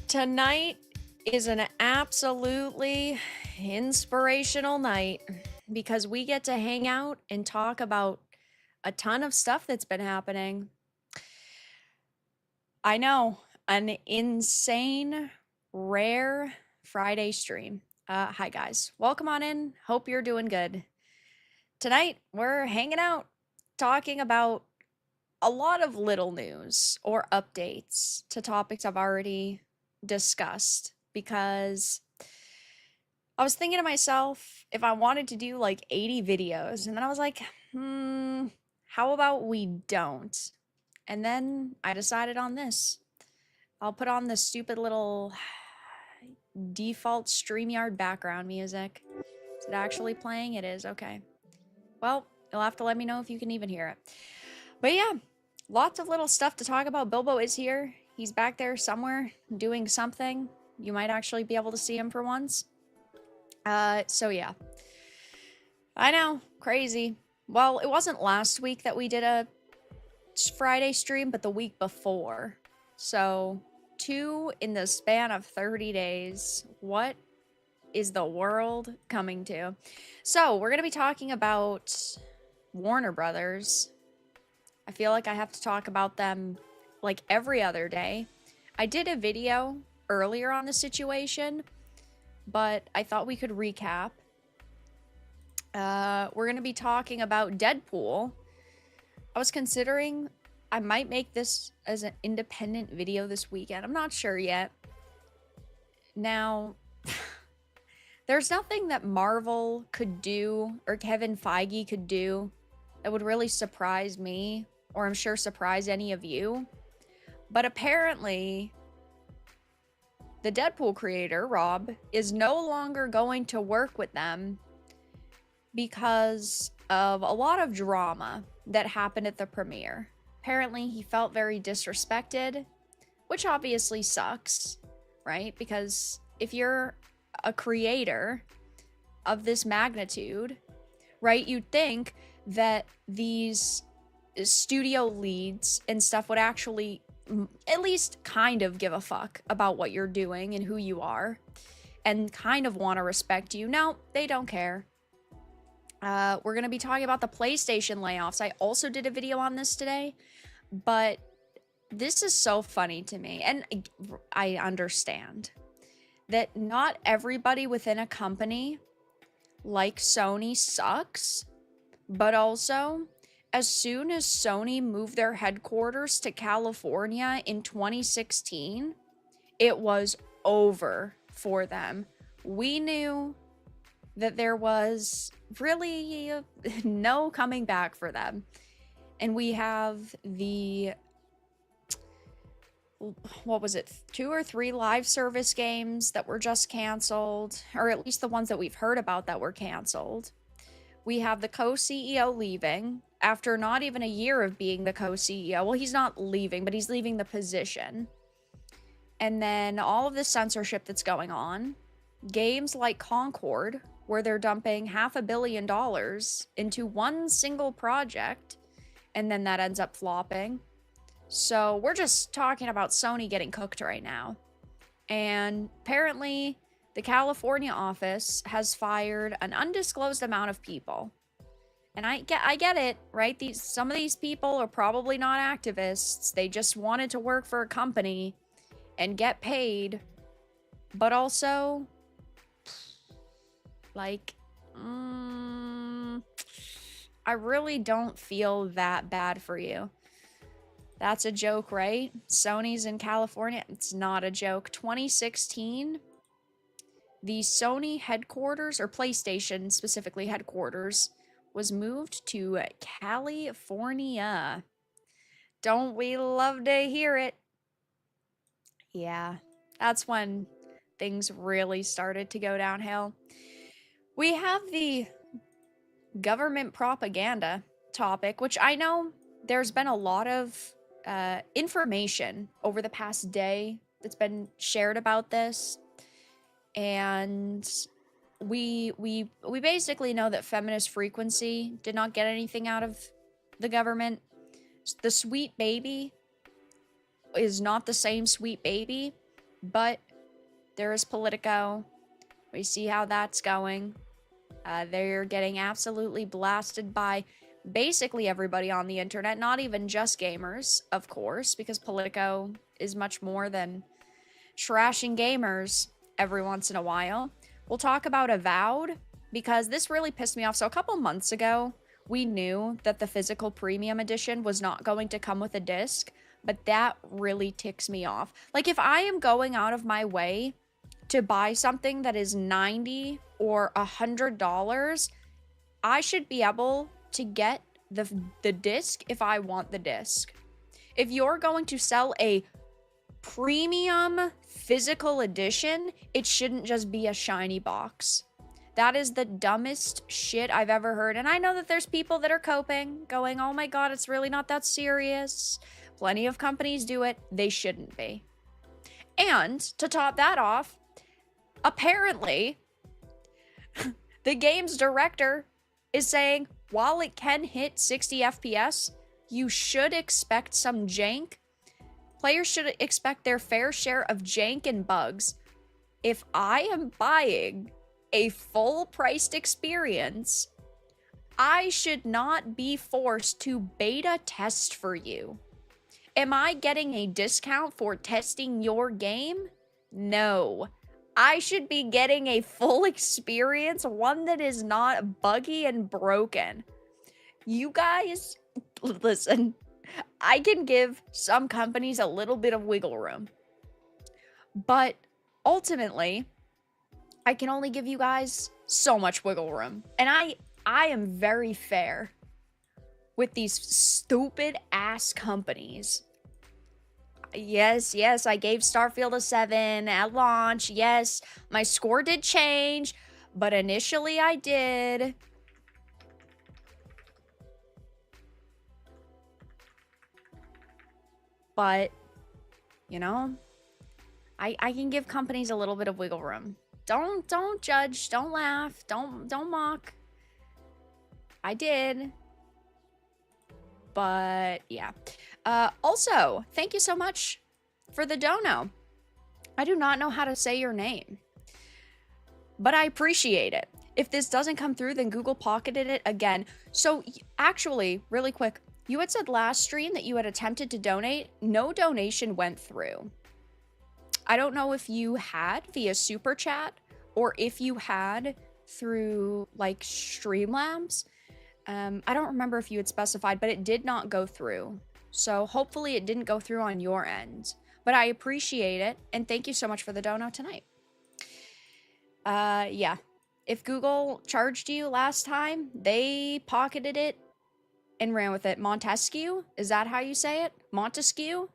Tonight is an absolutely inspirational night because we get to hang out and talk about a ton of stuff that's been happening. I know, an insane, rare Friday stream. Hi guys, welcome on in. Hope you're doing good. Tonight, we're hanging out, talking about a lot of little news or updates to topics I've already discussed because I was thinking to myself if I wanted to do like 80 videos, and then I was like, how about we don't? And then I decided on this. I'll put on the stupid little default StreamYard background music. Is it actually playing? It is. Okay. Well, you'll have to let me know if you can even hear it. But yeah, lots of little stuff to talk about. Bilbo is here. He's back there somewhere doing something. You might actually be able to see him for once. So yeah. I know, crazy. Well, it wasn't last week that we did a Friday stream, but the week before. So, 2 in the span of 30 days. What is the world coming to? So, we're going to be talking about Warner Brothers. I feel like I have to talk about them like every other day. I did a video earlier on the situation, but I thought we could recap. We're going to be talking about Deadpool. I was considering I might make this as an independent video this weekend. I'm not sure yet. Now, there's nothing that Marvel could do or Kevin Feige could do that would really surprise me, or I'm sure surprise any of you. But apparently, the Deadpool creator, Rob, is no longer going to work with them because of a lot of drama that happened at the premiere. Apparently, he felt very disrespected, which obviously sucks, right? Because if you're a creator of this magnitude, right, you'd think that these studio leads and stuff would actually at least kind of give a fuck about what you're doing and who you are and kind of want to respect you. No, they don't care. We're going to be talking about the PlayStation layoffs. I also did a video on this today, but this is so funny to me. And I understand that not everybody within a company like Sony sucks, but also as soon as Sony moved their headquarters to California in 2016, it was over for them. We knew that there was really no coming back for them. And we have the, what was it, 2 or 3 live service games that were just canceled, or at least the ones that we've heard about that were canceled. We have the co-CEO leaving after not even a year of being the co-CEO. Well, he's not leaving, but he's leaving the position. And then all of the censorship that's going on. Games like Concord, where they're dumping $500 million into one single project, and then that ends up flopping. So we're just talking about Sony getting cooked right now. And apparently, the California office has fired an undisclosed amount of people. And I get it, right? Some of these people are probably not activists. They just wanted to work for a company and get paid. But also, like, I really don't feel that bad for you. That's a joke, right? Sony's in California. It's not a joke. 2016, the Sony headquarters, or PlayStation specifically headquarters, was moved to California. Don't we love to hear it? Yeah, that's when things really started to go downhill. We have the government propaganda topic, which I know there's been a lot of information over the past day that's been shared about this. And we basically know that feminist frequency did not get anything out of the government. The Sweet Baby is not the same Sweet Baby But there is Politico. We see how that's going. They're getting absolutely blasted by basically everybody on the internet, not even just gamers, of course, because Politico is much more than trashing gamers every once in a while. We'll talk about Avowed, because this really pissed me off. So a couple months ago, we knew that the physical premium edition was not going to come with a disc, but that really ticks me off. Like, if I am going out of my way to buy something that is $90 or $100, I should be able to get the disc if I want the disc. If you're going to sell a premium physical edition, it shouldn't just be a shiny box. That is the dumbest shit I've ever heard. And I know that there's people that are coping, going, oh my god, it's really not that serious. Plenty of companies do it. They shouldn't be. And to top that off, apparently, the game's director is saying, while it can hit 60 FPS, you should expect some jank. Players should expect their fair share of jank and bugs. If I am buying a full-priced experience, I should not be forced to beta test for you. Am I getting a discount for testing your game? No. I should be getting a full experience, one that is not buggy and broken. You guys, listen, I can give some companies a little bit of wiggle room, but ultimately, I can only give you guys so much wiggle room. And I am very fair with these stupid ass companies. Yes, I gave Starfield a 7 at launch. Yes, my score did change, but initially I did. But, you know, I can give companies a little bit of wiggle room. Don't judge, don't laugh, don't mock. I did. But yeah. Also, thank you so much for the dono. I do not know how to say your name, but I appreciate it. If this doesn't come through, then Google pocketed it again. So actually, really quick, you had said last stream that you had attempted to donate. No donation went through. I don't know if you had via Super Chat or if you had through like Streamlabs. I don't remember if you had specified, but it did not go through. So hopefully it didn't go through on your end. But I appreciate it, and thank you so much for the dono tonight. Yeah. If Google charged you last time, they pocketed it and ran with it. Montesquieu? Is that how you say it? Montesquieu?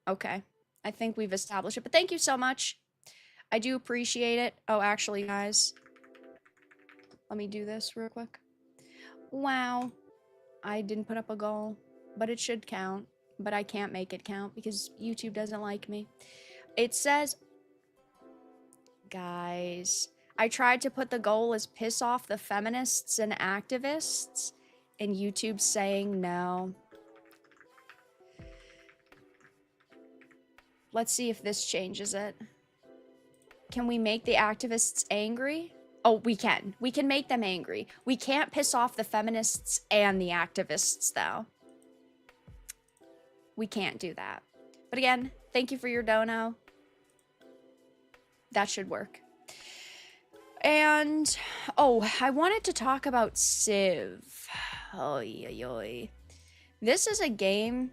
Okay. I think we've established it, but thank you so much. I do appreciate it. Oh, actually, guys, let me do this real quick. Wow. I didn't put up a goal, but it should count. But I can't make it count because YouTube doesn't like me. It says, guys, I tried to put the goal as piss off the feminists and activists, and YouTube's saying no. Let's see if this changes it. Can we make the activists angry? Oh, we can. We can make them angry. We can't piss off the feminists and the activists, though. We can't do that. But again, thank you for your dono. That should work. And, oh, I wanted to talk about Civ. Oy. This is a game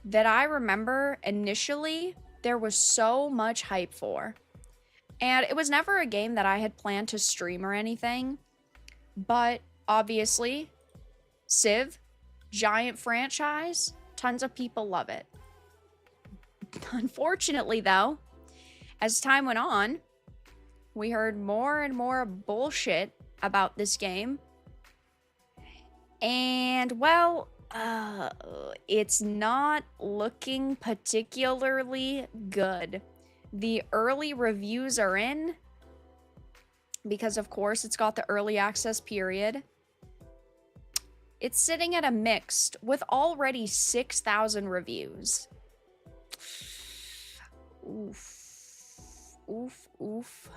that I remember initially there was so much hype for. And it was never a game that I had planned to stream or anything. But obviously, Civ, giant franchise, tons of people love it. Unfortunately, though, as time went on, we heard more and more bullshit about this game. And, well, it's not looking particularly good. The early reviews are in because, of course, it's got the early access period. It's sitting at a mixed with already 6,000 reviews. Oof. Oof, oof,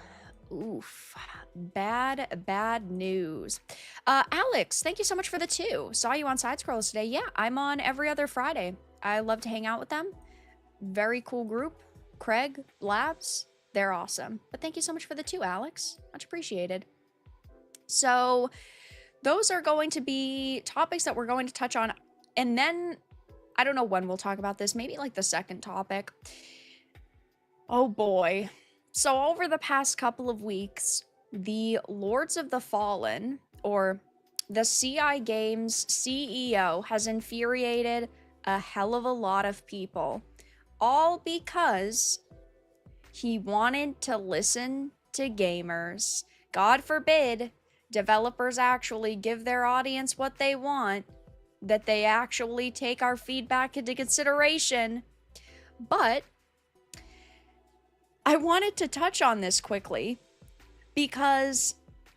oof. Bad news. Alex, thank you so much for the 2. Saw you on Side Scrolls today. Yeah, I'm on every other Friday. I love to hang out with them. Very cool group. Craig, Labs, they're awesome. But thank you so much for the 2, Alex. Much appreciated. So those are going to be topics that we're going to touch on. And then, I don't know when we'll talk about this, maybe like the second topic. Oh boy. So over the past couple of weeks, the Lords of the Fallen, or the CI Games CEO, has infuriated a hell of a lot of people. All because he wanted to listen to gamers. God forbid developers actually give their audience what they want, that they actually take our feedback into consideration. But I wanted to touch on this quickly because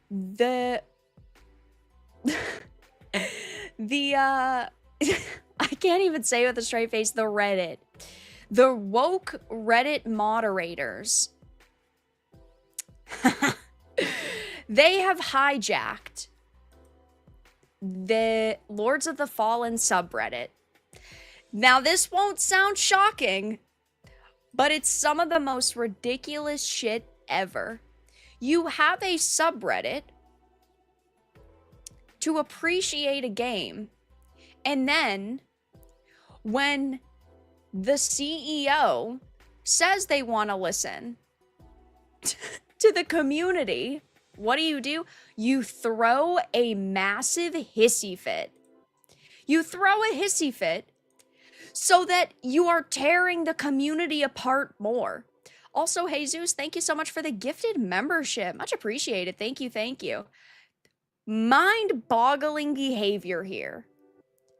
I can't even say with a straight face, the woke Reddit moderators, they have hijacked the Lords of the Fallen subreddit. Now, this won't sound shocking, but it's some of the most ridiculous shit ever. You have a subreddit to appreciate a game, and then when the CEO says they want to listen to the community, what do? You throw a massive hissy fit. You throw a hissy fit so that you are tearing the community apart more. Also, Jesus, thank you so much for the gifted membership. Much appreciated. Thank you, thank you. Mind-boggling behavior here.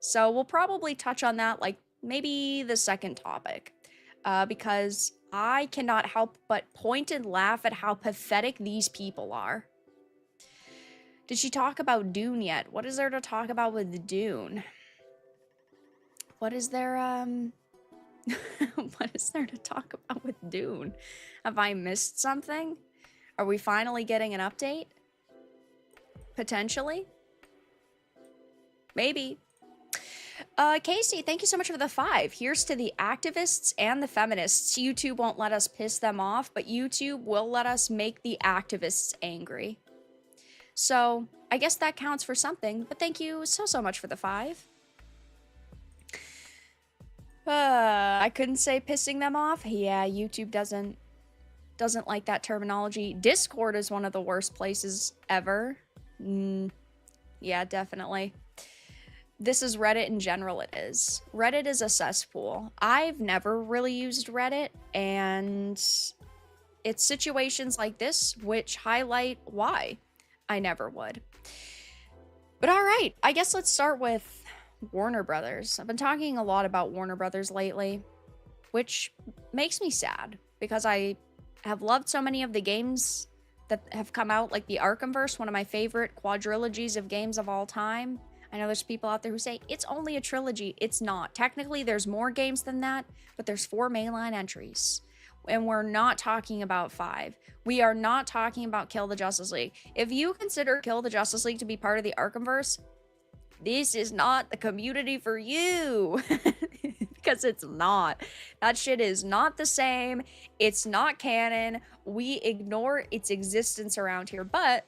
So we'll probably touch on that, like, maybe the second topic. Because I cannot help but point and laugh at how pathetic these people are. Did she talk about Dune yet? What is there to talk about with Dune? What is there, what is there to talk about with Dune? Have I missed something? Are we finally getting an update? Potentially? Maybe. Casey, thank you so much for the 5. Here's to the activists and the feminists. YouTube won't let us piss them off, but YouTube will let us make the activists angry. So, I guess that counts for something, but thank you so much for the 5. I couldn't say pissing them off. Yeah, YouTube doesn't like that terminology. Discord is one of the worst places ever. Yeah, definitely. This is Reddit in general, it is. Reddit is a cesspool. I've never really used Reddit, and it's situations like this which highlight why I never would. But all right, I guess let's start with Warner Brothers. I've been talking a lot about Warner Brothers lately, which makes me sad because I have loved so many of the games that have come out, like the Arkhamverse, one of my favorite quadrilogies of games of all time. I know there's people out there who say it's only a trilogy. It's not. Technically, there's more games than that, but there's 4 mainline entries. And we're not talking about 5. We are not talking about Kill the Justice League. If you consider Kill the Justice League to be part of the Arkhamverse, this is not the community for you. Because it's not. That shit is not the same. It's not canon. We ignore its existence around here. But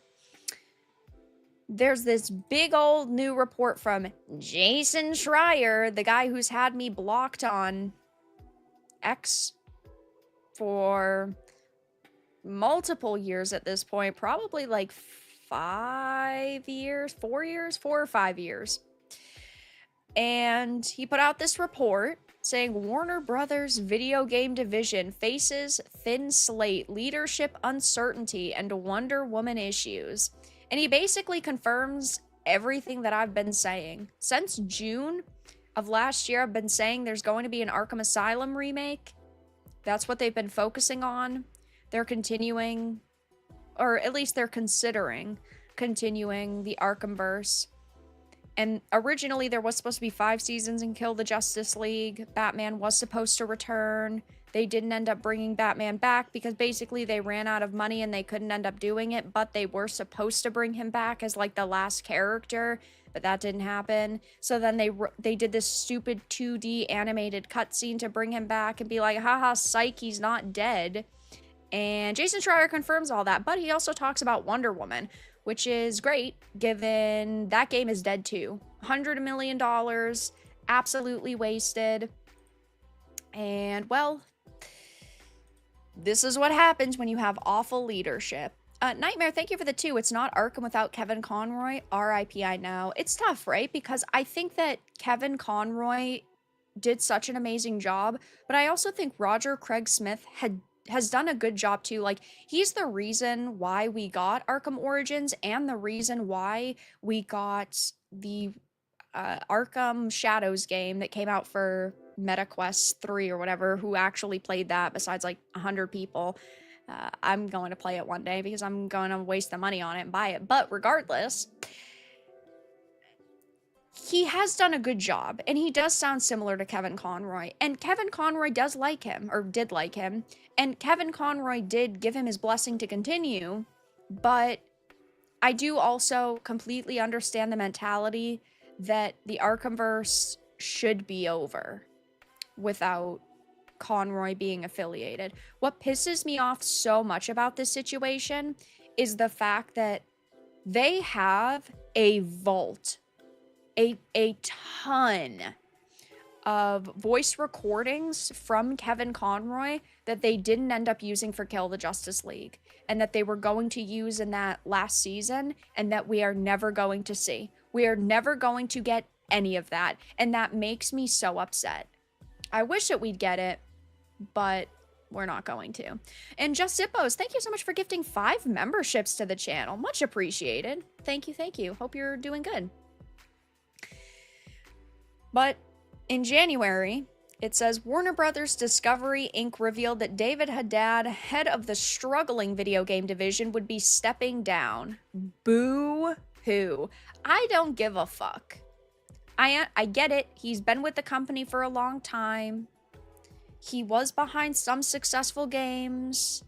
there's this big old new report from Jason Schreier, the guy who's had me blocked on X for multiple years at this point, probably like 5 years, 4 years, 4 or 5 years. And he put out this report saying Warner Brothers video game division faces thin slate, leadership uncertainty, and Wonder Woman issues. And he basically confirms everything that I've been saying. Since June of last year, I've been saying there's going to be an Arkham Asylum remake. That's what they've been focusing on. They're continuing, or at least they're considering continuing the Arkhamverse. And originally there was supposed to be 5 seasons in Kill the Justice League. Batman was supposed to return. They didn't end up bringing Batman back because basically they ran out of money and they couldn't end up doing it, but they were supposed to bring him back as like the last character, but that didn't happen. So then they did this stupid 2D animated cutscene to bring him back and be like, haha, psych, he's not dead. And Jason Schreier confirms all that, but he also talks about Wonder Woman, which is great given that game is dead too. $100 million, absolutely wasted. And well, this is what happens when you have awful leadership. Nightmare, thank you for the 2. It's not Arkham without Kevin Conroy. RIP, I know. It's tough, right? Because I think that Kevin Conroy did such an amazing job, but I also think Roger Craig Smith has done a good job too. Like, he's the reason why we got Arkham Origins and the reason why we got the Arkham Shadows game that came out for MetaQuest 3 or whatever, who actually played that besides like 100 people. I'm going to play it one day because I'm going to waste the money on it and buy it. But regardless, he has done a good job, and he does sound similar to Kevin Conroy. And Kevin Conroy does like him, or did like him. And Kevin Conroy did give him his blessing to continue. But I do also completely understand the mentality that the Arkhamverse should be over without Conroy being affiliated. What pisses me off so much about this situation is the fact that they have a vault, a ton of voice recordings from Kevin Conroy that they didn't end up using for Kill the Justice League, and that they were going to use in that last season, and that we are never going to see. We are never going to get any of that, and that makes me so upset. I wish that we'd get it, but we're not going to. And Just Zippos, thank you so much for gifting 5 memberships to the channel. Much appreciated. Thank you, thank you. Hope you're doing good. But in January, it says Warner Brothers Discovery Inc. revealed that David Haddad, head of the struggling video game division, would be stepping down. Boo-hoo. I don't give a fuck. I get it. He's been with the company for a long time. He was behind some successful games.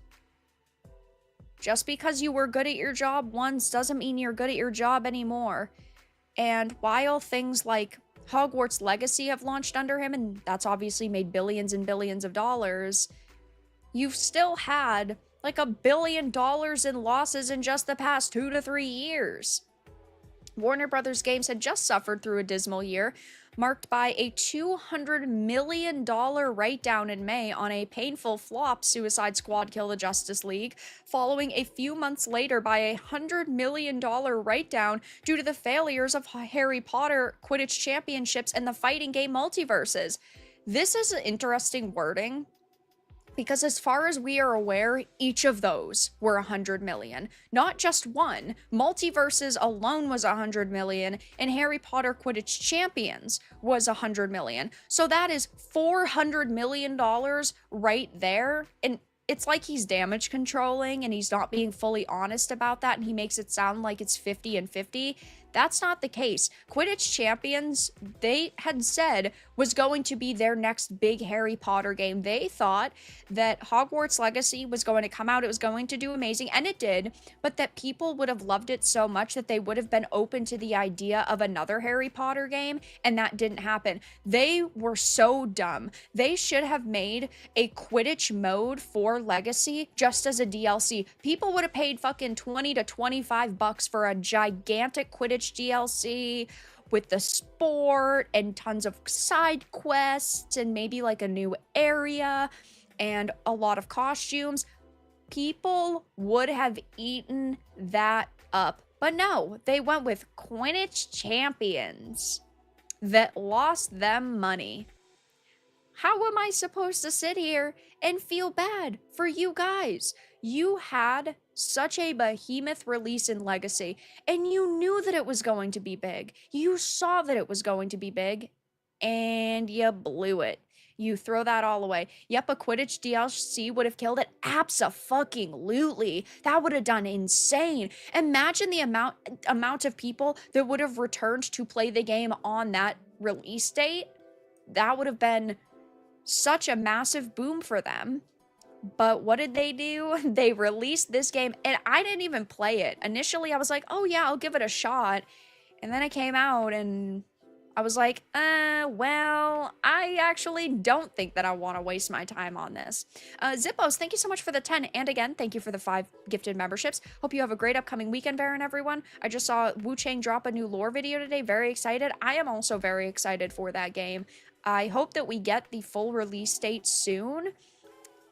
Just because you were good at your job once doesn't mean you're good at your job anymore. And while things like Hogwarts Legacy have launched under him, and that's obviously made billions and billions of dollars, you've still had like $1 billion in losses in just the past 2 to 3 years. Warner Brothers Games had just suffered through a dismal year, marked by a $200 million write-down in May on a painful flop Suicide Squad Kill the Justice League, following a few months later by a $100 million write-down due to the failures of Harry Potter Quidditch Championships and the fighting game Multiverses. This is an interesting wording, because as far as we are aware, each of those were $100 million. Not just one. Multiverses alone was $100 million, and Harry Potter Quidditch Champions was $100 million. So that is $400 million right there. And it's like he's damage controlling and he's not being fully honest about that, and he makes it sound like it's 50 and 50. That's not the case. Quidditch Champions, they had said, was going to be their next big Harry Potter game. They thought that Hogwarts Legacy was going to come out, it was going to do amazing, and it did, but that people would have loved it so much that they would have been open to the idea of another Harry Potter game, and that didn't happen. They were so dumb. They should have made a Quidditch mode for Legacy just as a DLC. People would have paid fucking 20 to 25 bucks for a gigantic Quidditch DLC with the sport and tons of side quests and maybe like a new area and a lot of costumes. People would have eaten that up. But no, they went with Quidditch Champions that lost them money. How am I supposed to sit here and feel bad for you guys? You had such a behemoth release in Legacy, and you knew that it was going to be big. You saw that it was going to be big, and you blew it. You throw that all away. Yep, a Quidditch DLC would have killed it. Abso-fucking-lutely. That would have done insane. Imagine the amount of people that would have returned to play the game on that release date. That would have been such a massive boom for them. But what did they do? They released this game, and I didn't even play it. Initially, I was like, oh yeah, I'll give it a shot. And then it came out, and I was like, well, I actually don't think that I want to waste my time on this. Zippos, thank you so much for the 10, and again, thank you for the 5 gifted memberships. Hope you have a great upcoming weekend, Baron, everyone. I just saw Wu Chang drop a new lore video today. Very excited. I am also very excited for that game. I hope that we get the full release date soon,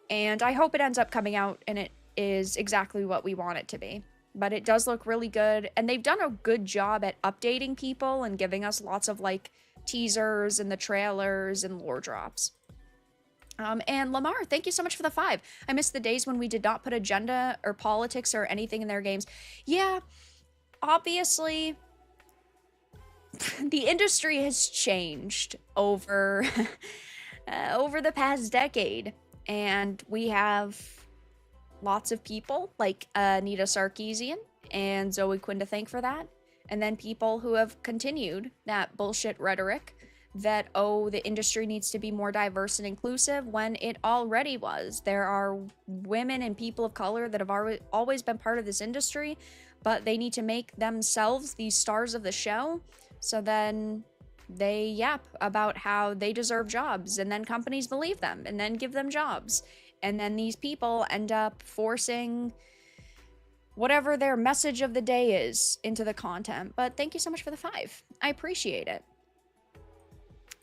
and I hope it ends up coming out and it is exactly what we want it to be. But it does look really good, and they've done a good job at updating people and giving us lots of, like, teasers and the trailers and lore drops. And Lamar, thank you so much for the 5. I miss the days when we did not put agenda or politics or anything in their games. Yeah, obviously, the industry has changed over, over the past decade, and we have lots of people like Anita Sarkeesian and Zoe Quinn to thank for that. And then people who have continued that bullshit rhetoric that, oh, the industry needs to be more diverse and inclusive when it already was. There are women and people of color that have always been part of this industry, but they need to make themselves the stars of the show. So then they yap about how they deserve jobs, and then companies believe them and then give them jobs. And then these people end up forcing whatever their message of the day is into the content. But thank you so much for the 5. I appreciate it.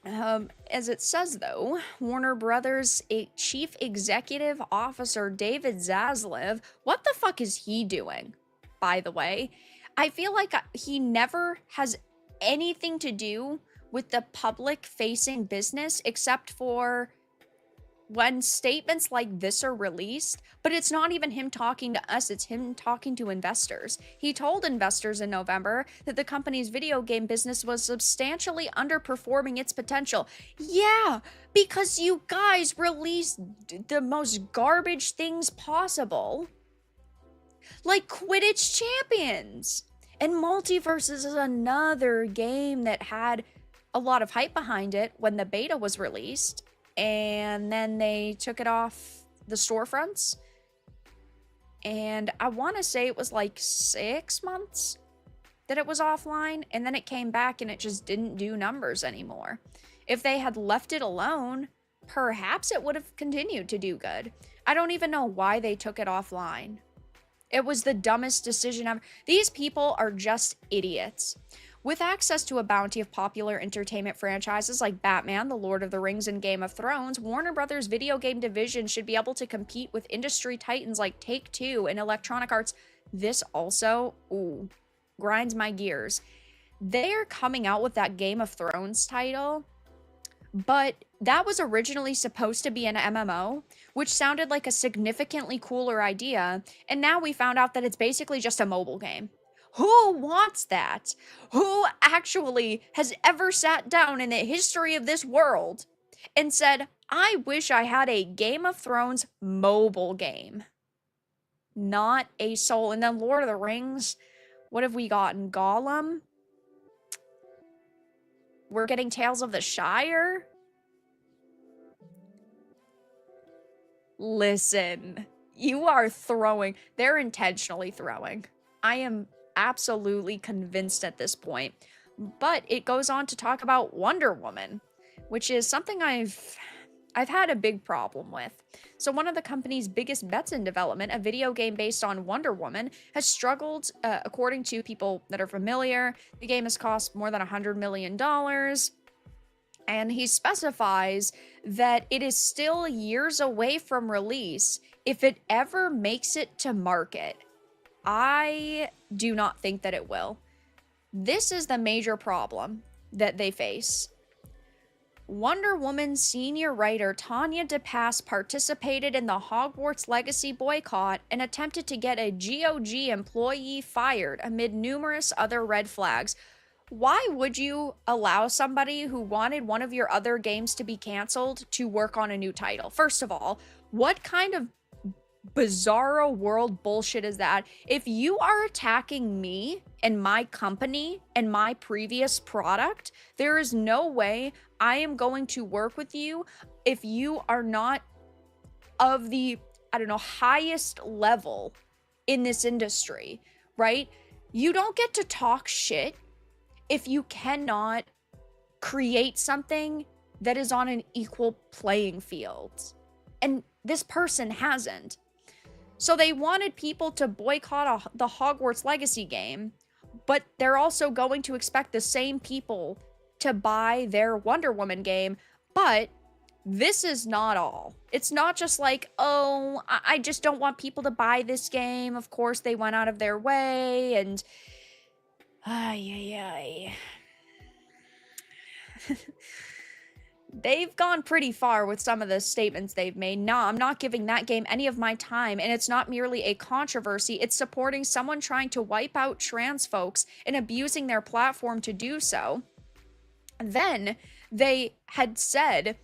As it says, though, Warner Brothers Chief Executive Officer David Zaslav, what the fuck is he doing, by the way? I feel like he never has anything to do with the public-facing business except for when statements like this are released, but it's not even him talking to us, it's him talking to investors. He told investors in November that the company's video game business was substantially underperforming its potential. Yeah, because you guys released the most garbage things possible. Like Quidditch Champions. And Multiverses is another game that had a lot of hype behind it when the beta was released. And then they took it off the storefronts. And I want to say it was like 6 months that it was offline. And then it came back and it just didn't do numbers anymore. If they had left it alone, perhaps it would have continued to do good. I don't even know why they took it offline. It was the dumbest decision ever. These people are just idiots. With access to a bounty of popular entertainment franchises like Batman, The Lord of the Rings, and Game of Thrones, Warner Brothers' video game division should be able to compete with industry titans like Take-Two and Electronic Arts. This also, grinds my gears. They're coming out with that Game of Thrones title, but that was originally supposed to be an MMO, which sounded like a significantly cooler idea, and now we found out that it's basically just a mobile game. Who wants that? Who actually has ever sat down in the history of this world and said, I wish I had a Game of Thrones mobile game? Not a soul. And then Lord of the Rings, what have we gotten? Gollum? We're getting Tales of the Shire? Listen, you are throwing. They're intentionally throwing. I am absolutely convinced at this point. But it goes on to talk about Wonder Woman, which is something I've had a big problem with. So one of the company's biggest bets in development, a video game based on Wonder Woman, has struggled, according to people that are familiar. The game has cost more than $100 million. And he specifies that it is still years away from release if it ever makes it to market. I do not think that it will. This is the major problem that they face. Wonder Woman senior writer Tanya DePass participated in the Hogwarts Legacy boycott and attempted to get a GOG employee fired amid numerous other red flags. Why would you allow somebody who wanted one of your other games to be canceled to work on a new title? First of all, what kind of bizarro world bullshit is that? If you are attacking me and my company and my previous product, there is no way I am going to work with you if you are not of the, I don't know, highest level in this industry, right? You don't get to talk shit if you cannot create something that is on an equal playing field. And this person hasn't. So they wanted people to boycott the Hogwarts Legacy game, but they're also going to expect the same people to buy their Wonder Woman game. But this is not all. It's not just like, oh, I just don't want people to buy this game. Of course, they went out of their way and... They've gone pretty far with some of the statements they've made. Nah, I'm not giving that game any of my time, and it's not merely a controversy, it's supporting someone trying to wipe out trans folks and abusing their platform to do so. Then they had said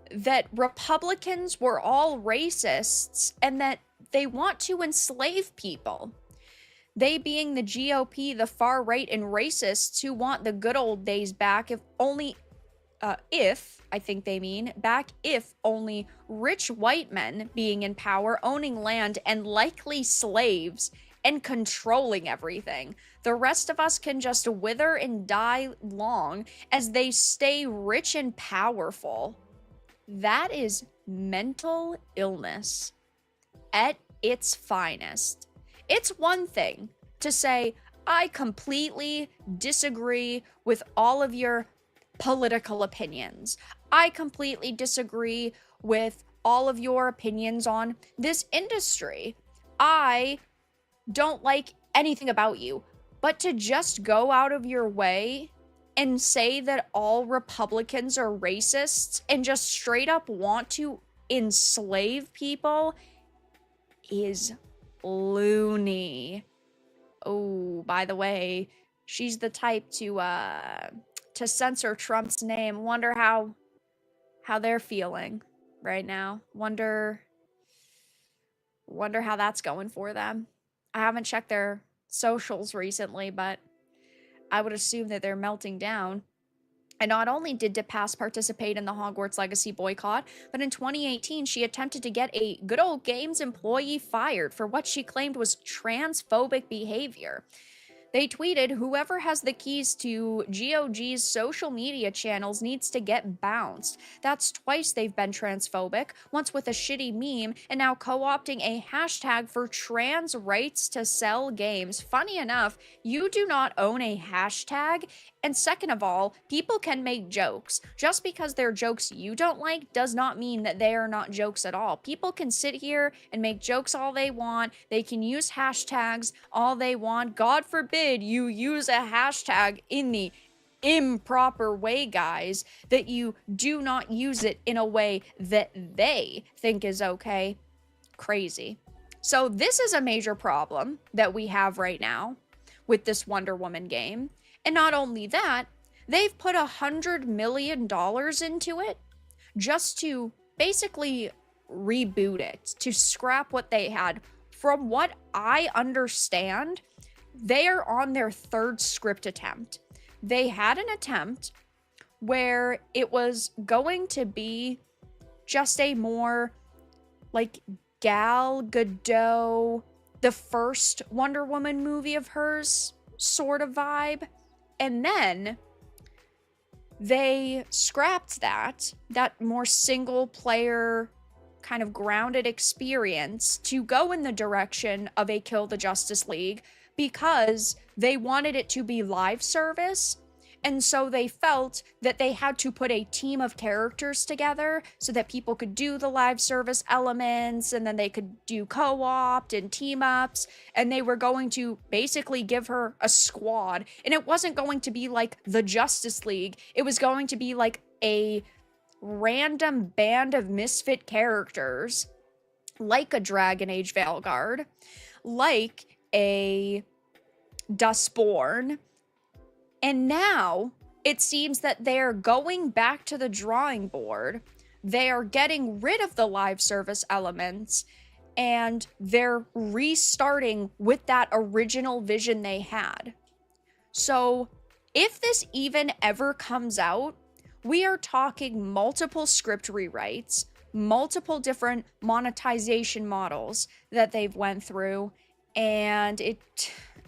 that Republicans were all racists and that they want to enslave people. They being the GOP, the far right, and racists who want the good old days back, if only only rich white men being in power, owning land, and likely slaves, and controlling everything. The rest of us can just wither and die long as they stay rich and powerful. That is mental illness at its finest. It's one thing to say, I completely disagree with all of your political opinions. I completely disagree with all of your opinions on this industry. I don't like anything about you. But to just go out of your way and say that all Republicans are racists and just straight up want to enslave people is loony. Oh, by the way, she's the type to censor Trump's name. Wonder how they're feeling right now. Wonder how that's going for them. I haven't checked their socials recently, but I would assume that they're melting down. And not only did DePass participate in the Hogwarts Legacy boycott, but in 2018, she attempted to get a Good Old Games employee fired for what she claimed was transphobic behavior. They tweeted, whoever has the keys to GOG's social media channels needs to get bounced. That's twice they've been transphobic, once with a shitty meme, and now co-opting a hashtag for trans rights to sell games. Funny enough, you do not own a hashtag, and second of all, people can make jokes. Just because they're jokes you don't like does not mean that they are not jokes at all. People can sit here and make jokes all they want. They can use hashtags all they want. God forbid you use a hashtag in the improper way, guys, that you do not use it in a way that they think is okay. Crazy. So this is a major problem that we have right now with this Wonder Woman game. And not only that, they've put $100 million into it just to basically reboot it, to scrap what they had. From what I understand, they are on their third script attempt. They had an attempt where it was going to be just a more like Gal Gadot, the first Wonder Woman movie of hers sort of vibe. And then they scrapped that more single player kind of grounded experience to go in the direction of a Kill the Justice League because they wanted it to be live service. And so they felt that they had to put a team of characters together so that people could do the live service elements, and then they could do co-op and team ups, and they were going to basically give her a squad. And it wasn't going to be like the Justice League. It was going to be like a random band of misfit characters, like a Dragon Age Veilguard, like a Dustborn, And now it seems that they're going back to the drawing board. They are getting rid of the live service elements and they're restarting with that original vision they had. So if this even ever comes out, we are talking multiple script rewrites, multiple different monetization models that they've went through, and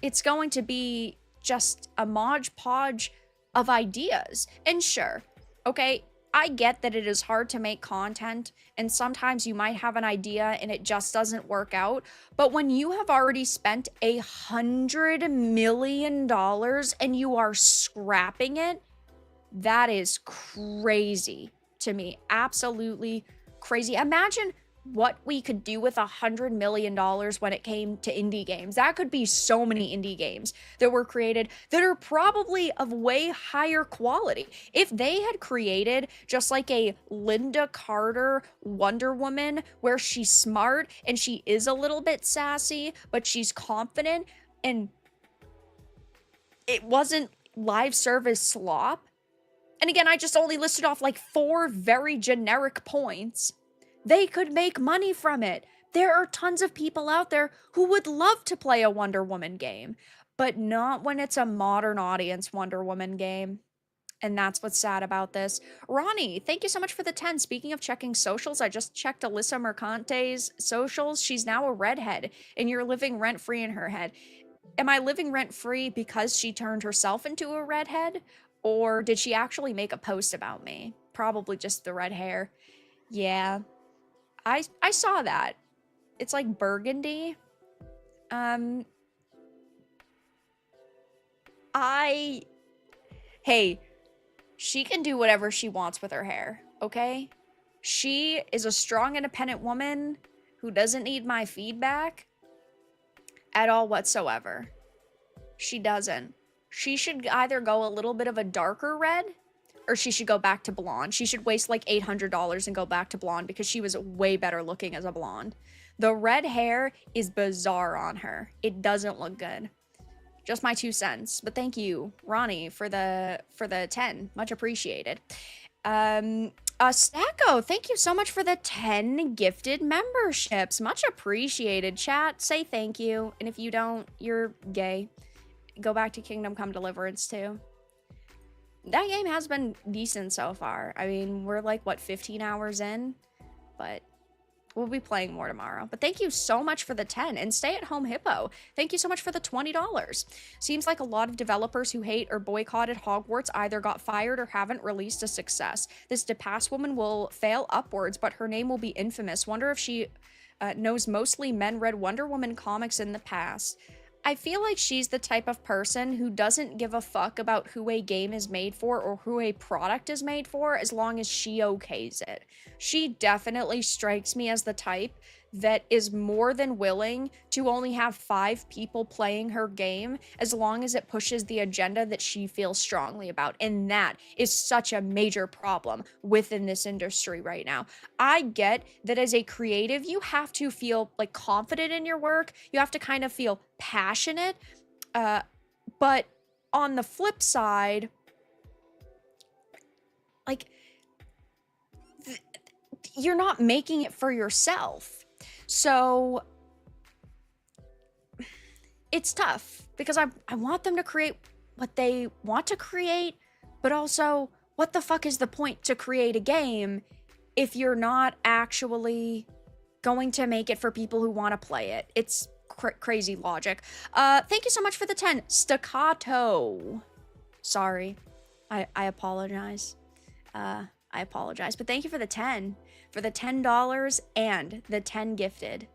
it's going to be just a modge podge of ideas. And sure, okay, I get that it is hard to make content, and sometimes you might have an idea and it just doesn't work out. But when you have already spent $100 million and you are scrapping it, that is crazy to me. Absolutely crazy. Imagine what we could do with $100 million when it came to indie games. That could be so many indie games that were created that are probably of way higher quality. If they had created just like a Linda Carter Wonder Woman where she's smart and she is a little bit sassy, but she's confident, and it wasn't live service slop. And again, I just only listed off like 4 very generic points. They could make money from it. There are tons of people out there who would love to play a Wonder Woman game, but not when it's a modern audience Wonder Woman game. And that's what's sad about this. Ronnie, thank you so much for the 10. Speaking of checking socials, I just checked Alyssa Mercante's socials. She's now a redhead, and you're living rent-free in her head. Am I living rent-free because she turned herself into a redhead? Or did she actually make a post about me? Probably just the red hair. Yeah. I saw that. It's like burgundy. Hey, she can do whatever she wants with her hair, okay? She is a strong, independent woman who doesn't need my feedback at all whatsoever. She doesn't. She should either go a little bit of a darker red, or she should go back to blonde. She should waste like $800 and go back to blonde because she was way better looking as a blonde. The red hair is bizarre on her. It doesn't look good. Just my 2 cents. But thank you, Ronnie, for the 10. Much appreciated. Stacko, thank you so much for the 10 gifted memberships. Much appreciated. Chat, say thank you. And if you don't, you're gay. Go back to Kingdom Come Deliverance too. That game has been decent so far. I mean, we're like, what, 15 hours in? But we'll be playing more tomorrow. But thank you so much for the 10. And Stay at Home Hippo, thank you so much for the $20. Seems like a lot of developers who hate or boycotted Hogwarts either got fired or haven't released a success. This DePass woman will fail upwards, but her name will be infamous. Wonder if she knows mostly men read Wonder Woman comics in the past. I feel like she's the type of person who doesn't give a fuck about who a game is made for or who a product is made for as long as she okays it. She definitely strikes me as the type that is more than willing to only have 5 people playing her game as long as it pushes the agenda that she feels strongly about. And that is such a major problem within this industry right now. I get that as a creative, you have to feel like confident in your work. You have to kind of feel passionate. But on the flip side, like, you're not making it for yourself. So it's tough because I want them to create what they want to create, but also what the fuck is the point to create a game if you're not actually going to make it for people who want to play it? It's crazy logic. Thank you so much for the 10. Staccato. Sorry. I apologize. I apologize, but thank you for the 10. For the $10 and the 10 gifted.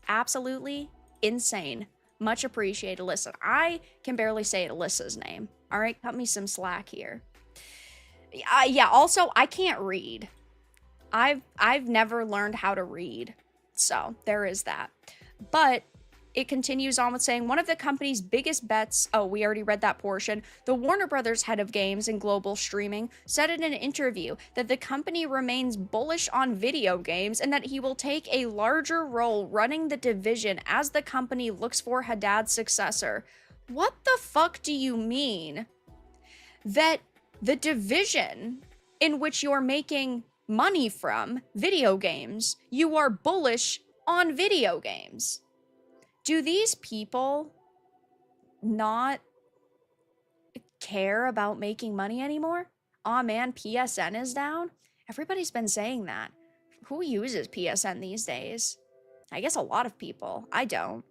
Absolutely insane. Much appreciated. Listen, I can barely say Alyssa's name. All right, cut me some slack here. Yeah, also, I can't read. I've never learned how to read. So, there is that. But it continues on with saying, one of the company's biggest bets, oh, we already read that portion, the Warner Brothers head of games and global streaming said in an interview that the company remains bullish on video games and that he will take a larger role running the division as the company looks for Haddad's successor. What the fuck do you mean? that the division in which you're making money from, video games, you are bullish on video games. Do these people not care about making money anymore? Aw man, PSN is down? Everybody's been saying that. Who uses PSN these days? I guess a lot of people. I don't.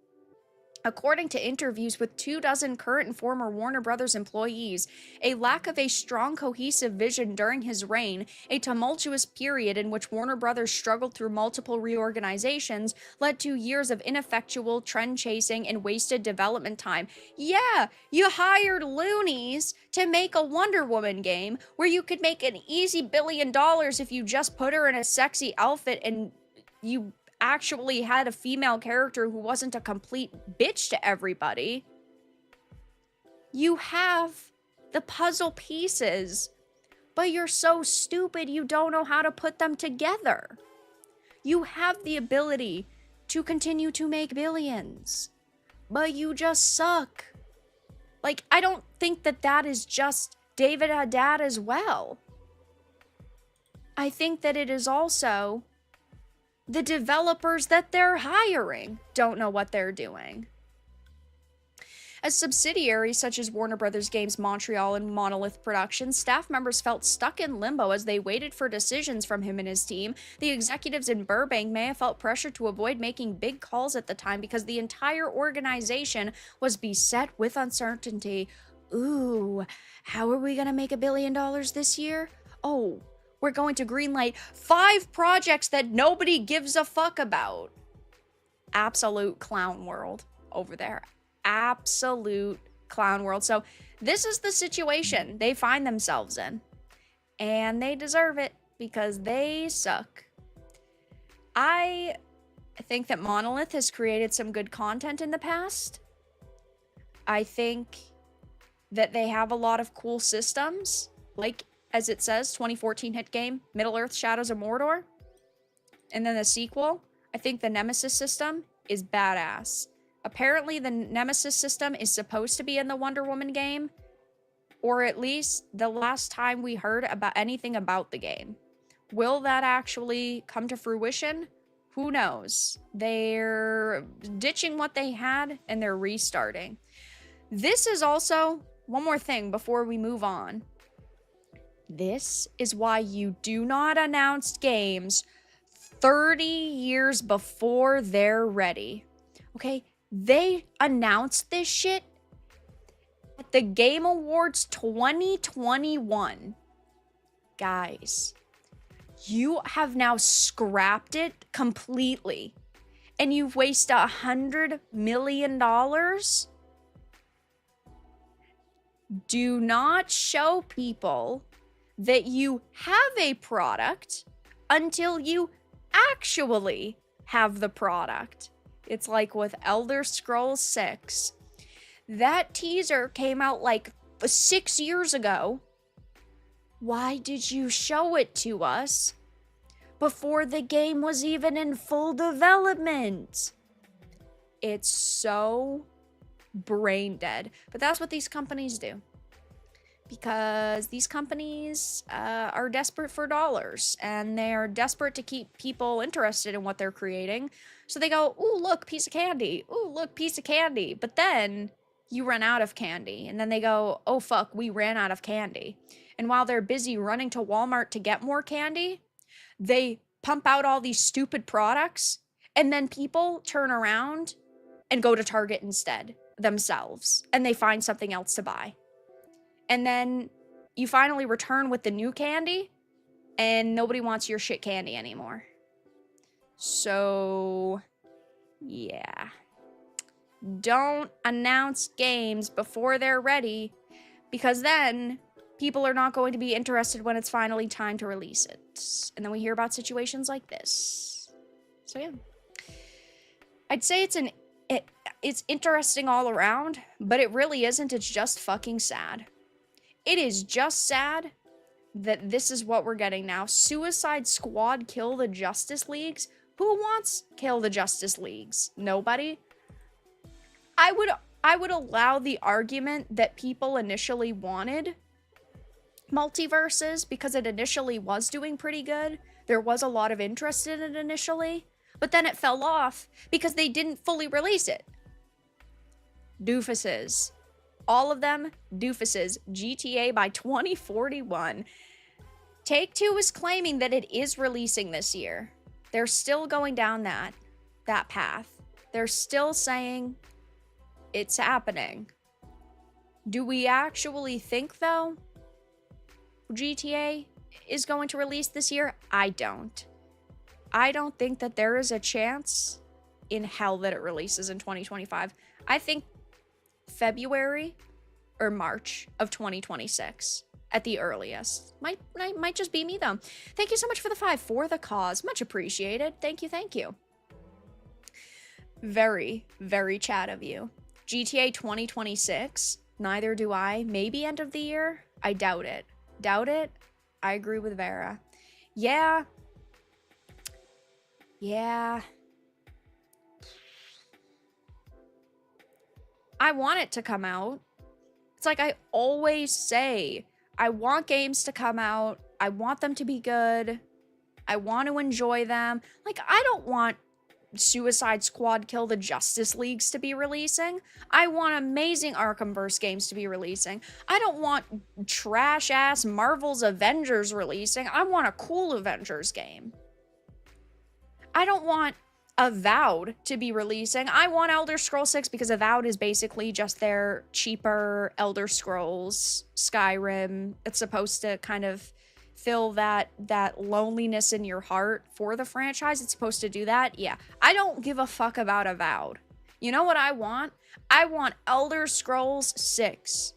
According to interviews with 24 current and former Warner Brothers employees, a lack of a strong, cohesive vision during his reign, a tumultuous period in which Warner Brothers struggled through multiple reorganizations, led to years of ineffectual trend chasing and wasted development time. Yeah, you hired loonies to make a Wonder Woman game where you could make an easy $1 billion if you just put her in a sexy outfit and you actually had a female character who wasn't a complete bitch to everybody. You have the puzzle pieces, but you're so stupid you don't know how to put them together. You have the ability to continue to make billions, but you just suck. Like, I don't think that that is just David Haddad as well. I think that it is also the developers that they're hiring don't know what they're doing. As subsidiaries such as Warner Brothers Games Montreal and Monolith Productions, staff members felt stuck in limbo as they waited for decisions from him and his team. The executives in Burbank may have felt pressure to avoid making big calls at the time because the entire organization was beset with uncertainty. Ooh, how are we gonna make $1 billion this year? Oh, we're going to greenlight 5 projects that nobody gives a fuck about. Absolute clown world over there. Absolute clown world. So this is the situation they find themselves in. And they deserve it because they suck. I think that Monolith has created some good content in the past. I think that they have a lot of cool systems. Like, as it says, 2014 hit game, Middle-earth: Shadows of Mordor. And then the sequel, I think the Nemesis system is badass. Apparently, the Nemesis system is supposed to be in the Wonder Woman game, or at least the last time we heard about anything about the game. Will that actually come to fruition? Who knows? They're ditching what they had, and they're restarting. This is also, one more thing before we move on. This is why you do not announce games 30 years before they're ready. Okay? They announced this shit at the Game Awards 2021. Guys, you have now scrapped it completely. And you've wasted $100 million? Do not show people that you have a product until you actually have the product. It's like with Elder Scrolls 6. That teaser came out like 6 years ago. Why did you show it to us before the game was even in full development? It's so brain dead. But that's what these companies do. Because these companies are desperate for dollars, and they're desperate to keep people interested in what they're creating. So they go, ooh, look, piece of candy. Ooh, look, piece of candy. But then you run out of candy. And then they go, oh, fuck, we ran out of candy. And while they're busy running to Walmart to get more candy, they pump out all these stupid products. And then people turn around and go to Target instead themselves. And they find something else to buy. And then you finally return with the new candy, and nobody wants your shit candy anymore. So, yeah. Don't announce games before they're ready, because then people are not going to be interested when it's finally time to release it. And then we hear about situations like this. So, yeah. I'd say it's interesting all around, but it really isn't. It's just fucking sad. It is just sad that this is what we're getting now. Suicide Squad Kill the Justice Leagues? Who wants Kill the Justice Leagues? Nobody? I would allow the argument that people initially wanted multiverses because it initially was doing pretty good. There was a lot of interest in it initially, but then it fell off because they didn't fully release it. Doofuses. All of them, doofuses. GTA by 2041. Take-Two is claiming that it is releasing this year. They're still going down that path. They're still saying it's happening. Do we actually think, though, GTA is going to release this year? I don't. I don't think that there is a chance in hell that it releases in 2025. I think February or March of 2026 at the earliest. Might just be me, though. Thank you so much for the 5 for the cause. Much appreciated. Thank you, thank you. Very, very chat of you. GTA 2026, neither do I. Maybe end of the year? I doubt it. Doubt it? I agree with Vera. Yeah. Yeah. I want it to come out. It's like I always say, I want games to come out. I want them to be good. I want to enjoy them. Like, I don't want Suicide Squad Kill the Justice Leagues to be releasing. I want amazing Arkhamverse games to be releasing. I don't want trash-ass Marvel's Avengers releasing. I want a cool Avengers game. I don't want Avowed to be releasing. I want Elder Scrolls 6 because Avowed is basically just their cheaper Elder Scrolls Skyrim. It's supposed to kind of fill that loneliness in your heart for the franchise. It's supposed to do that. Yeah. I don't give a fuck about Avowed. You know what I want? I want Elder Scrolls 6.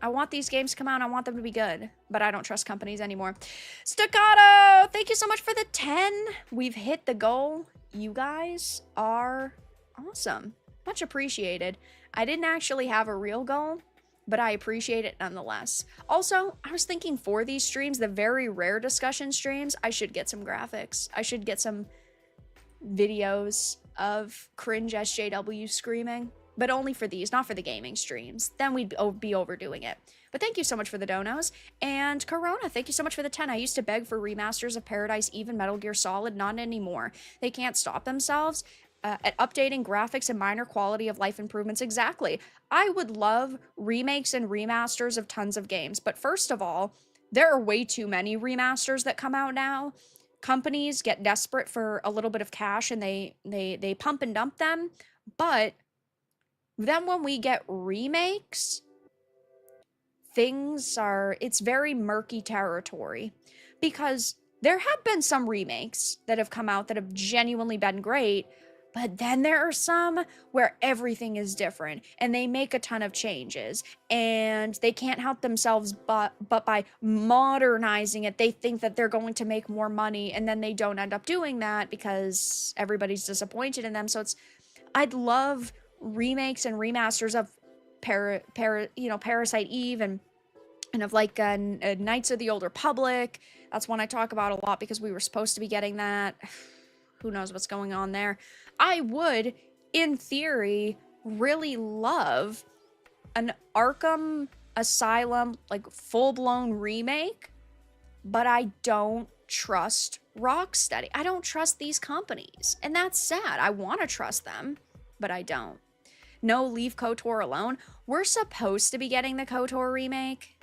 I want these games to come out. I want them to be good, but I don't trust companies anymore. Staccato, thank you so much for the 10. We've hit the goal. You guys are awesome. Much appreciated. I didn't actually have a real goal, but I appreciate it nonetheless. Also, I was thinking for these streams, the very rare discussion streams, I should get some graphics. I should get some videos of cringe SJW screaming. But only for these, not for the gaming streams. Then we'd be overdoing it. But thank you so much for the donos. And Corona, thank you so much for the 10. I used to beg for remasters of Paradise Eve and Metal Gear Solid. Not anymore. They can't stop themselves at updating graphics and minor quality of life improvements. Exactly. I would love remakes and remasters of tons of games. But first of all, there are way too many remasters that come out now. Companies get desperate for a little bit of cash and they pump and dump them. But then when we get remakes, it's very murky territory. Because there have been some remakes that have come out that have genuinely been great, but then there are some where everything is different and they make a ton of changes and they can't help themselves but by modernizing it, they think that they're going to make more money and then they don't end up doing that because everybody's disappointed in them. So I'd love remakes and remasters of Parasite Eve and of like Knights of the Old Republic. That's one I talk about a lot because we were supposed to be getting that. Who knows what's going on there. I would, in theory, really love an Arkham Asylum, like, full-blown remake, but I don't trust Rocksteady. I don't trust these companies, and that's sad. I want to trust them, but I don't. No, leave KOTOR alone. We're supposed to be getting the KOTOR remake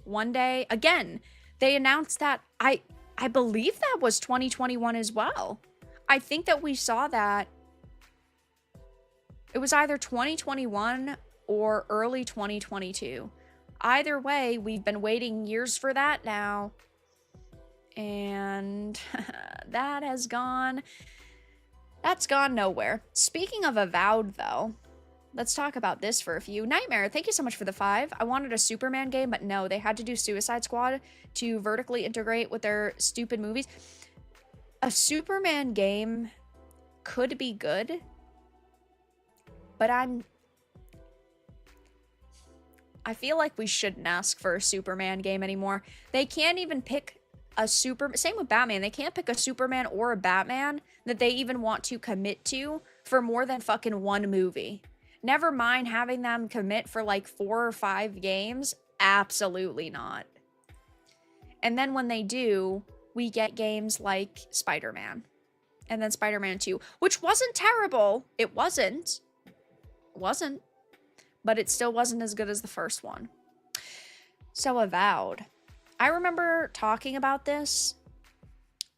one day. Again, they announced that. I believe that was 2021 as well. I think that we saw that. It was either 2021 or early 2022. Either way, we've been waiting years for that now. And that's gone nowhere. Speaking of Avowed, though, let's talk about this for a few. Nightmare, thank you so much for the 5. I wanted a Superman game, but no, they had to do Suicide Squad to vertically integrate with their stupid movies. A Superman game could be good, but I feel like we shouldn't ask for a Superman game anymore. They can't even pick a same with Batman. They can't pick a Superman or a Batman that they even want to commit to for more than fucking one movie. Never mind having them commit for like 4 or 5 games. Absolutely not. And then when they do, we get games like Spider-Man. And then Spider-Man 2, which wasn't terrible. It wasn't. But it still wasn't as good as the first one. So Avowed. I remember talking about this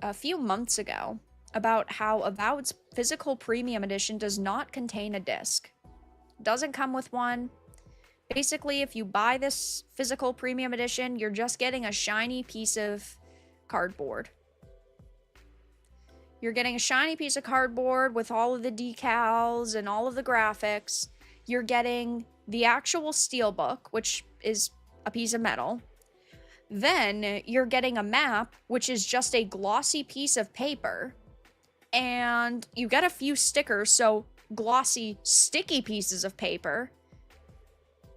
a few months ago, about how Avowed's physical premium edition does not contain a disc. Doesn't come with one. Basically, if you buy this physical premium edition, you're just getting a shiny piece of cardboard. You're getting a shiny piece of cardboard with all of the decals and all of the graphics. You're getting the actual steelbook, which is a piece of metal. Then you're getting a map, which is just a glossy piece of paper. And you get a few stickers, so glossy, sticky pieces of paper.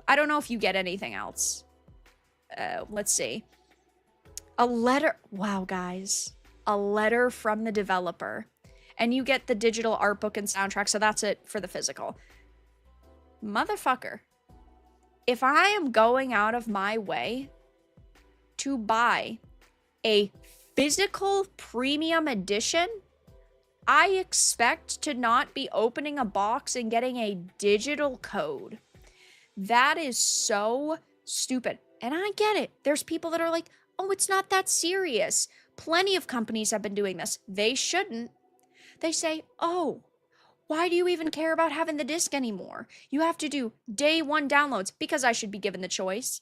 I don't know if you get anything else. Let's see. A letter. Wow, guys. A letter from the developer. And you get the digital art book and soundtrack, so that's it for the physical. Motherfucker. If I am going out of my way to buy a physical premium edition, I expect to not be opening a box and getting a digital code. That is so stupid. And I get it. There's people that are like, oh, it's not that serious. Plenty of companies have been doing this. They shouldn't. They say, oh, why do you even care about having the disc anymore? You have to do day one downloads, because I should be given the choice.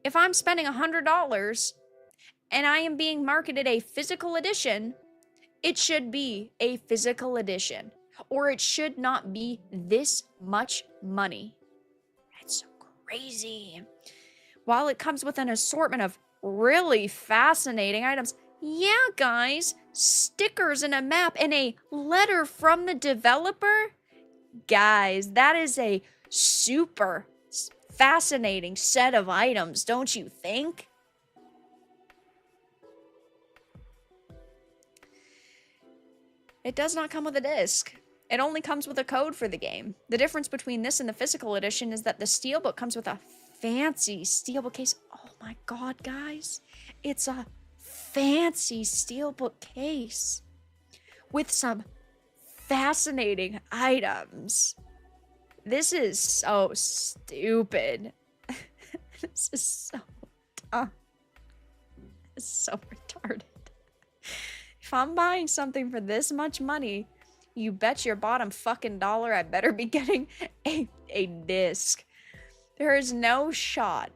If I'm spending $100 and I am being marketed a physical edition, it should be a physical edition, or it should not be this much money. That's so crazy. While it comes with an assortment of really fascinating items, yeah, guys, stickers and a map and a letter from the developer, guys, that is a super fascinating set of items, don't you think? It does not come with a disc. It only comes with a code for the game. The difference between this and the physical edition is that the steelbook comes with a fancy steelbook case. Oh my god, guys. It's a fancy steelbook case with some fascinating items. This is so stupid. This is so dumb. It's so retarded. If I'm buying something for this much money, you bet your bottom fucking dollar I better be getting a disc. There is no shot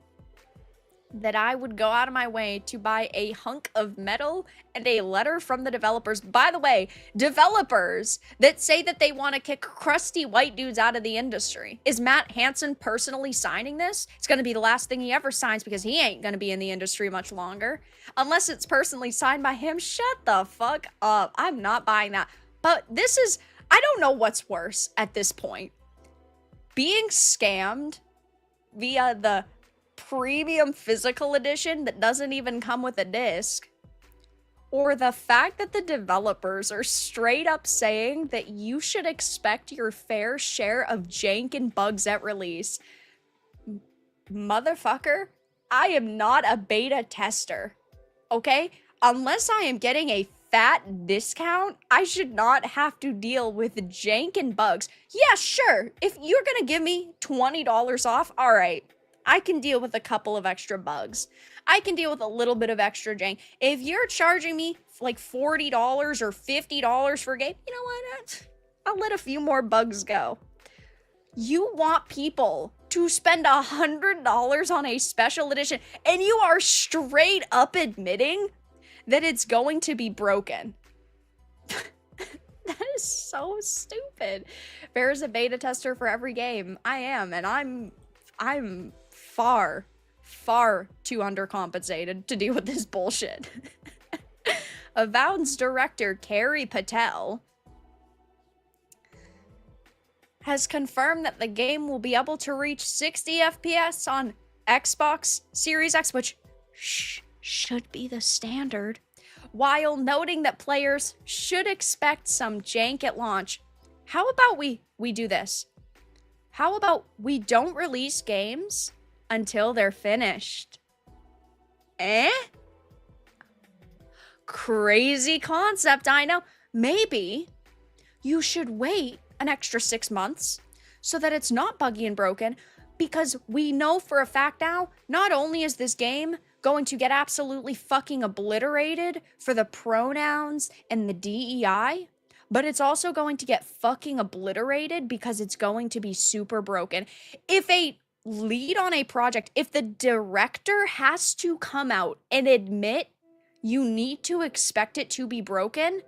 that I would go out of my way to buy a hunk of metal and a letter from the developers. By the way, developers that say that they want to kick crusty white dudes out of the industry. Is Matt Hansen personally signing this? It's going to be the last thing he ever signs, because he ain't going to be in the industry much longer. Unless it's personally signed by him. Shut the fuck up. I'm not buying that. But this is, I don't know what's worse at this point. Being scammed via the premium physical edition that doesn't even come with a disc, or the fact that the developers are straight up saying that you should expect your fair share of jank and bugs at release. Motherfucker, I am not a beta tester, okay? Unless I am getting a fat discount, I should not have to deal with jank and bugs. Yeah, sure, if you're gonna give me $20 off, alright. I can deal with a couple of extra bugs. I can deal with a little bit of extra jank. If you're charging me like $40 or $50 for a game, you know what? I'll let a few more bugs go. You want people to spend $100 on a special edition, and you are straight up admitting that it's going to be broken. That is so stupid. There's a beta tester for every game. I am, and I'm far too undercompensated to deal with this bullshit. Avowed's director, Carrie Patel, has confirmed that the game will be able to reach 60 FPS on Xbox Series X, which should be the standard, while noting that players should expect some jank at launch. How about we do this? How about we don't release games until they're finished. Eh? Crazy concept, I know. Maybe you should wait an extra 6 months so that it's not buggy and broken, because we know for a fact now, not only is this game going to get absolutely fucking obliterated for the pronouns and the DEI, but it's also going to get fucking obliterated because it's going to be super broken. If a lead on a project, if the director has to come out and admit you need to expect it to be broken,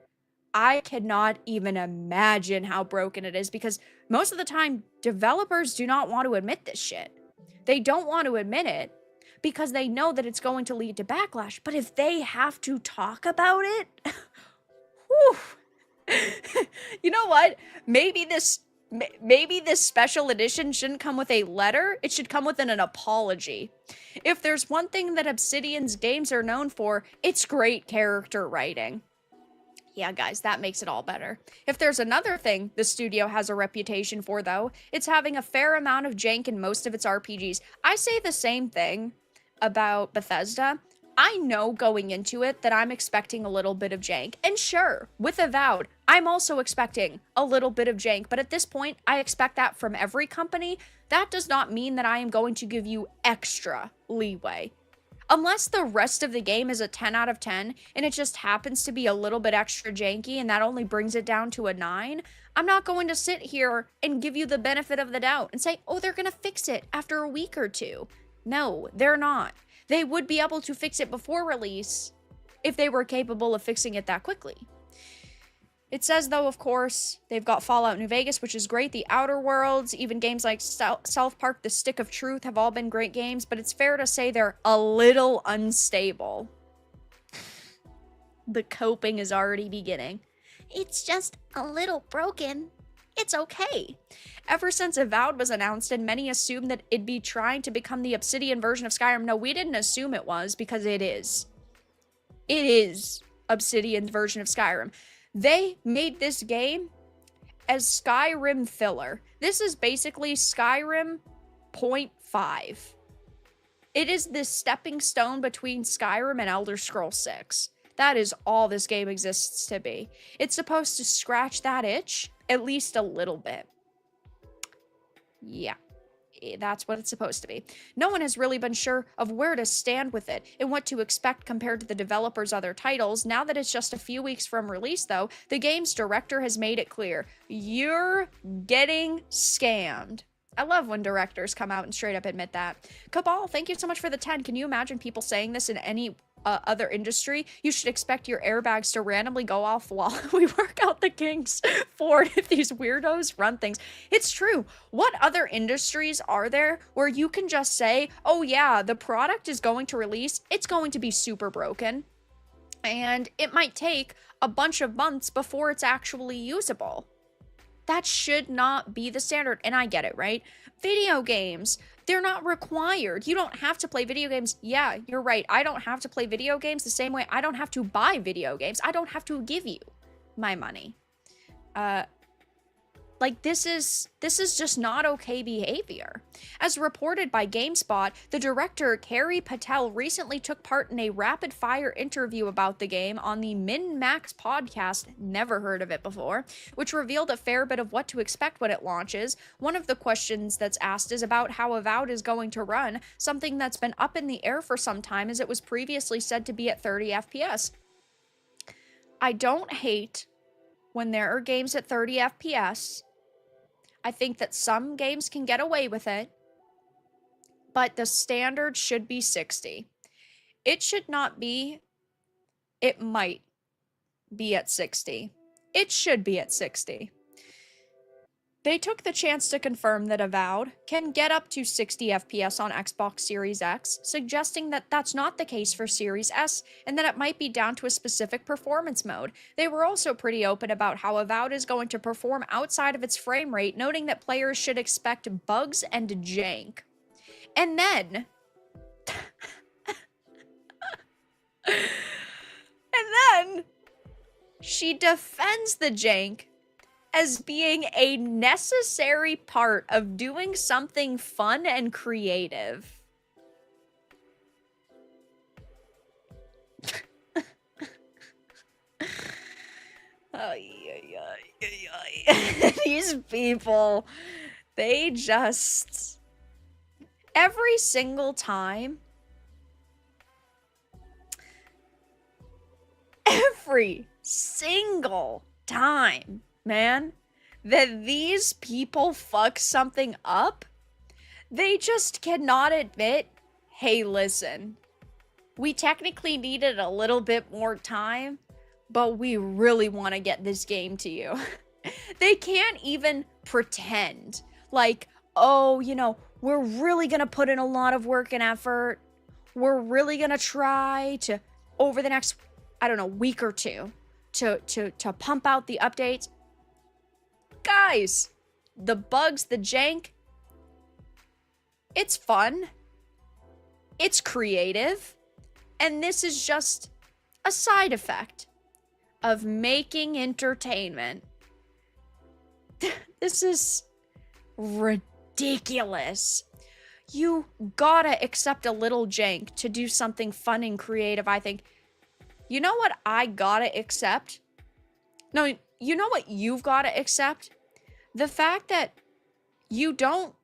I cannot even imagine how broken it is, because most of the time, developers do not want to admit this shit. They don't want to admit it because they know that it's going to lead to backlash. But if they have to talk about it, whew, you know what? Maybe this special edition shouldn't come with a letter. It should come with an apology. If there's one thing that Obsidian's games are known for, it's great character writing. Yeah, guys, that makes it all better. If there's another thing the studio has a reputation for, though, it's having a fair amount of jank in most of its RPGs. I say the same thing about Bethesda. I know going into it that I'm expecting a little bit of jank. And sure, with Avowed, I'm also expecting a little bit of jank. But at this point, I expect that from every company. That does not mean that I am going to give you extra leeway. Unless the rest of the game is a 10 out of 10, and it just happens to be a little bit extra janky, and that only brings it down to a 9, I'm not going to sit here and give you the benefit of the doubt and say, oh, they're going to fix it after a week or two. No, they're not. They would be able to fix it before release if they were capable of fixing it that quickly. It says, though, of course, they've got Fallout New Vegas, which is great, the Outer Worlds, even games like South Park, The Stick of Truth have all been great games, but it's fair to say they're a little unstable. The coping is already beginning. It's just a little broken. It's okay. Ever since Avowed was announced, and many assumed that it'd be trying to become the Obsidian version of Skyrim. No, we didn't assume it was, because it is. It is Obsidian's version of Skyrim. They made this game as Skyrim filler. This is basically Skyrim 0.5. It is the stepping stone between Skyrim and Elder Scrolls 6. That is all this game exists to be. It's supposed to scratch that itch at least a little bit. Yeah. That's what it's supposed to be. No one has really been sure of where to stand with it and what to expect compared to the developer's other titles. Now that it's just a few weeks from release, though, the game's director has made it clear. You're getting scammed. I love when directors come out and straight up admit that. Cabal, thank you so much for the 10. Can you imagine people saying this in any other industry? You should expect your airbags to randomly go off while we work out the kinks for it if these weirdos run things. It's true. What other industries are there where you can just say, oh yeah, the product is going to release, it's going to be super broken, and it might take a bunch of months before it's actually usable? That should not be the standard, and I get it, right? Video games, they're not required. You don't have to play video games. Yeah, you're right. I don't have to play video games the same way I don't have to buy video games. I don't have to give you my money. Like, this is just not okay behavior. As reported by GameSpot, the director, Carrie Patel, recently took part in a rapid-fire interview about the game on the Min-Max podcast, never heard of it before, which revealed a fair bit of what to expect when it launches. One of the questions that's asked is about how Avowed is going to run, something that's been up in the air for some time, as it was previously said to be at 30 FPS. I don't hate when there are games at 30 FPS. I think that some games can get away with it, but the standard should be 60. It should not be, it might be at 60. It should be at 60. They took the chance to confirm that Avowed can get up to 60 FPS on Xbox Series X, suggesting that that's not the case for Series S, and that it might be down to a specific performance mode. They were also pretty open about how Avowed is going to perform outside of its frame rate, noting that players should expect bugs and jank. And then... she defends the jank as being a necessary part of doing something fun and creative. These people, they just, every single time, man, that these people fuck something up, they just cannot admit, hey, listen, we technically needed a little bit more time, but we really want to get this game to you. They can't even pretend like, oh, you know, we're really going to put in a lot of work and effort. We're really going to try to, over the next, I don't know, week or two, to pump out the updates. Guys, the bugs, the jank, it's fun. It's creative. And this is just a side effect of making entertainment. This is ridiculous. You gotta accept a little jank to do something fun and creative, I think. You know what I gotta accept? No, you know what you've gotta accept? The fact that you don't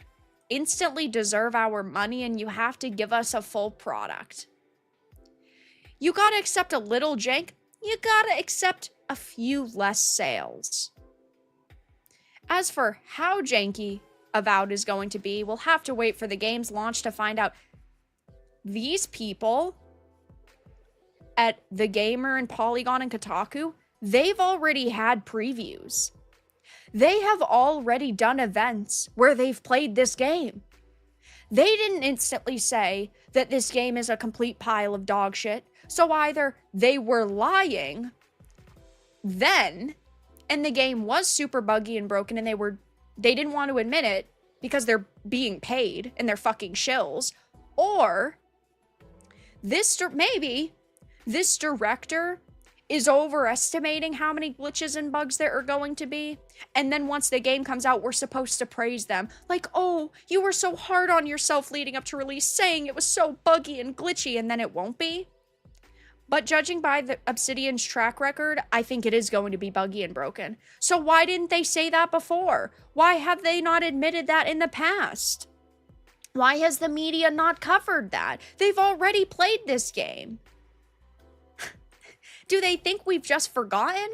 instantly deserve our money and you have to give us a full product. You gotta accept a little jank. You gotta accept a few less sales. As for how janky Avowed is going to be, we'll have to wait for the game's launch to find out. These people at The Gamer and Polygon and Kotaku, they've already had previews. They have already done events where they've played this game. They didn't instantly say that this game is a complete pile of dog shit. So either they were lying then, and the game was super buggy and broken, and they didn't want to admit it because they're being paid and they're fucking shills, or maybe this director is overestimating how many glitches and bugs there are going to be, and then once the game comes out, we're supposed to praise them. Like, oh, you were so hard on yourself leading up to release, saying it was so buggy and glitchy, and then it won't be. But judging by the Obsidian's track record, I think it is going to be buggy and broken. So why didn't they say that before? Why have they not admitted that in the past? Why has the media not covered that? They've already played this game. Do they think we've just forgotten?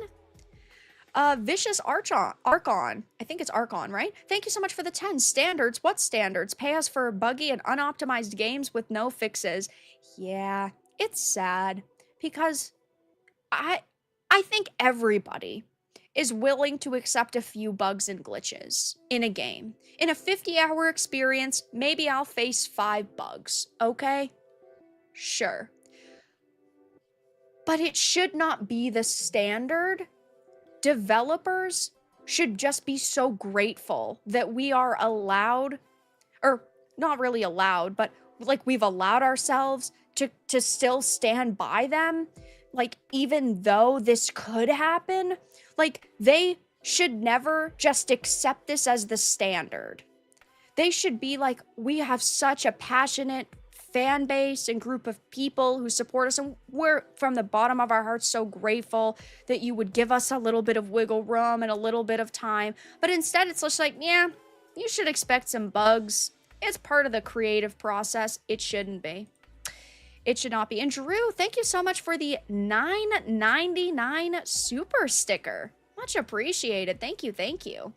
Vicious Archon. I think it's Archon, right? Thank you so much for the 10. Standards? What standards? Pay us for buggy and unoptimized games with no fixes. Yeah, it's sad. Because I think everybody is willing to accept a few bugs and glitches in a game. In a 50-hour experience, maybe I'll face 5 bugs, okay? Sure. But it should not be the standard. Developers should just be so grateful that we are allowed, or not really allowed, but like we've allowed ourselves to still stand by them, like, even though this could happen. Like, they should never just accept this as the standard. They should be like, we have such a passionate fan base and group of people who support us, and we're from the bottom of our hearts so grateful that you would give us a little bit of wiggle room and a little bit of time. But instead, it's just like, yeah, you should expect some bugs. It's part of the creative process. It shouldn't be. It should not be. And Drew, thank you so much for the $9.99 super sticker. Much appreciated. Thank you. Thank you.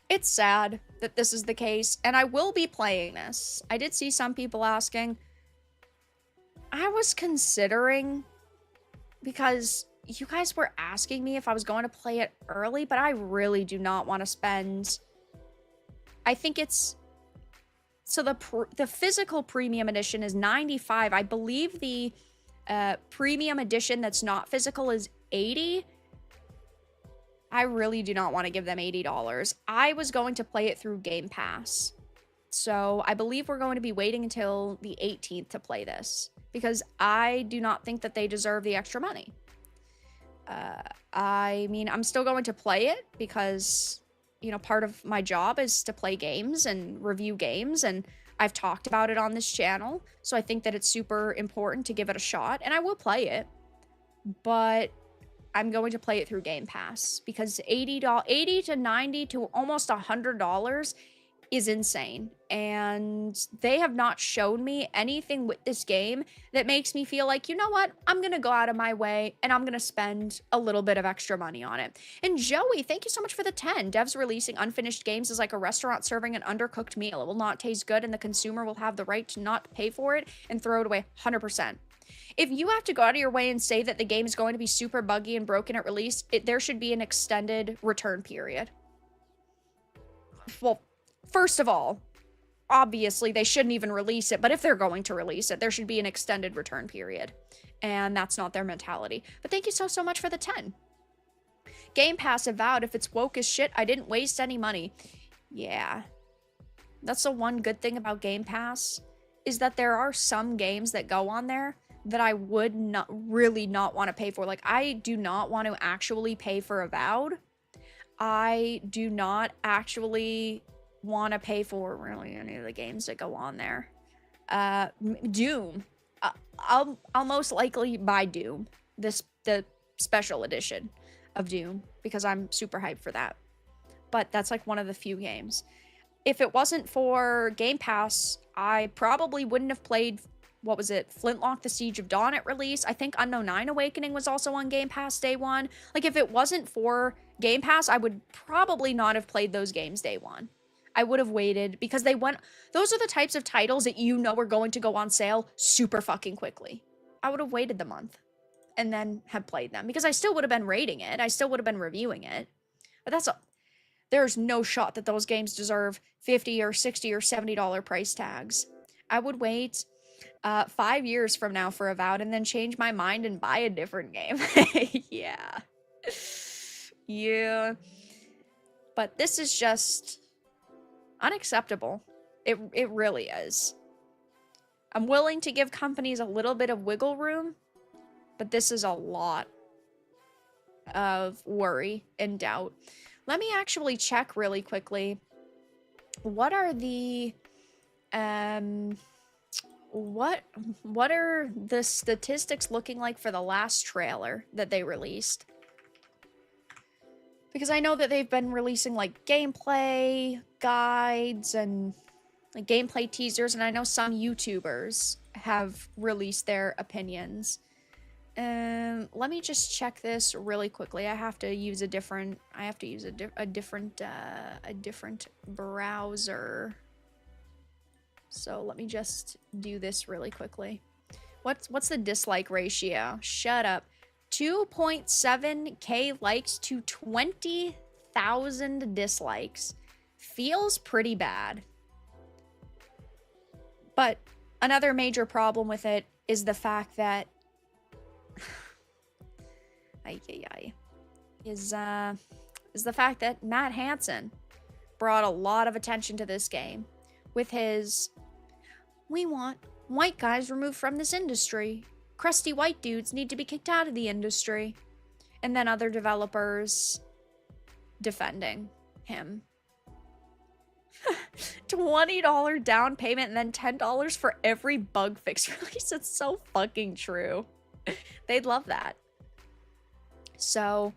It's sad that this is the case, and I will be playing this. I did see some people asking. I was considering, because you guys were asking me if I was going to play it early, but I really do not want to spend... I think it's... So the physical premium edition is $95. I believe the premium edition that's not physical is $80. I really do not want to give them $80. I was going to play it through Game Pass. So I believe we're going to be waiting until the 18th to play this, because I do not think that they deserve the extra money. I mean, I'm still going to play it because, you know, part of my job is to play games and review games, and I've talked about it on this channel, so I think that it's super important to give it a shot, and I will play it. But I'm going to play it through Game Pass because $80 to $90 to almost $100 is insane. And they have not shown me anything with this game that makes me feel like, you know what, I'm gonna go out of my way and I'm gonna spend a little bit of extra money on it. And Joey, thank you so much for the 10. Devs releasing unfinished games is like a restaurant serving an undercooked meal. It will not taste good and the consumer will have the right to not pay for it and throw it away 100%. If you have to go out of your way and say that the game is going to be super buggy and broken at release, there should be an extended return period. Well, first of all, obviously they shouldn't even release it, but if they're going to release it, there should be an extended return period. And that's not their mentality. But thank you so much for the 10. Game Pass Avowed, if it's woke as shit, I didn't waste any money. Yeah. That's the one good thing about Game Pass, is that there are some games that go on there that I would really not want to pay for. Like, I do not want to actually pay for Avowed. I do not actually want to pay for really any of the games that go on there. Doom. I'll most likely buy Doom, the special edition of Doom, because I'm super hyped for that. But that's like one of the few games. If it wasn't for Game Pass, I probably wouldn't have played, what was it, Flintlock: The Siege of Dawn at release. I think Unknown 9 Awakening was also on Game Pass day one. Like, if it wasn't for Game Pass, I would probably not have played those games day one. I would have waited, because those are the types of titles that you know are going to go on sale super fucking quickly. I would have waited the month and then have played them, because I still would have been rating it. I still would have been reviewing it. But there's no shot that those games deserve $50 or $60 or $70 price tags. I would wait 5 years from now for Avowed and then change my mind and buy a different game. Yeah. Yeah. But this is just unacceptable. It really is. I'm willing to give companies a little bit of wiggle room, but this is a lot of worry and doubt. Let me actually check really quickly. What are the what are the statistics looking like for the last trailer that they released? Because I know that they've been releasing like gameplay guides and like gameplay teasers, and I know some YouTubers have released their opinions. Let me just check this really quickly. I have to use a different browser. So let me just do this really quickly. What's the dislike ratio? Shut up. 2.7k likes to 20,000 dislikes. Feels pretty bad. But another major problem with it is the fact that is the fact that Matt Hansen brought a lot of attention to this game with his "We want white guys removed from this industry. Crusty white dudes need to be kicked out of the industry." And then other developers defending him. $20 down payment and then $10 for every bug fix release. It's so fucking true. They'd love that. So,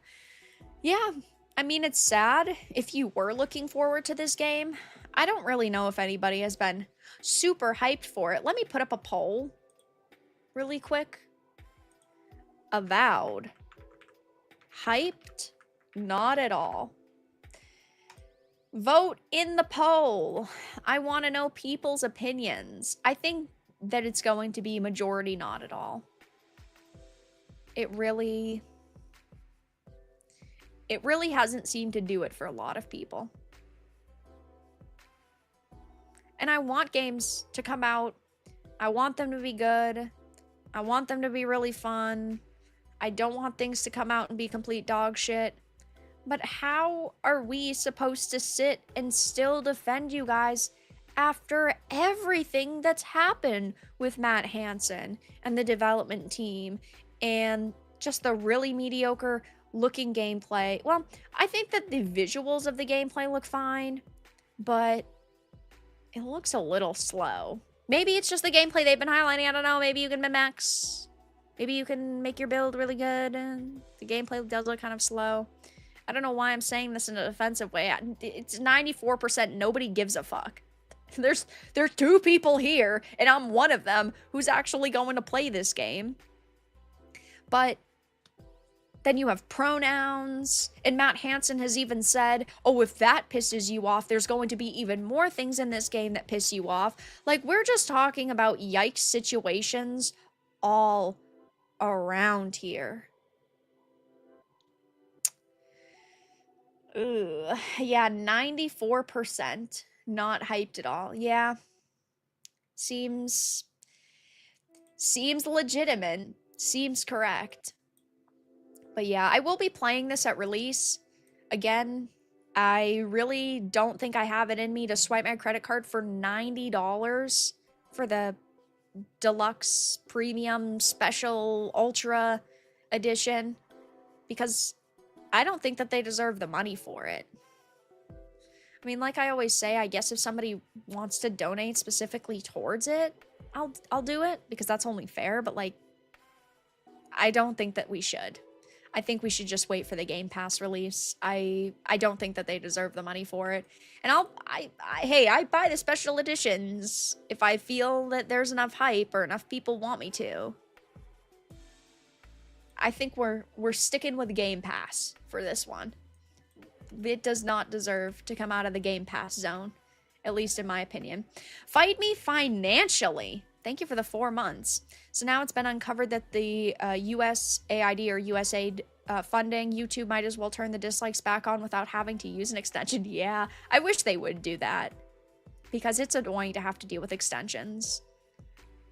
yeah. I mean, it's sad if you were looking forward to this game. I don't really know if anybody has been super hyped for it. Let me put up a poll really quick. Avowed. Hyped? Not at all. Vote in the poll. I want to know people's opinions. I think that it's going to be majority not at all. It really hasn't seemed to do it for a lot of people. And I want games to come out. I want them to be good. I want them to be really fun. I don't want things to come out and be complete dog shit. But how are we supposed to sit and still defend you guys after everything that's happened with Matt Hansen and the development team and just the really mediocre looking gameplay? Well, I think that the visuals of the gameplay look fine, but it looks a little slow. Maybe it's just the gameplay they've been highlighting. I don't know. Maybe you can min-max. Maybe you can make your build really good. The gameplay does look kind of slow. I don't know why I'm saying this in a defensive way. It's 94%. Nobody gives a fuck. There's 2 people here, and I'm one of them who's actually going to play this game. But then you have pronouns, and Matt Hansen has even said, oh, if that pisses you off, there's going to be even more things in this game that piss you off. Like, we're just talking about yikes situations all around here. Ugh. Yeah, 94%. Not hyped at all. Yeah. Seems legitimate. Seems correct. But yeah, I will be playing this at release. Again, I really don't think I have it in me to swipe my credit card for $90 for the deluxe premium special ultra edition, because I don't think that they deserve the money for it. I mean, like I always say, I guess if somebody wants to donate specifically towards it, I'll do it, because that's only fair, but like, I don't think that we should. I think we should just wait for the Game Pass release. I don't think that they deserve the money for it. And hey, I buy the special editions if I feel that there's enough hype or enough people want me to. I think we're sticking with Game Pass for this one. It does not deserve to come out of the Game Pass zone, at least in my opinion. Fight me financially. Thank you for the 4 months. So now it's been uncovered that the USAID or USAID funding, YouTube might as well turn the dislikes back on without having to use an extension. Yeah, I wish they would do that, because it's annoying to have to deal with extensions.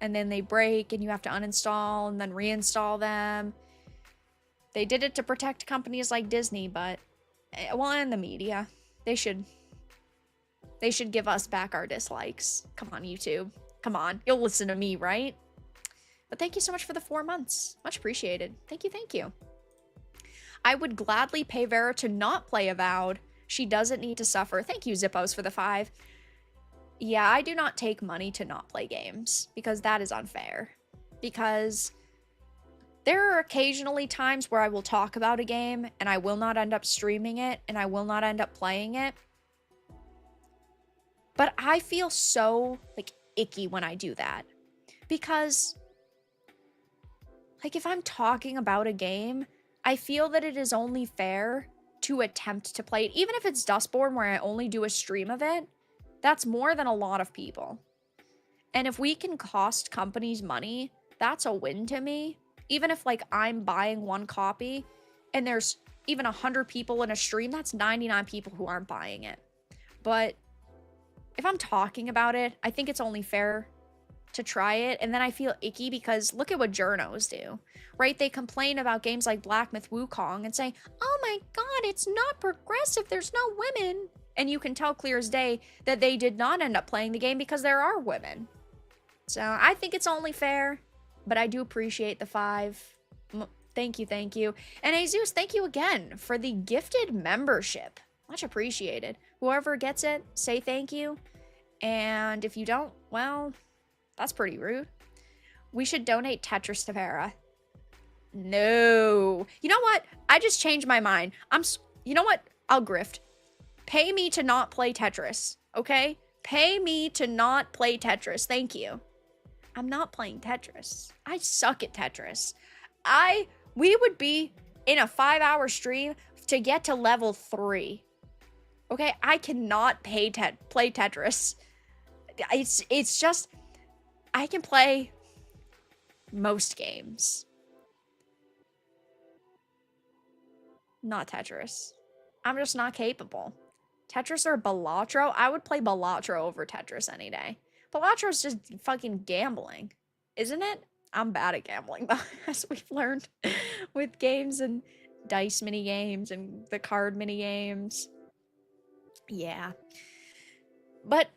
And then they break and you have to uninstall and then reinstall them. They did it to protect companies like Disney, but, well, and the media. They should give us back our dislikes. Come on, YouTube. Come on, you'll listen to me, right? But thank you so much for the 4 months. Much appreciated. Thank you, thank you. I would gladly pay Vera to not play Avowed. She doesn't need to suffer. Thank you, Zippos, for the 5. Yeah, I do not take money to not play games, because that is unfair. Because there are occasionally times where I will talk about a game, and I will not end up streaming it, and I will not end up playing it. But I feel so, like, icky when I do that, because like if I'm talking about a game, I feel that it is only fair to attempt to play it, even if it's Dustborn where I only do a stream of it. That's more than a lot of people, and if we can cost companies money, that's a win to me. Even if like I'm buying 1 copy and there's even 100 people in a stream, that's 99 people who aren't buying it. But if I'm talking about it, I think it's only fair to try it. And then I feel icky because look at what journos do, right? They complain about games like Black Myth Wukong and say, oh my god, it's not progressive, there's no women. And you can tell clear as day that they did not end up playing the game because there are women. So I think it's only fair, but I do appreciate the 5. Thank you, thank you. And Jesus, thank you again for the gifted membership. Much appreciated. Whoever gets it, say thank you. And if you don't, well, that's pretty rude. We should donate Tetris to Vera. No. You know what? I just changed my mind. You know what? I'll grift. Pay me to not play Tetris, okay? Pay me to not play Tetris. Thank you. I'm not playing Tetris. I suck at Tetris. We would be in a 5-hour stream to get to level 3. Okay, I cannot play Tetris. It's just, I can play most games. Not Tetris. I'm just not capable. Tetris or Balatro? I would play Balatro over Tetris any day. Balatro's just fucking gambling, isn't it? I'm bad at gambling, though, as we've learned with games and dice mini games and the card mini games. Yeah. But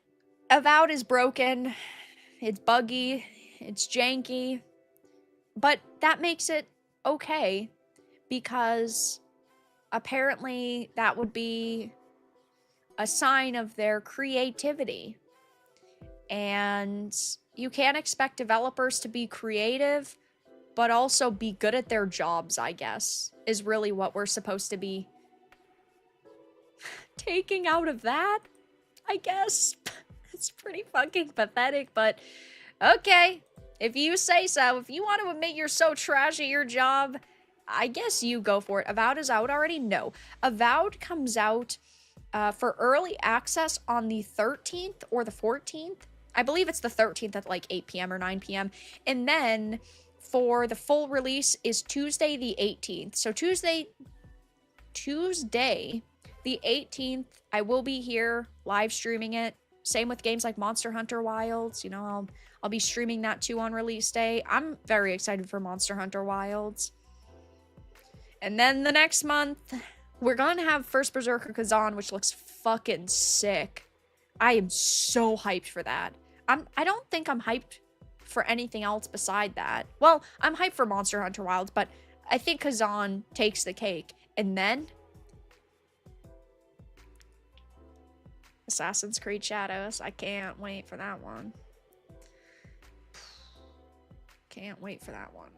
Avowed is broken. It's buggy. It's janky. But that makes it okay, because apparently that would be a sign of their creativity. And you can't expect developers to be creative but also be good at their jobs, I guess, is really what we're supposed to be taking out of that, I guess. It's pretty fucking pathetic, but okay. If you say so, if you want to admit you're so trash at your job, I guess you go for it. Avowed is out already? No. Avowed comes out for early access on the 13th or the 14th. I believe it's the 13th at like 8 p.m. or 9 p.m. And then for the full release is Tuesday the 18th. So Tuesday the 18th, I will be here live streaming it. Same with games like Monster Hunter Wilds. You know, I'll be streaming that too on release day. I'm very excited for Monster Hunter Wilds. And then the next month, we're gonna have First Berserker Kazan, which looks fucking sick. I am so hyped for that. I don't think I'm hyped for anything else beside that. Well, I'm hyped for Monster Hunter Wilds, but I think Kazan takes the cake. And then Assassin's Creed Shadows. I can't wait for that one. Can't wait for that one.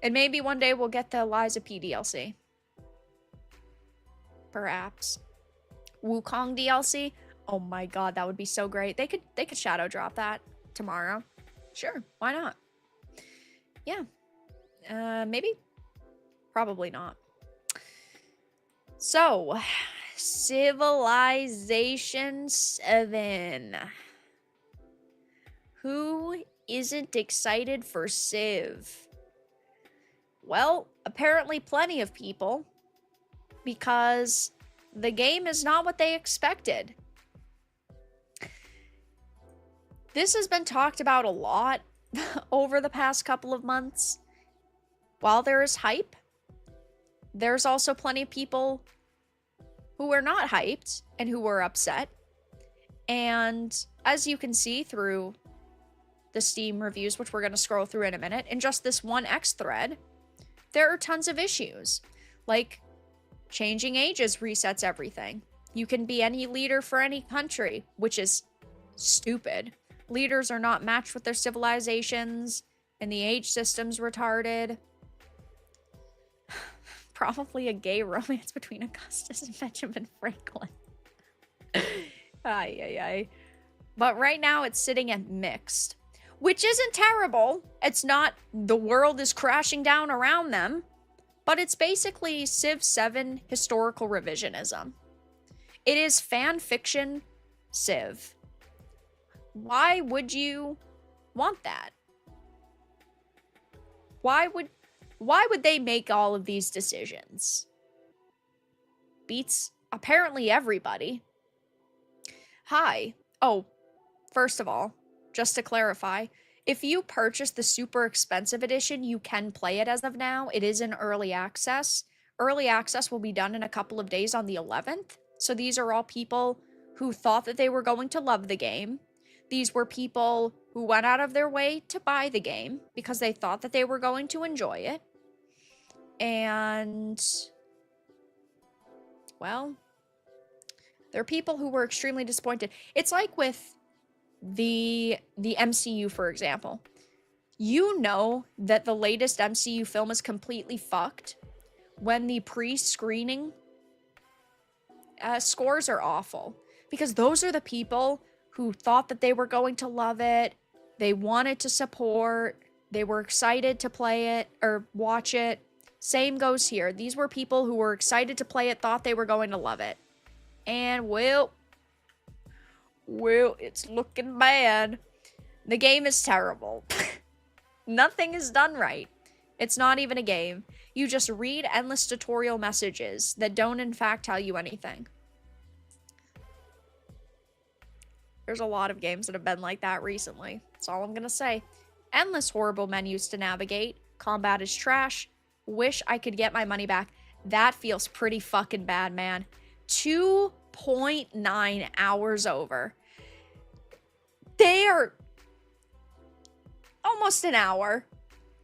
And maybe one day we'll get the Liza P DLC. Perhaps. Wukong DLC. Oh my god, that would be so great. They could shadow drop that tomorrow. Sure, why not? Yeah. Maybe. Probably not. So, Civilization 7. Who isn't excited for Civ? Well, apparently plenty of people, because the game is not what they expected. This has been talked about a lot over the past couple of months. While there is hype, there's also plenty of people who are not hyped and who were upset. And as you can see through the Steam reviews, which we're going to scroll through in a minute, in just this one X thread, there are tons of issues. Like, changing ages resets everything. You can be any leader for any country, which is stupid. Leaders are not matched with their civilizations, and the age system's retarded. Probably a gay romance between Augustus and Benjamin Franklin. Ay. But right now it's sitting at mixed, which isn't terrible. It's not the world is crashing down around them, but it's basically Civ 7 historical revisionism. It is fan fiction Civ. Why would you want that? Why would they make all of these decisions? Beats apparently everybody. Hi. Oh, first of all, just to clarify, if you purchase the super expensive edition, you can play it as of now. It is in early access. Early access will be done in a couple of days on the 11th. So these are all people who thought that they were going to love the game. These were people who went out of their way to buy the game because they thought that they were going to enjoy it. And, well, there are people who were extremely disappointed. It's like with the MCU, for example. You know that the latest MCU film is completely fucked when the pre-screening scores are awful. Because those are the people who thought that they were going to love it. They wanted to support. They were excited to play it or watch it. Same goes here. These were people who were excited to play it, thought they were going to love it. And, well, it's looking bad. The game is terrible. Nothing is done right. It's not even a game. You just read endless tutorial messages that don't in fact tell you anything. There's a lot of games that have been like that recently. That's all I'm gonna say. Endless horrible menus to navigate. Combat is trash. Wish I could get my money back. That feels pretty fucking bad, man. 2.9 hours over. They are almost an hour.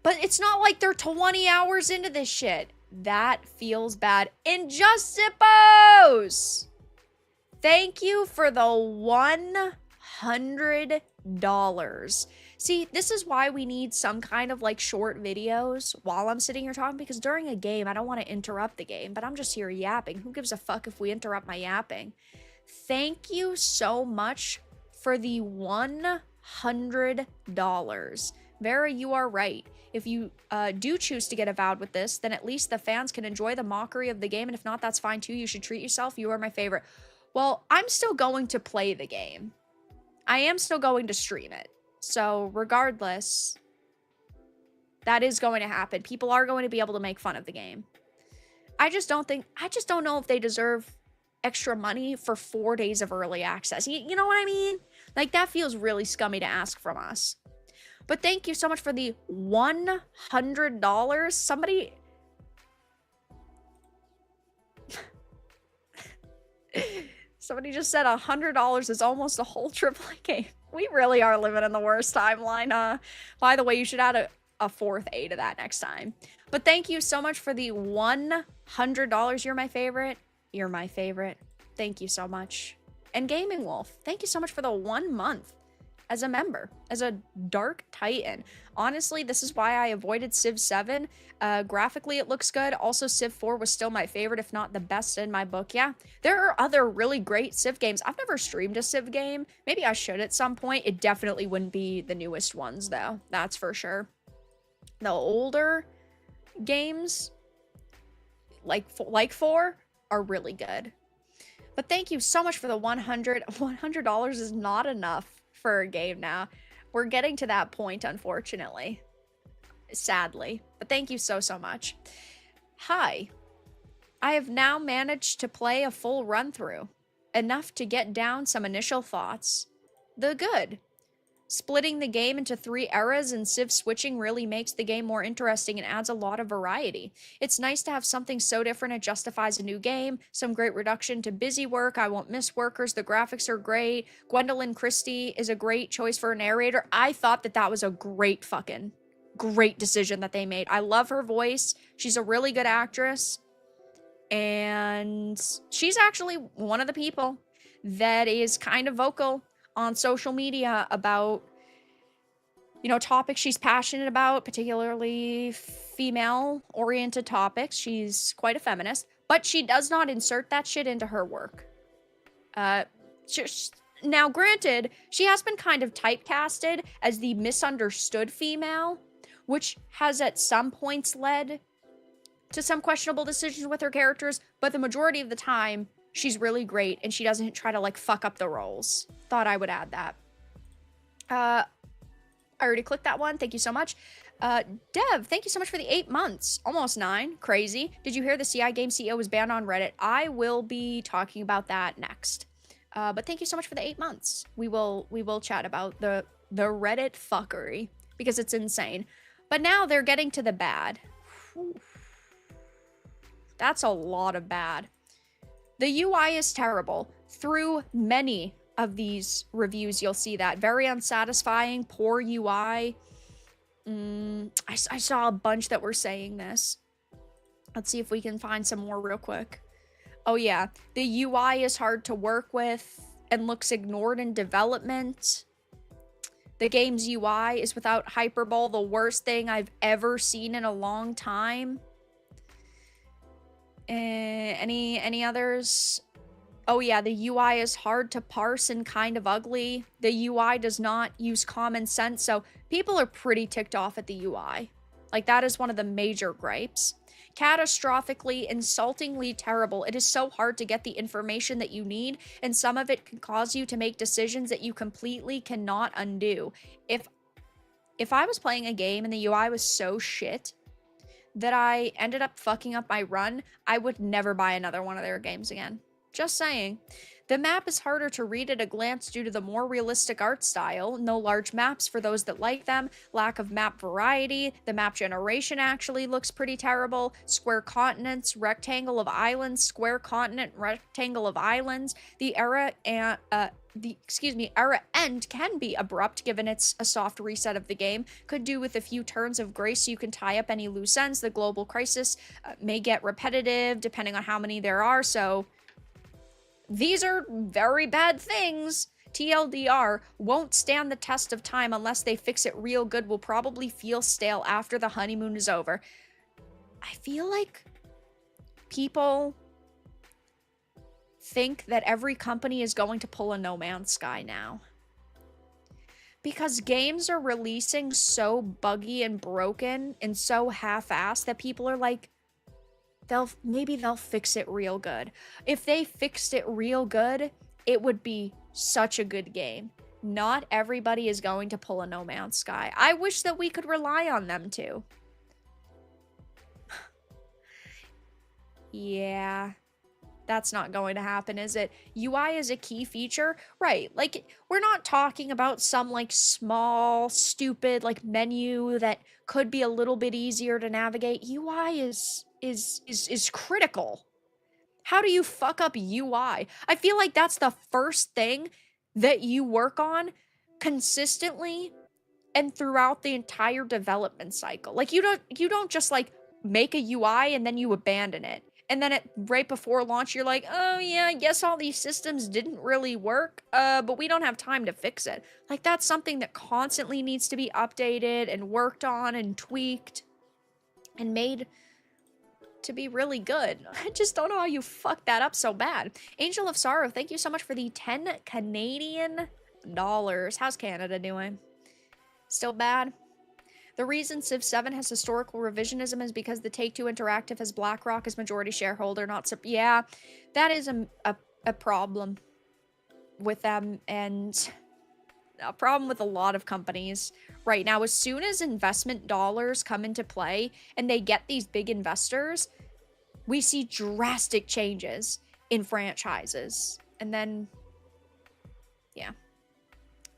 But it's not like they're 20 hours into this shit. That feels bad. And just suppose. Thank you for the $100. See, this is why we need some kind of like short videos while I'm sitting here talking, because during a game, I don't want to interrupt the game, but I'm just here yapping. Who gives a fuck if we interrupt my yapping? Thank you so much for the $100. Vera, you are right. If you do choose to get Avowed with this, then at least the fans can enjoy the mockery of the game, and if not, that's fine too. You should treat yourself. You are my favorite. Well, I'm still going to play the game. I am still going to stream it. So regardless, that is going to happen. People are going to be able to make fun of the game. I just don't know if they deserve extra money for 4 days of early access. You know what I mean? Like, that feels really scummy to ask from us. But thank you so much for the $100. Somebody... Somebody just said $100 is almost a whole AAA game. We really are living in the worst timeline. By the way, you should add a fourth A to that next time. But thank you so much for the $100. You're my favorite. You're my favorite. Thank you so much. And Gaming Wolf, thank you so much for the 1 month as a member, as a Dark Titan. Honestly, this is why I avoided Civ 7. Graphically, it looks good. Also, Civ 4 was still my favorite, if not the best in my book. Yeah, there are other really great Civ games. I've never streamed a Civ game. Maybe I should at some point. It definitely wouldn't be the newest ones, though. That's for sure. The older games, like 4, are really good. But thank you so much for the $100. $100 is not enough for a game now. We're getting to that point, unfortunately. Sadly. But thank you so much. Hi. I have now managed to play a full run-through. Enough to get down some initial thoughts. The good. Splitting the game into 3 eras and Civ switching really makes the game more interesting and adds a lot of variety. It's nice to have something so different it justifies a new game, some great reduction to busy work, I won't miss workers, the graphics are great, Gwendolyn Christie is a great choice for a narrator. I thought that was a great decision that they made. I love her voice, she's a really good actress, and she's actually one of the people that is kind of vocal on social media about, you know, topics she's passionate about, particularly female-oriented topics. She's quite a feminist, but she does not insert that shit into her work. Now, granted, she has been kind of typecasted as the misunderstood female, which has at some points led to some questionable decisions with her characters, but the majority of the time, she's really great, and she doesn't try to, like, fuck up the roles. Thought I would add that. I already clicked that one. Thank you so much. Dev, thank you so much for the 8 months. Almost 9. Crazy. Did you hear the CI Game CEO was banned on Reddit? I will be talking about that next. But thank you so much for the 8 months. We will chat about the Reddit fuckery, because it's insane. But now they're getting to the bad. Whew. That's a lot of bad. The UI is terrible. Through many of these reviews, you'll see that. Very unsatisfying, poor UI. I saw a bunch that were saying this. Let's see if we can find some more real quick. Oh yeah, the UI is hard to work with and looks ignored in development. The game's UI is, without hyperbole, the worst thing I've ever seen in a long time. Any others? Oh yeah, the UI is hard to parse and kind of ugly. The UI does not use common sense, so people are pretty ticked off at the UI. Like, that is one of the major gripes. Catastrophically, insultingly terrible. It is so hard to get the information that you need, and some of it can cause you to make decisions that you completely cannot undo. If I was playing a game and the UI was so shit that I ended up fucking up my run, I would never buy another one of their games again. Just saying. The map is harder to read at a glance due to the more realistic art style. No large maps for those that like them. Lack of map variety. The map generation actually looks pretty terrible. Square continents, rectangle of islands, square continent, rectangle of islands. The era and era end can be abrupt given it's a soft reset of the game. Could do with a few turns of grace so you can tie up any loose ends. The global crisis may get repetitive depending on how many there are, so these are very bad things. TLDR won't stand the test of time unless they fix it real good. Will probably feel stale after the honeymoon is over. I feel like people think that every company is going to pull a No Man's Sky now. Because games are releasing so buggy and broken and so half-assed that people are like, maybe they'll fix it real good. If they fixed it real good, it would be such a good game. Not everybody is going to pull a No Man's Sky. I wish that we could rely on them to. Yeah. That's not going to happen, is it? UI is a key feature? Right. Like, we're not talking about some, like, small, stupid, like, menu that could be a little bit easier to navigate. UI is critical. How do you fuck up UI? I feel like that's the first thing that you work on consistently and throughout the entire development cycle. Like, you don't just, like, make a UI and then you abandon it. And then right before launch, you're like, oh yeah, I guess all these systems didn't really work, but we don't have time to fix it. Like, that's something that constantly needs to be updated and worked on and tweaked and made to be really good. I just don't know how you fucked that up so bad. Angel of Sorrow, thank you so much for the 10 Canadian dollars. How's Canada doing? Still bad? The reason Civ 7 has historical revisionism is because the Take-Two Interactive has BlackRock as majority shareholder, yeah, that is a problem with them, and a problem with a lot of companies right now. As soon as investment dollars come into play and they get these big investors, we see drastic changes in franchises. And then, yeah,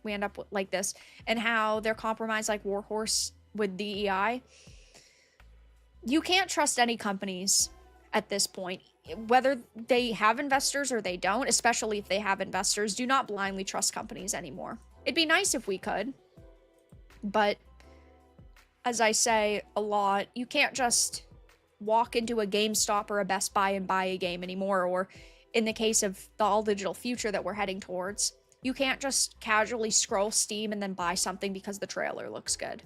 we end up like this. And how they're compromised like Warhorse with DEI. You can't trust any companies at this point. Whether they have investors or they don't, especially if they have investors, do not blindly trust companies anymore. It'd be nice if we could, but as I say a lot, you can't just walk into a GameStop or a Best Buy and buy a game anymore, or in the case of the all-digital future that we're heading towards, you can't just casually scroll Steam and then buy something because the trailer looks good.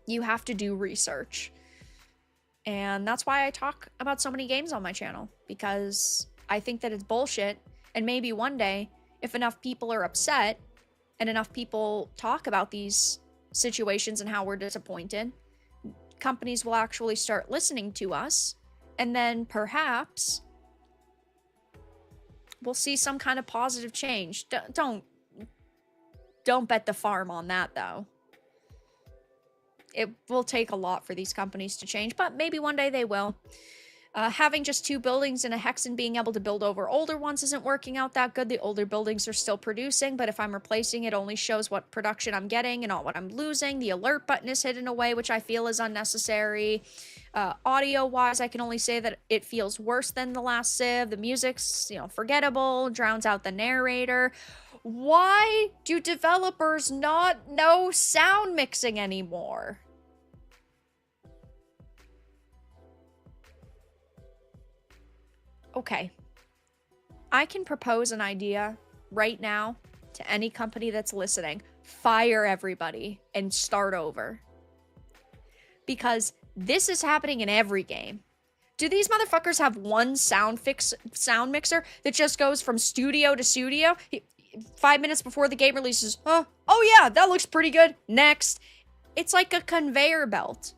You have to do research. And that's why I talk about so many games on my channel, because I think that it's bullshit, and maybe one day, if enough people are upset, and enough people talk about these situations and how we're disappointed, companies will actually start listening to us, and then perhaps we'll see some kind of positive change. Don't bet the farm on that, though. It will take a lot for these companies to change, but maybe one day they will. Having just 2 buildings in a hex and being able to build over older ones isn't working out that good. The older buildings are still producing, but if I'm replacing it, only shows what production I'm getting and not what I'm losing. The alert button is hidden away, which I feel is unnecessary. Audio-wise, I can only say that it feels worse than the last Civ. The music's, forgettable, drowns out the narrator. Why do developers not know sound mixing anymore? Okay. I can propose an idea right now to any company that's listening. Fire everybody and start over. Because this is happening in every game. Do these motherfuckers have one sound mixer that just goes from studio to studio? 5 minutes before the game releases, oh yeah, that looks pretty good. Next. It's like a conveyor belt.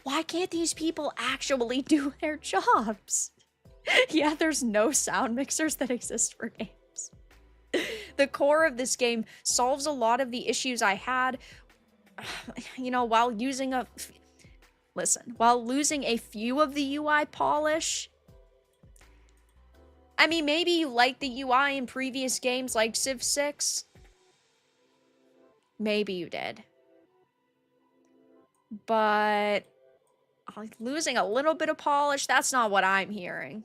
Why can't these people actually do their jobs? Yeah, there's no sound mixers that exist for games. The core of this game solves a lot of the issues I had, while using while losing a few of the UI polish. I mean, maybe you liked the UI in previous games like Civ 6. Maybe you did. But losing a little bit of polish, that's not what I'm hearing.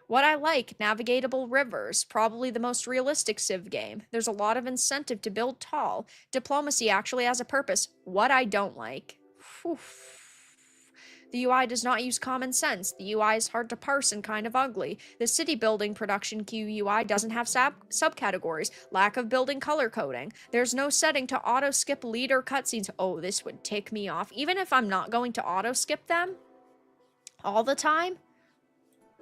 What I like, navigatable rivers, probably the most realistic Civ game. There's a lot of incentive to build tall. Diplomacy actually has a purpose. What I don't like. The UI does not use common sense. The UI is hard to parse and kind of ugly. The city building production queue UI doesn't have subcategories. Lack of building color coding. There's no setting to auto skip leader cutscenes. Oh, this would tick me off. Even if I'm not going to auto skip them all the time.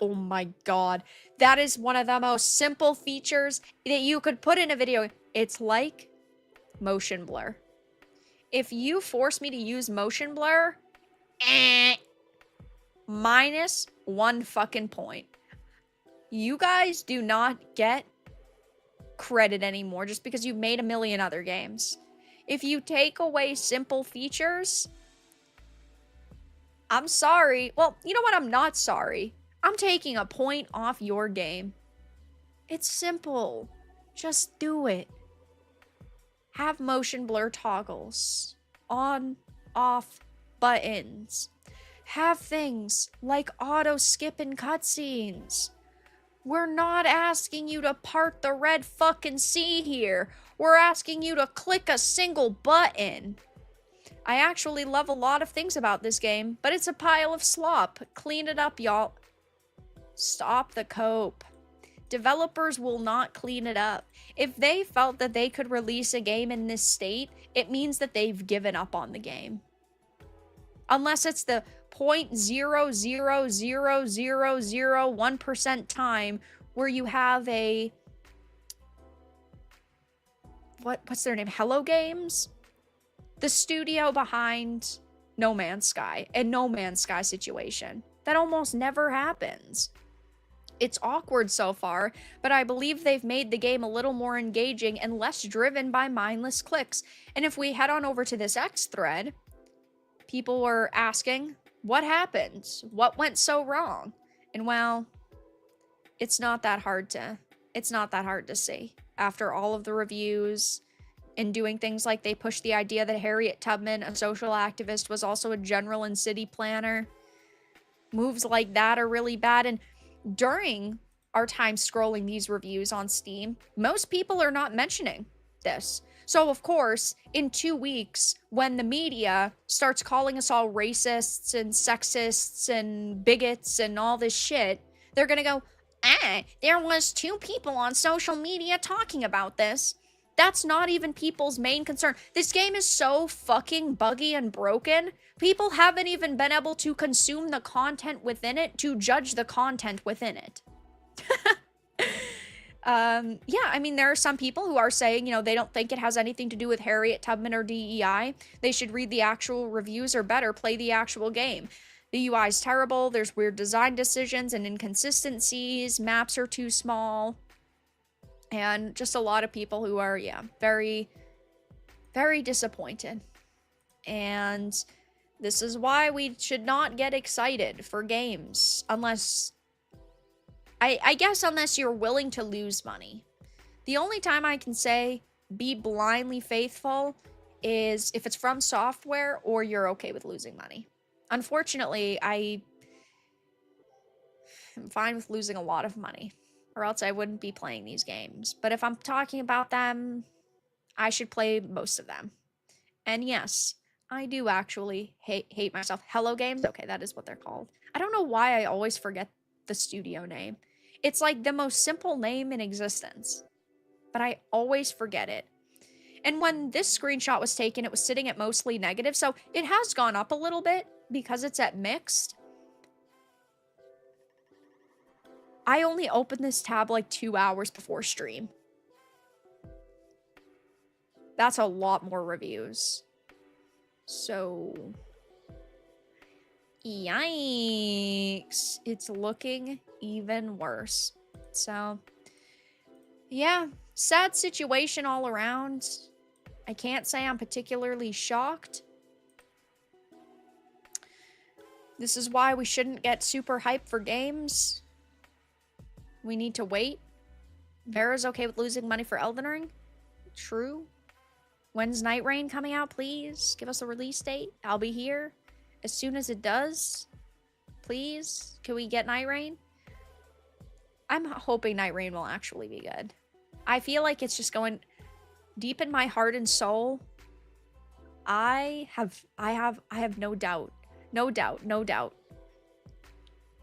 Oh my god. That is one of the most simple features that you could put in a video. It's like motion blur. If you force me to use motion blur, -1 fucking point. You guys do not get credit anymore just because you've made a million other games. If you take away simple features, I'm sorry. Well, you know what? I'm not sorry. I'm taking a point off your game. It's simple. Just do it. Have motion blur toggles. On, off buttons. Have things like auto skip in cutscenes. We're not asking you to part the red fucking sea here. We're asking you to click a single button. I actually love a lot of things about this game, but it's a pile of slop. Clean it up, y'all. Stop the cope. Developers will not clean it up. If they felt that they could release a game in this state, it means that they've given up on the game. Unless it's the 0.00001% time where you have a... What's their name? Hello Games? The studio behind No Man's Sky and No Man's Sky situation. That almost never happens. It's awkward so far, but I believe they've made the game a little more engaging and less driven by mindless clicks. And if we head on over to this X thread, people were asking, what happened? What went so wrong? And well, it's not that hard to see. After all of the reviews and doing things like they pushed the idea that Harriet Tubman, a social activist, was also a general and city planner. Moves like that are really bad. And during our time scrolling these reviews on Steam, most people are not mentioning this. So, of course, in 2 weeks, when the media starts calling us all racists and sexists and bigots and all this shit, they're gonna go, there was 2 people on social media talking about this. That's not even people's main concern. This game is so fucking buggy and broken. People haven't even been able to consume the content within it to judge the content within it. Yeah, I mean, there are some people who are saying, you know, they don't think it has anything to do with Harriet Tubman or DEI. They should read the actual reviews or better, play the actual game. The UI is terrible. There's weird design decisions and inconsistencies. Maps are too small. And just a lot of people who are, yeah, very, very disappointed. And this is why we should not get excited for games unless... I guess unless you're willing to lose money. The only time I can say be blindly faithful is if it's from software or you're okay with losing money. Unfortunately, I am fine with losing a lot of money, or else I wouldn't be playing these games. But if I'm talking about them, I should play most of them. And yes, I do actually hate myself. Hello Games? Okay, that is what they're called. I don't know why I always forget the studio name. It's like the most simple name in existence, but I always forget it. And when this screenshot was taken, it was sitting at mostly negative, so it has gone up a little bit because it's at mixed. I only opened this tab like 2 hours before stream. That's a lot more reviews. So... yikes. It's looking even worse. So, yeah, sad situation all around. I can't say I'm particularly shocked. This is why we shouldn't get super hyped for games. We need to wait. Vera's okay with losing money for Elden Ring? True. When's Night Rain coming out, please? Give us a release date. I'll be here. As soon as it does, please, can we get Night Rain? I'm hoping Night Rain will actually be good. I feel like it's just going deep in my heart and soul. I have no doubt No doubt, no doubt.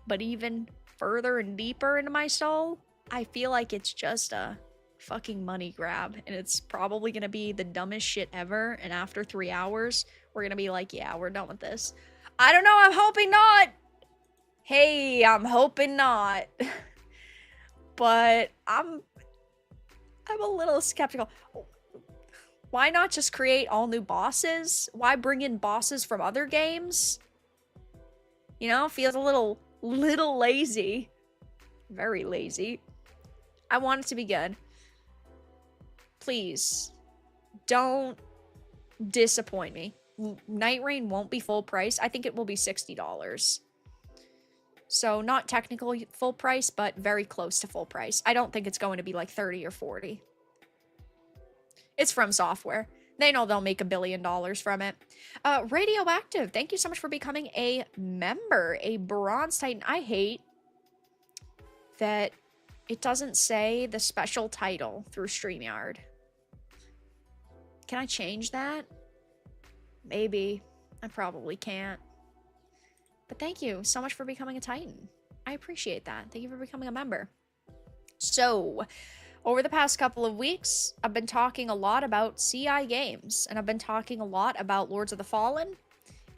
But even further and deeper into my soul, I feel like it's just a fucking money grab, and it's probably gonna be the dumbest shit ever, and after 3 hours, we're gonna be like, yeah, we're done with this. I don't know, I'm hoping not! Hey, I'm hoping not. But I'm a little skeptical. Why not just create all new bosses? Why bring in bosses from other games? You know, feels a little lazy. Very lazy. I want it to be good. Please, don't disappoint me. Night Rain won't be full price. I think it will be $60. So not technically full price, but very close to full price. I don't think it's going to be like 30 or 40. It's From Software. They know they'll make $1 billion from it. Radioactive, thank you so much for becoming a member, a Bronze Titan. I hate that it doesn't say the special title through StreamYard. Can I change that? Maybe. I probably can't. But thank you so much for becoming a Titan. I appreciate that. Thank you for becoming a member. So, over the past couple of weeks, I've been talking a lot about CI games, and I've been talking a lot about Lords of the Fallen,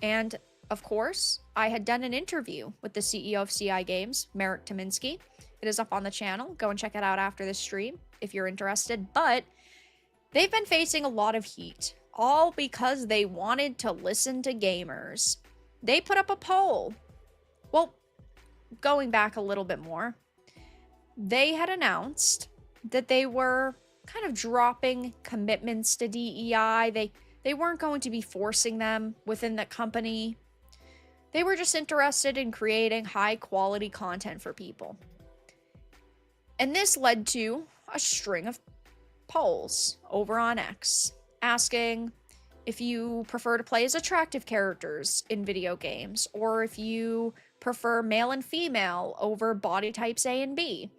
and of course, I had done an interview with the CEO of CI Games, Marek Tominsky. It is up on the channel. Go and check it out after this stream if you're interested, but they've been facing a lot of heat, all because they wanted to listen to gamers. They put up a poll. Well, going back a little bit more, they had announced that they were kind of dropping commitments to DEI. They weren't going to be forcing them within the company. They were just interested in creating high quality content for people. And this led to a string of polls over on X asking if you prefer to play as attractive characters in video games, or if you prefer male and female over body types A and B.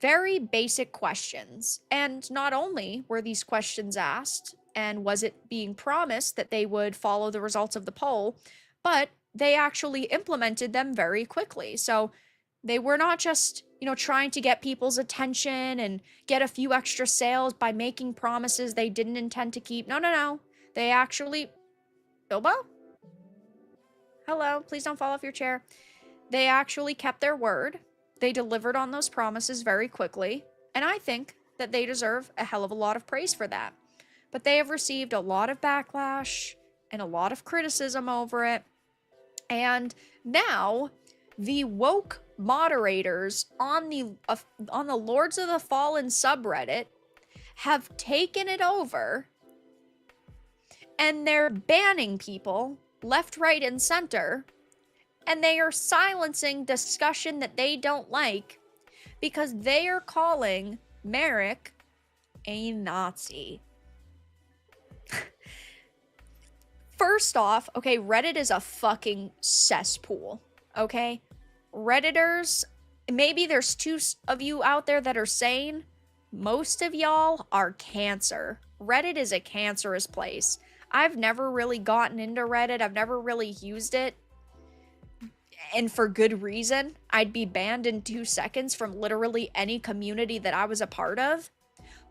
Very basic questions. And not only were these questions asked, and was it being promised that they would follow the results of the poll, but they actually implemented them very quickly. So they were not just, you know, trying to get people's attention and get a few extra sales by making promises they didn't intend to keep. No, no, no. They actually... Bilbo? Hello, please don't fall off your chair. They actually kept their word. They delivered on those promises very quickly. And I think that they deserve a hell of a lot of praise for that. But they have received a lot of backlash and a lot of criticism over it. And now, the woke moderators on the Lords of the Fallen subreddit have taken it over, and they're banning people left, right, and center, and they are silencing discussion that they don't like because they are calling Marek a Nazi. First off, okay, Reddit is a fucking cesspool, okay? Redditors, maybe there's 2 of you out there that are sane. Most of y'all are cancer. Reddit is a cancerous place. I've never really gotten into Reddit. I've never really used it. And for good reason. I'd be banned in 2 seconds from literally any community that I was a part of.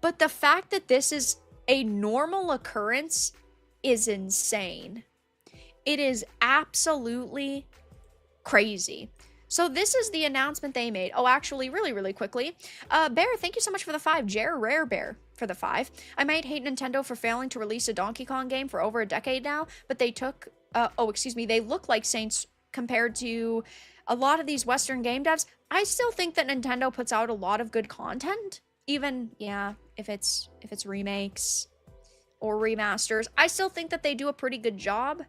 But the fact that this is a normal occurrence is insane. It is absolutely crazy. So this is the announcement they made. Oh, actually, really quickly. Bear, thank you so much for the 5. Rare Bear for the 5. I might hate Nintendo for failing to release a Donkey Kong game for over a decade now, but they took, they look like saints compared to a lot of these Western game devs. I still think that Nintendo puts out a lot of good content. Even, yeah, if it's remakes or remasters, I still think that they do a pretty good job.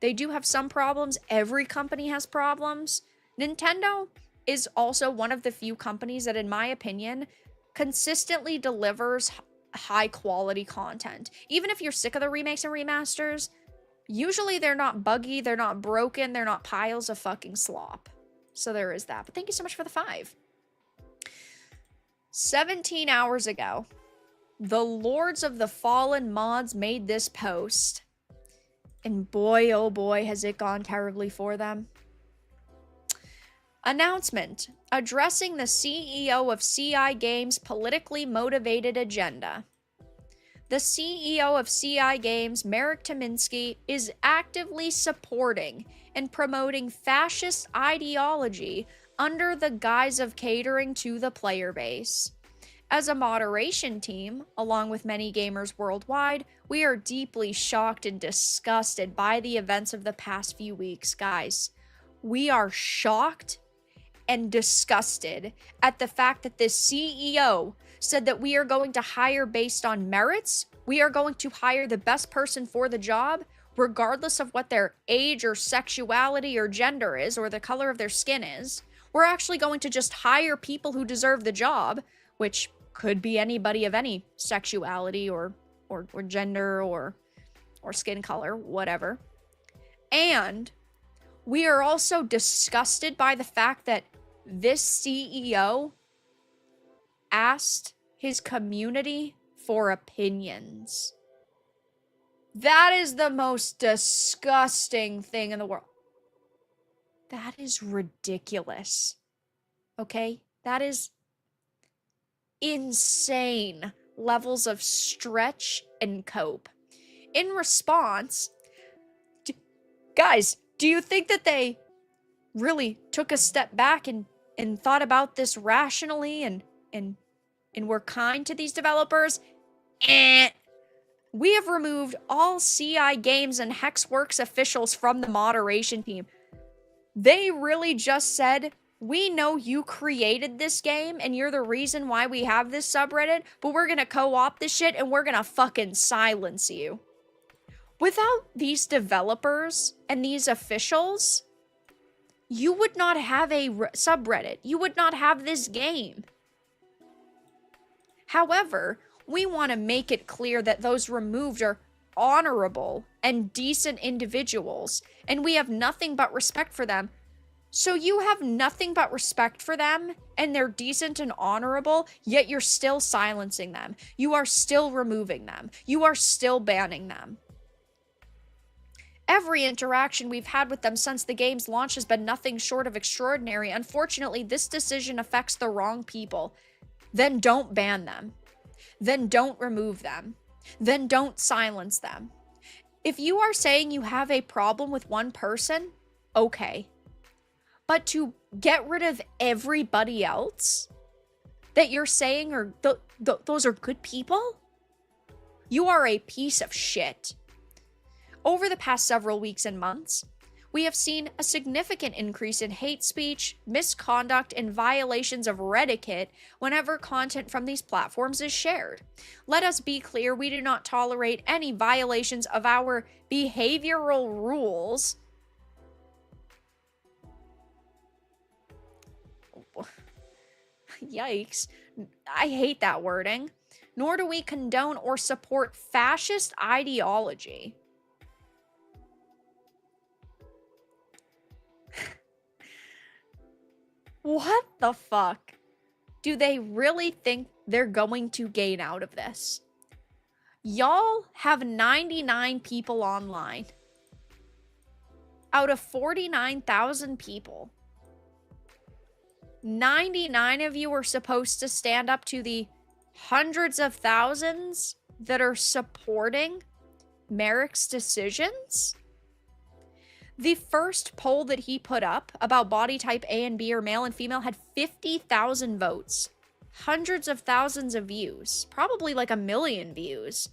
They do have some problems. Every company has problems. Nintendo is also one of the few companies that, in my opinion, consistently delivers high quality content. Even if you're sick of the remakes and remasters, usually they're not buggy, they're not broken, they're not piles of fucking slop. So there is that. But thank you so much for the 5. 17 hours ago, the Lords of the Fallen mods made this post. And boy, oh boy, has it gone terribly for them. Announcement addressing the CEO of CI Games' politically motivated agenda. The CEO of CI Games, Marek Tymiński, is actively supporting and promoting fascist ideology under the guise of catering to the player base. As a moderation team, along with many gamers worldwide, we are deeply shocked and disgusted by the events of the past few weeks, guys. We are shocked and disgusted at the fact that this CEO said that we are going to hire based on merits. We are going to hire the best person for the job, regardless of what their age or sexuality or gender is, or the color of their skin is. We're actually going to just hire people who deserve the job, which could be anybody of any sexuality or gender or skin color, whatever. And we are also disgusted by the fact that this CEO asked his community for opinions. That is the most disgusting thing in the world. That is ridiculous. Okay? That is insane levels of stretch and cope. In response, guys, do you think that they really took a step back and thought about this rationally and were kind to these developers? We have removed all CI Games and Hexworks officials from the moderation team. They really just said, we know you created this game and you're the reason why we have this subreddit, but we're gonna co-opt this shit and we're gonna fucking silence you. Without these developers and these officials, you would not have a subreddit. You would not have this game. However, we want to make it clear that those removed are honorable and decent individuals, and we have nothing but respect for them. So you have nothing but respect for them, and they're decent and honorable, yet you're still silencing them. You are still removing them. You are still banning them. Every interaction we've had with them since the game's launch has been nothing short of extraordinary. Unfortunately, this decision affects the wrong people. Then don't ban them. Then don't remove them. Then don't silence them. If you are saying you have a problem with one person, okay. But to get rid of everybody else that you're saying are those are good people? You are a piece of shit. Over the past several weeks and months, we have seen a significant increase in hate speech, misconduct, and violations of etiquette whenever content from these platforms is shared. Let us be clear, we do not tolerate any violations of our behavioral rules. Yikes. I hate that wording. Nor do we condone or support fascist ideology. What the fuck? Do they really think they're going to gain out of this? Y'all have 99 people online. Out of 49,000 people. 99 of you are supposed to stand up to the hundreds of thousands that are supporting Marek's decisions? The first poll that he put up about body type A and B or male and female had 50,000 votes. Hundreds of thousands of views. Probably like 1 million views.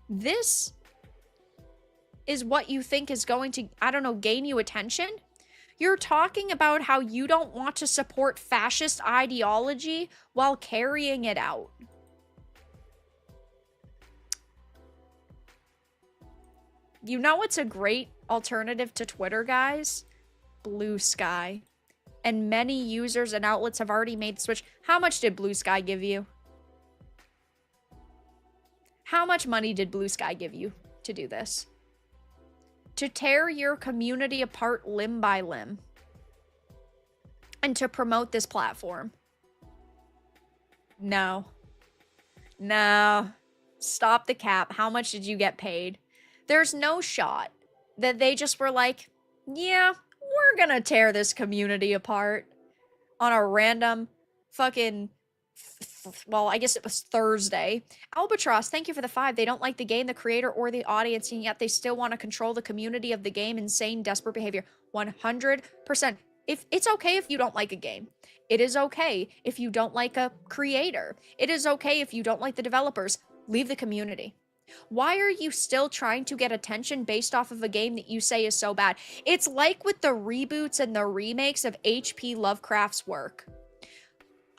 This is what you think is going to, I don't know, gain you attention? You're talking about how you don't want to support fascist ideology while carrying it out. You know what's a great alternative to Twitter, guys? Blue Sky. And many users and outlets have already made the switch. How much did Blue Sky give you? How much money did Blue Sky give you to do this? To tear your community apart limb by limb. And to promote this platform. No. No. Stop the cap. How much did you get paid? There's no shot that they just were like, yeah, we're gonna tear this community apart on a random fucking well, I guess it was Thursday. Albatross, thank you for the 5. They don't like the game, the creator, or the audience, and yet they still want to control the community of the game. Insane, desperate behavior. 100%. If it's okay if you don't like a game. It is okay if you don't like a creator. It is okay if you don't like the developers. Leave the community. Why are you still trying to get attention based off of a game that you say is so bad? It's like with the reboots and the remakes of H.P. Lovecraft's work.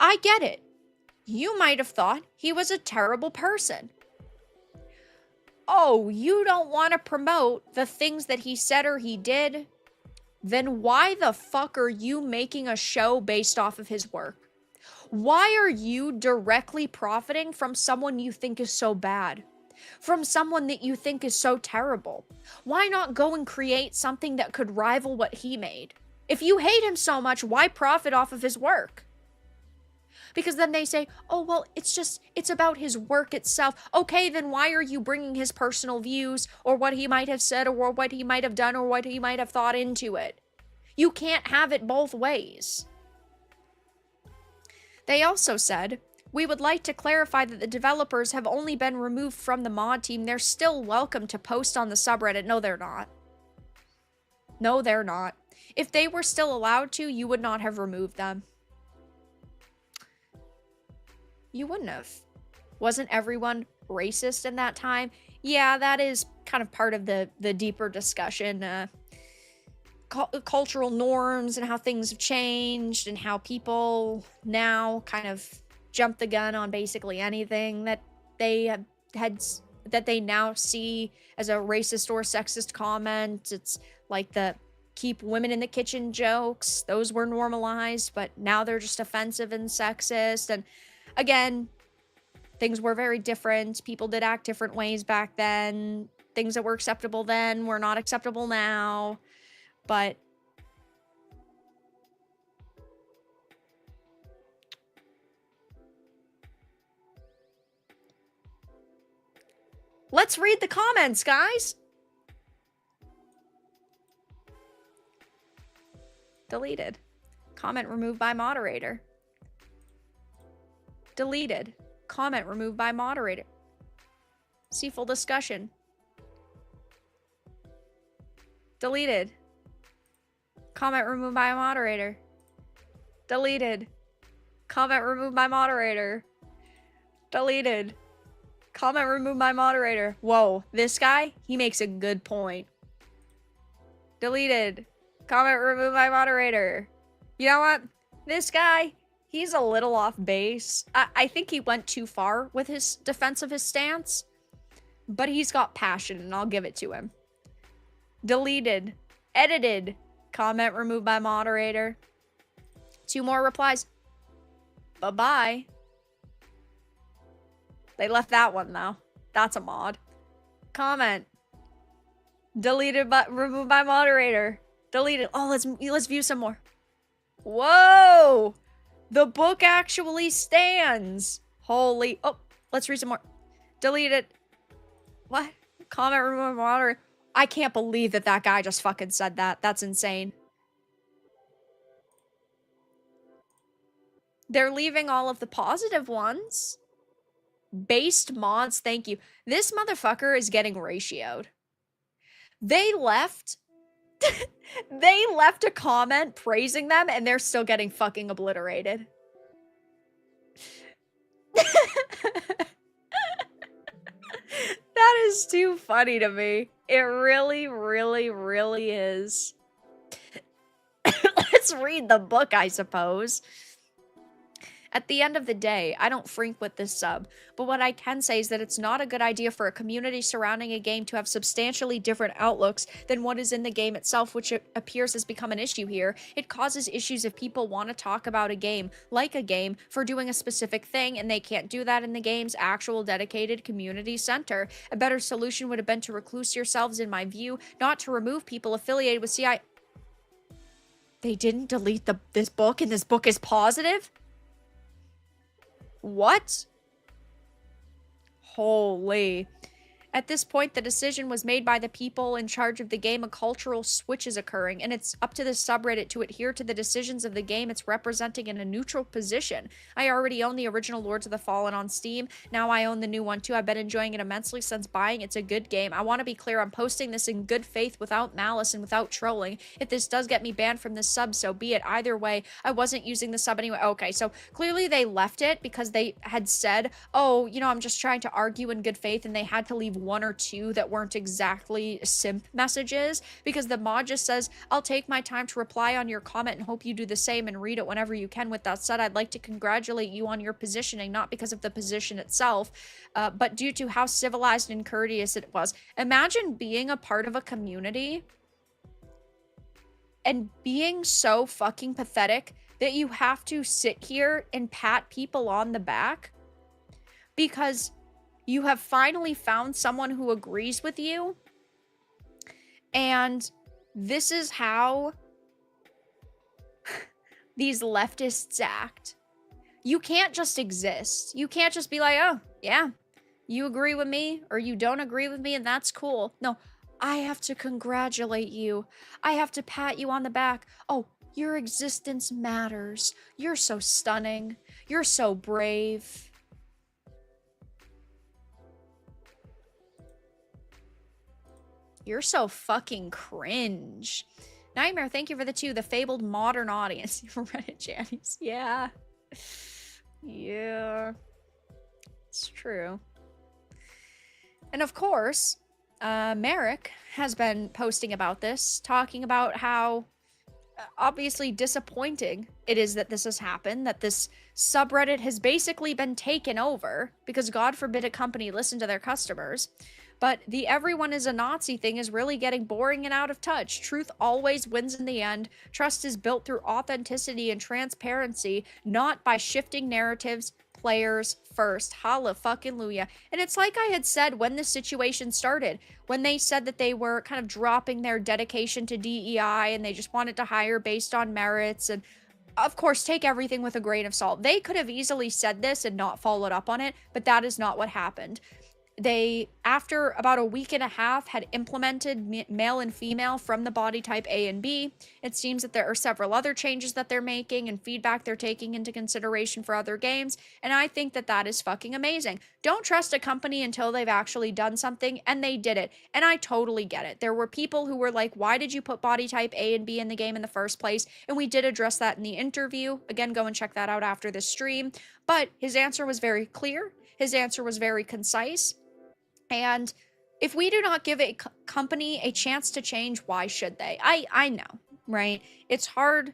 I get it. You might have thought he was a terrible person. Oh, you don't want to promote the things that he said or he did? Then why the fuck are you making a show based off of his work? Why are you directly profiting from someone you think is so bad? From someone that you think is so terrible? Why not go and create something that could rival what he made? If you hate him so much, why profit off of his work? Because then they say, oh, well, it's about his work itself. Okay, then why are you bringing his personal views or what he might have said or what he might have done or what he might have thought into it? You can't have it both ways. They also said, we would like to clarify that the developers have only been removed from the mod team. They're still welcome to post on the subreddit. No, they're not. No, they're not. If they were still allowed to, you would not have removed them. You wouldn't have. Wasn't everyone racist in that time? Yeah, that is kind of part of the deeper discussion. Cultural norms and how things have changed and how people now kind of jump the gun on basically anything that they that they now see as a racist or sexist comment. It's like the keep women in the kitchen jokes. Those were normalized, but now they're just offensive and sexist. And again, things were very different. People did act different ways back then. Things that were acceptable then were not acceptable now. But let's read the comments, guys. Deleted. Comment removed by moderator. Deleted. Comment removed by moderator. See full discussion. Deleted. Comment removed by moderator. Deleted. Comment removed by moderator. Deleted. Comment removed by moderator. Whoa, this guy, he makes a good point. Deleted. Comment removed by moderator. You know what? This guy, he's a little off base. I think he went too far with his defense of his stance, but he's got passion and I'll give it to him. Deleted. Edited. Comment removed by moderator. 2 more replies. Bye-bye. They left that one though. That's a mod. Comment. Deleted but removed by moderator. Deleted. Oh, let's view some more. Whoa! The book actually stands. Holy. Oh, let's read some more. Deleted. What? Comment removed by moderator. I can't believe that guy just fucking said that. That's insane. They're leaving all of the positive ones. Based mods, thank you. This motherfucker is getting ratioed. They left... they left a comment praising them and they're still getting fucking obliterated. That is too funny to me. It really, really, really is. Let's read the book, I suppose. At the end of the day, I don't frink with this sub, but what I can say is that it's not a good idea for a community surrounding a game to have substantially different outlooks than what is in the game itself, which it appears has become an issue here. It causes issues if people want to talk about a game, like a game, for doing a specific thing, and they can't do that in the game's actual dedicated community center. A better solution would have been to recluse yourselves, in my view, not to remove people affiliated with CI. They didn't delete this book, and this book is positive? What? Holy. At this point, the decision was made by the people in charge of the game. A cultural switch is occurring, and it's up to the subreddit to adhere to the decisions of the game it's representing in a neutral position. I already own the original Lords of the Fallen on Steam. Now I own the new one too. I've been enjoying it immensely since buying. It's a good game. I want to be clear, I'm posting this in good faith without malice and without trolling. If this does get me banned from this sub, so be it. Either way, I wasn't using the sub anyway. Okay, so clearly they left it because they had said, oh, you know, I'm just trying to argue in good faith, and they had to leave one or two that weren't exactly simp messages, because the mod just says, I'll take my time to reply on your comment and hope you do the same and read it whenever you can. With that said, I'd like to congratulate you on your positioning, not because of the position itself, but due to how civilized and courteous it was. Imagine being a part of a community and being so fucking pathetic that you have to sit here and pat people on the back because you have finally found someone who agrees with you. And this is how these leftists act. You can't just exist. You can't just be like, oh, yeah, you agree with me or you don't agree with me and that's cool. No, I have to congratulate you. I have to pat you on the back. Oh, your existence matters. You're so stunning. You're so brave. You're so fucking cringe. Nightmare, thank you for the 2. The fabled modern audience. Reddit Jannies. Yeah. Yeah. It's true. And of course, Merrick has been posting about this, talking about how obviously disappointing it is that this has happened, that this subreddit has basically been taken over because God forbid a company listen to their customers. But the everyone is a Nazi thing is really getting boring and out of touch. Truth always wins in the end. Trust is built through authenticity and transparency, not by shifting narratives. Players first. Hallelujah. And it's like I had said when this situation started, when they said that they were kind of dropping their dedication to DEI and they just wanted to hire based on merits. And of course, take everything with a grain of salt. They could have easily said this and not followed up on it, but that is not what happened. They, after about a week and a half, had implemented male and female from the body type A and B. It seems that there are several other changes that they're making and feedback they're taking into consideration for other games, and I think that that is fucking amazing. Don't trust a company until they've actually done something, and they did it, and I totally get it. There were people who were like, why did you put body type A and B in the game in the first place? And we did address that in the interview. Again, go and check that out after this stream. But his answer was very clear. His answer was very concise. And if we do not give a company a chance to change, why should they? I know, right? It's hard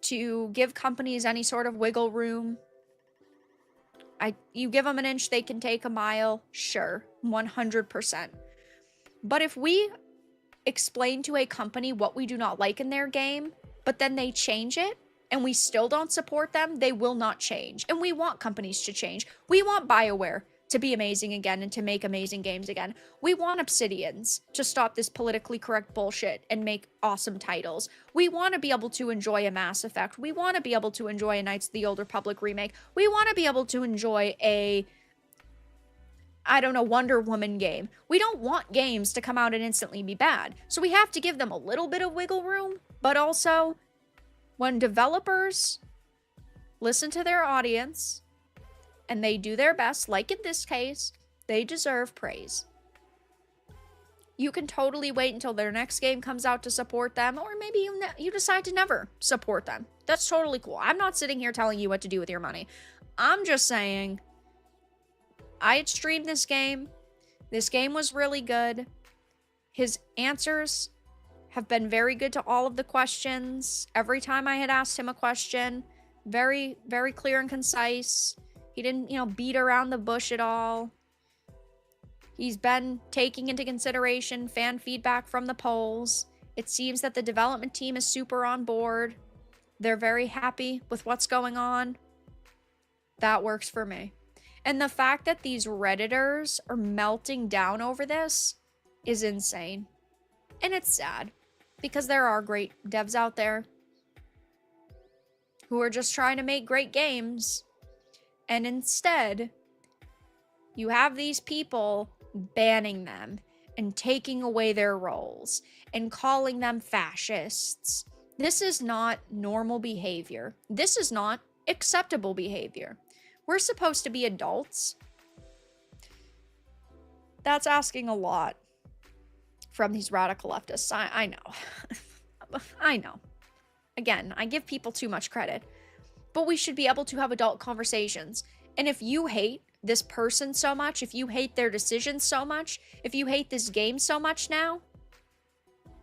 to give companies any sort of wiggle room. You give them an inch, they can take a mile. Sure, 100%. But if we explain to a company what we do not like in their game, but then they change it, and we still don't support them, they will not change. And we want companies to change. We want BioWare to be amazing again and to make amazing games again. We want Obsidians to stop this politically correct bullshit and make awesome titles. We want to be able to enjoy a Mass Effect. We want to be able to enjoy a Knights of the Old Republic remake. We want to be able to enjoy a, I don't know, Wonder Woman game. We don't want games to come out and instantly be bad. So we have to give them a little bit of wiggle room, but also when developers listen to their audience and they do their best, like in this case, they deserve praise. You can totally wait until their next game comes out to support them, or maybe you decide to never support them. That's totally cool. I'm not sitting here telling you what to do with your money. I'm just saying, I had streamed this game. This game was really good. His answers have been very good to all of the questions. Every time I had asked him a question, very, very clear and concise. He didn't, beat around the bush at all. He's been taking into consideration fan feedback from the polls. It seems that the development team is super on board. They're very happy with what's going on. That works for me. And the fact that these Redditors are melting down over this is insane. And it's sad, because there are great devs out there who are just trying to make great games. And instead, you have these people banning them and taking away their roles and calling them fascists. This is not normal behavior. This is not acceptable behavior. We're supposed to be adults. That's asking a lot from these radical leftists. I know. I know. Again, I give people too much credit. But we should be able to have adult conversations. And if you hate this person so much, if you hate their decisions so much, if you hate this game so much now,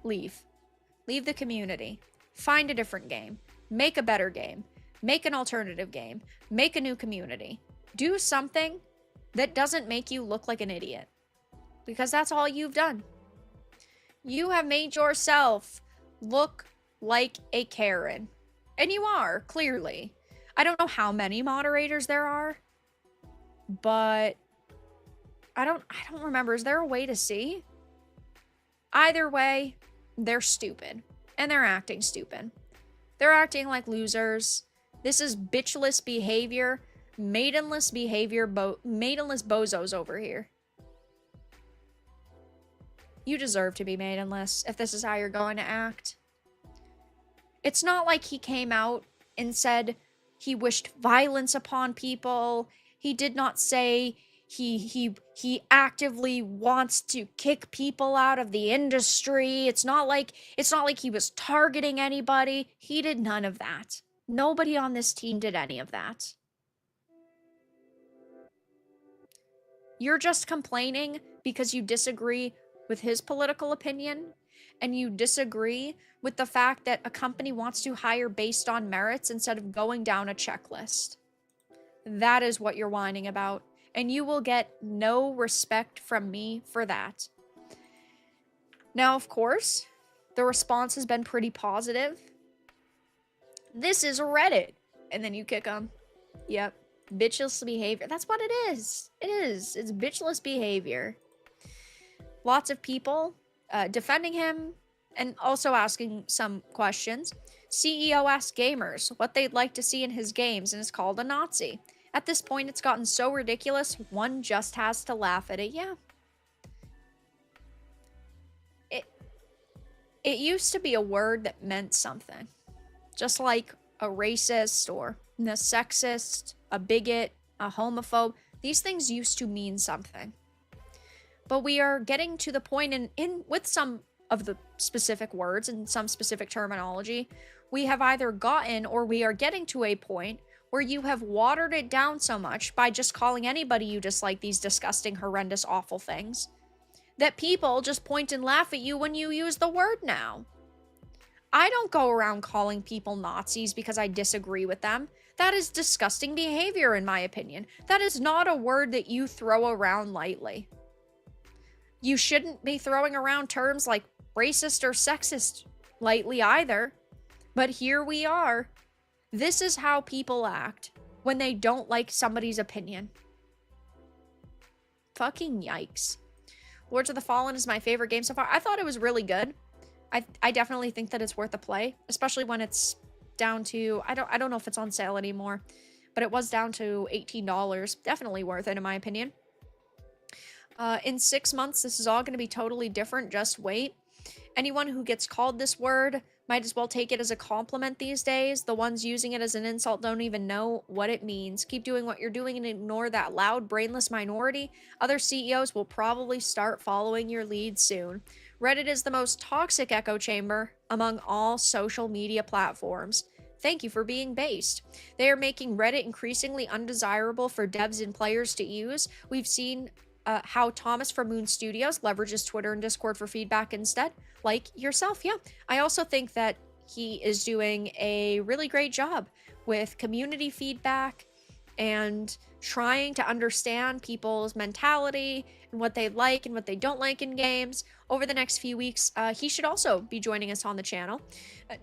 leave. Leave the community. Find a different game. Make a better game. Make an alternative game. Make a new community. Do something that doesn't make you look like an idiot. Because that's all you've done. You have made yourself look like a Karen. And you are, clearly. I don't know how many moderators there are, but I don't remember. Is there a way to see? Either way, they're stupid. And they're acting stupid. They're acting like losers. This is bitchless behavior. Maidenless behavior. Maidenless bozos over here. You deserve to be maidenless if this is how you're going to act. It's not like he came out and said he wished violence upon people. He did not say he actively wants to kick people out of the industry. It's not like he was targeting anybody. He did none of that. Nobody on this team did any of that. You're just complaining because you disagree with his political opinion, and you disagree with the fact that a company wants to hire based on merits instead of going down a checklist. That is what you're whining about, and you will get no respect from me for that. Now, of course, the response has been pretty positive. This is Reddit. And then you kick them. Yep. Bitchless behavior. That's what it is. It is. It's bitchless behavior. Lots of people defending him and also asking some questions. CEO asked gamers what they'd like to see in his games and is called a Nazi. At this point, it's gotten so ridiculous, one just has to laugh at it. Yeah. It used to be a word that meant something. Just like a racist or a sexist, a bigot, a homophobe. These things used to mean something. But we are getting to the point in with some of the specific words and some specific terminology, we have either gotten or we are getting to a point where you have watered it down so much by just calling anybody you dislike these disgusting, horrendous, awful things, that people just point and laugh at you when you use the word now. I don't go around calling people Nazis because I disagree with them. That is disgusting behavior, in my opinion. That is not a word that you throw around lightly. You shouldn't be throwing around terms like racist or sexist lightly either. But here we are. This is how people act when they don't like somebody's opinion. Fucking yikes. Lords of the Fallen is my favorite game so far. I thought it was really good. I definitely think that it's worth a play, especially when it's down to, I don't know if it's on sale anymore, but it was down to $18. Definitely worth it in my opinion. In 6 months, this is all going to be totally different. Just wait. Anyone who gets called this word might as well take it as a compliment these days. The ones using it as an insult don't even know what it means. Keep doing what you're doing and ignore that loud, brainless minority. Other CEOs will probably start following your lead soon. Reddit is the most toxic echo chamber among all social media platforms. Thank you for being based. They are making Reddit increasingly undesirable for devs and players to use. We've seen how Thomas from Moon Studios leverages Twitter and Discord for feedback instead, like yourself. Yeah, I also think that he is doing a really great job with community feedback and trying to understand people's mentality and what they like and what they don't like in games. Over the next few weeks, he should also be joining us on the channel.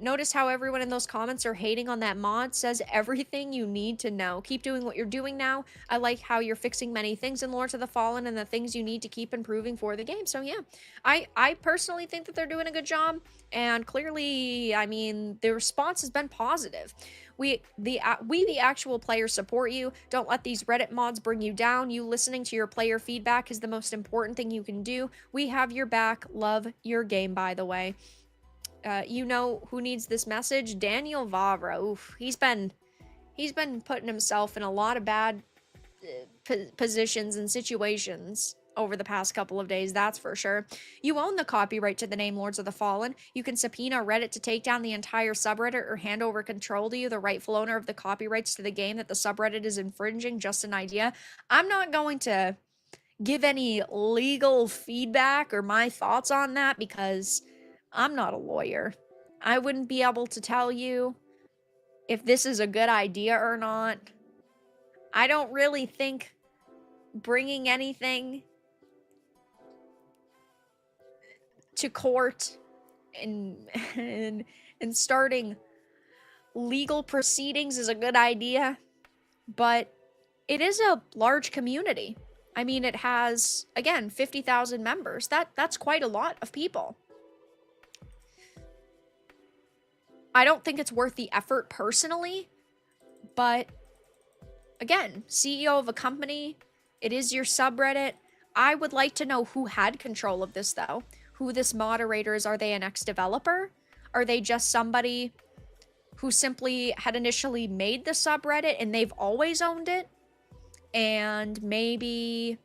Notice how everyone in those comments are hating on that mod. Says everything you need to know. Keep doing what you're doing now. I like how you're fixing many things in Lords of the Fallen and the things you need to keep improving for the game. So yeah, I personally think that they're doing a good job. And clearly, I mean, the response has been positive. We the actual players support you. Don't let these Reddit mods bring you down. You listening to your player feedback is the most important thing you can do. We have your back. Love your game, by the way. You know who needs this message? Daniel Vavra. Oof, he's been putting himself in a lot of bad positions and situations over the past couple of days, that's for sure. You own the copyright to the name Lords of the Fallen. You can subpoena Reddit to take down the entire subreddit or hand over control to you, the rightful owner of the copyrights to the game that the subreddit is infringing. Just an idea. I'm not going to give any legal feedback or my thoughts on that because I'm not a lawyer. I wouldn't be able to tell you if this is a good idea or not. I don't really think bringing anything to court and starting legal proceedings is a good idea, but it is a large community. I mean, it has, again, 50,000 members. That's quite a lot of people. I don't think it's worth the effort personally, but again, CEO of a company, it is your subreddit. I would like to know who had control of this, though. Who this moderator is. Are they an ex-developer? Are they just somebody who simply had initially made the subreddit and they've always owned it? And maybe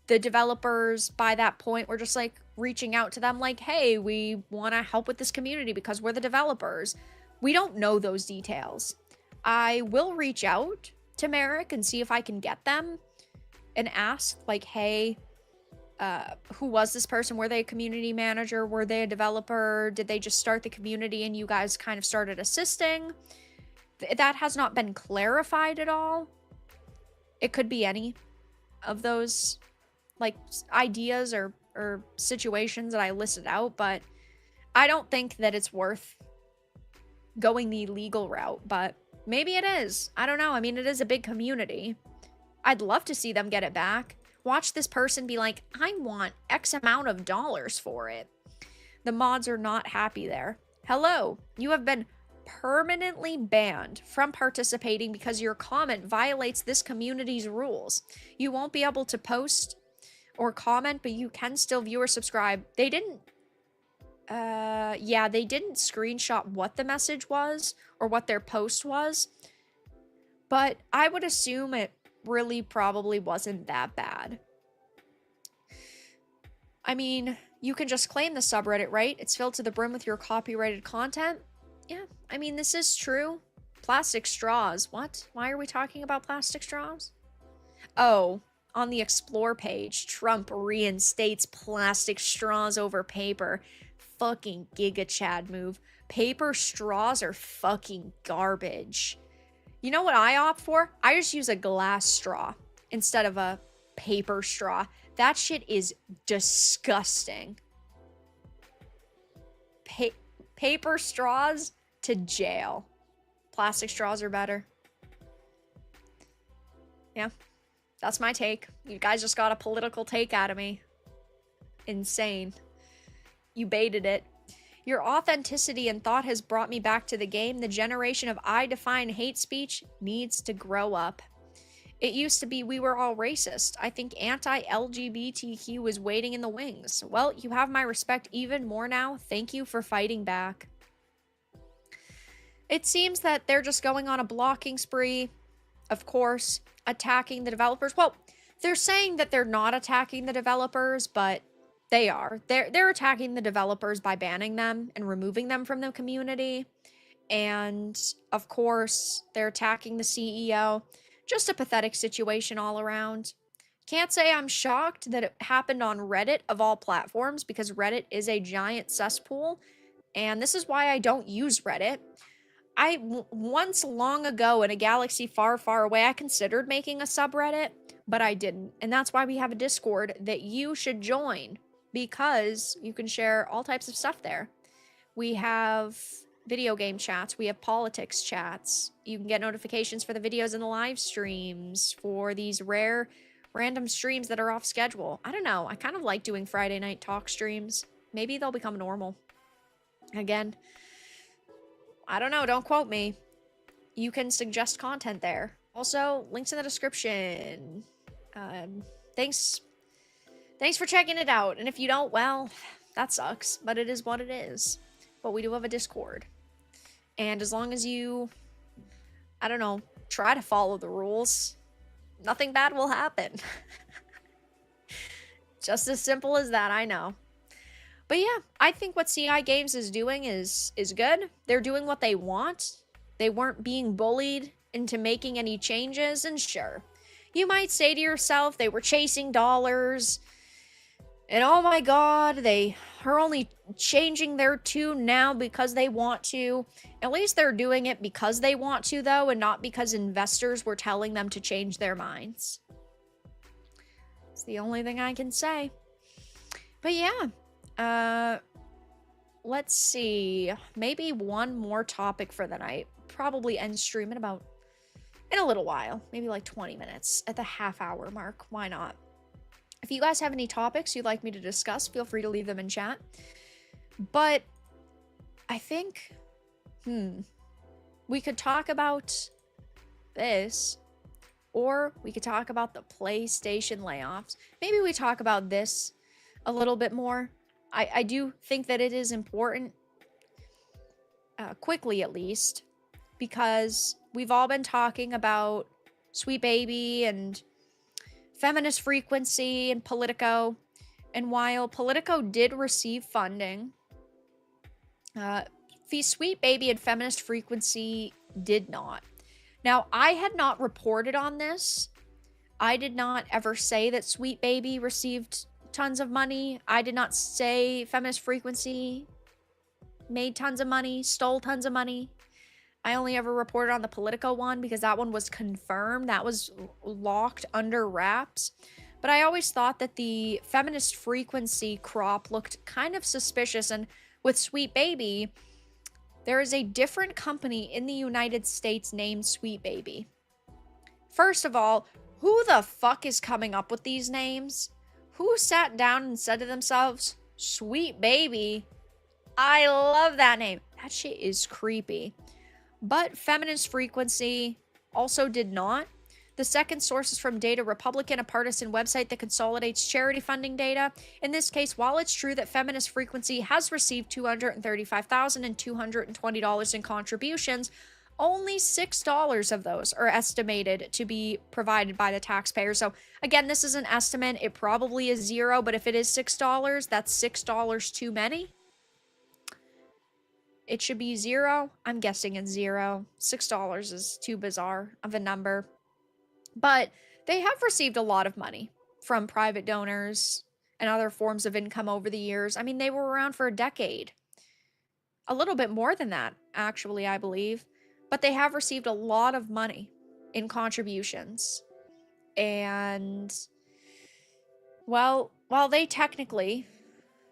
the developers by that point were just like reaching out to them like, hey, we want to help with this community because we're the developers. We don't know those details. I will reach out to Merrick and see if I can get them and ask like, hey, who was this person? Were they a community manager? Were they a developer? Did they just start the community and you guys kind of started assisting? That has not been clarified at all. It could be any of those like ideas or situations that I listed out, but I don't think that it's worth going the legal route, but maybe it is. I don't know. I mean, it is a big community. I'd love to see them get it back. Watch this person be like, I want X amount of dollars for it. The mods are not happy there. Hello, you have been permanently banned from participating because your comment violates this community's rules. You won't be able to post or comment, but you can still view or subscribe. They didn't, yeah, they didn't screenshot what the message was or what their post was, but I would assume it really probably wasn't that bad. I mean, you can just claim the subreddit, right? It's filled to the brim with your copyrighted content. Yeah, I mean, this is true. Plastic straws. What? Why are we talking about plastic straws? Oh, on the Explore page, Trump reinstates plastic straws over paper. Fucking Giga Chad move. Paper straws are fucking garbage. You know what I opt for? I just use a glass straw instead of a paper straw. That shit is disgusting. Paper straws to jail. Plastic straws are better. Yeah, that's my take. You guys just got a political take out of me. Insane. You baited it. Your authenticity and thought has brought me back to the game. The generation of I define hate speech needs to grow up. It used to be we were all racist. I think anti-LGBTQ was waiting in the wings. Well, you have my respect even more now. Thank you for fighting back. It seems that they're just going on a blocking spree, of course, attacking the developers. Well, they're saying that they're not attacking the developers, but they are. They're attacking the developers by banning them and removing them from the community. And, of course, they're attacking the CEO. Just a pathetic situation all around. Can't say I'm shocked that it happened on Reddit of all platforms because Reddit is a giant cesspool. And this is why I don't use Reddit. Once long ago in a galaxy far, far away, I considered making a subreddit, but I didn't. And that's why we have a Discord that you should join because you can share all types of stuff there. We have video game chats. We have politics chats. You can get notifications for the videos and the live streams for these rare random streams that are off schedule. I don't know. I kind of like doing Friday night talk streams. Maybe they'll become normal. Again, I don't know. Don't quote me. You can suggest content there. Also, links in the description. Thanks for checking it out. And if you don't, well, that sucks, but it is what it is. But we do have a Discord. And as long as you, I don't know, try to follow the rules, nothing bad will happen. Just as simple as that, I know. But yeah, I think what CI Games is doing is good. They're doing what they want. They weren't being bullied into making any changes, and sure, you might say to yourself they were chasing dollars, and oh my god, they are only changing their tune now because they want to. At least they're doing it because they want to, though, and not because investors were telling them to change their minds. It's the only thing I can say. But yeah, let's see. Maybe one more topic for the night. Probably end stream in a little while. Maybe like 20 minutes at the half-hour mark. Why not? If you guys have any topics you'd like me to discuss, feel free to leave them in chat. But I think, we could talk about this, or we could talk about the PlayStation layoffs. Maybe we talk about this a little bit more. I do think that it is important, quickly at least, because we've all been talking about Sweet Baby and Feminist Frequency and Politico. And while Politico did receive funding, Sweet Baby and Feminist Frequency did not. Now, I had not reported on this. I did not ever say that Sweet Baby received tons of money. I did not say Feminist Frequency made tons of money, stole tons of money. I only ever reported on the Politico one because that one was confirmed. That was locked under wraps. But I always thought that the Feminist Frequency crop looked kind of suspicious. And with Sweet Baby, there is a different company in the United States named Sweet Baby. First of all, who the fuck is coming up with these names? Who sat down and said to themselves, Sweet Baby? I love that name. That shit is creepy. But Feminist Frequency also did not. The second source is from Data Republican, a partisan website that consolidates charity funding data. In this case, while it's true that Feminist Frequency has received $235,220 in contributions, only $6 of those are estimated to be provided by the taxpayer. So again, this is an estimate. It probably is zero, but if it is $6, that's $6 too many. It should be zero. I'm guessing it's zero. $6 is too bizarre of a number. But they have received a lot of money from private donors and other forms of income over the years. I mean, they were around for a decade. A little bit more than that, actually, I believe. But they have received a lot of money in contributions. And, well, while they technically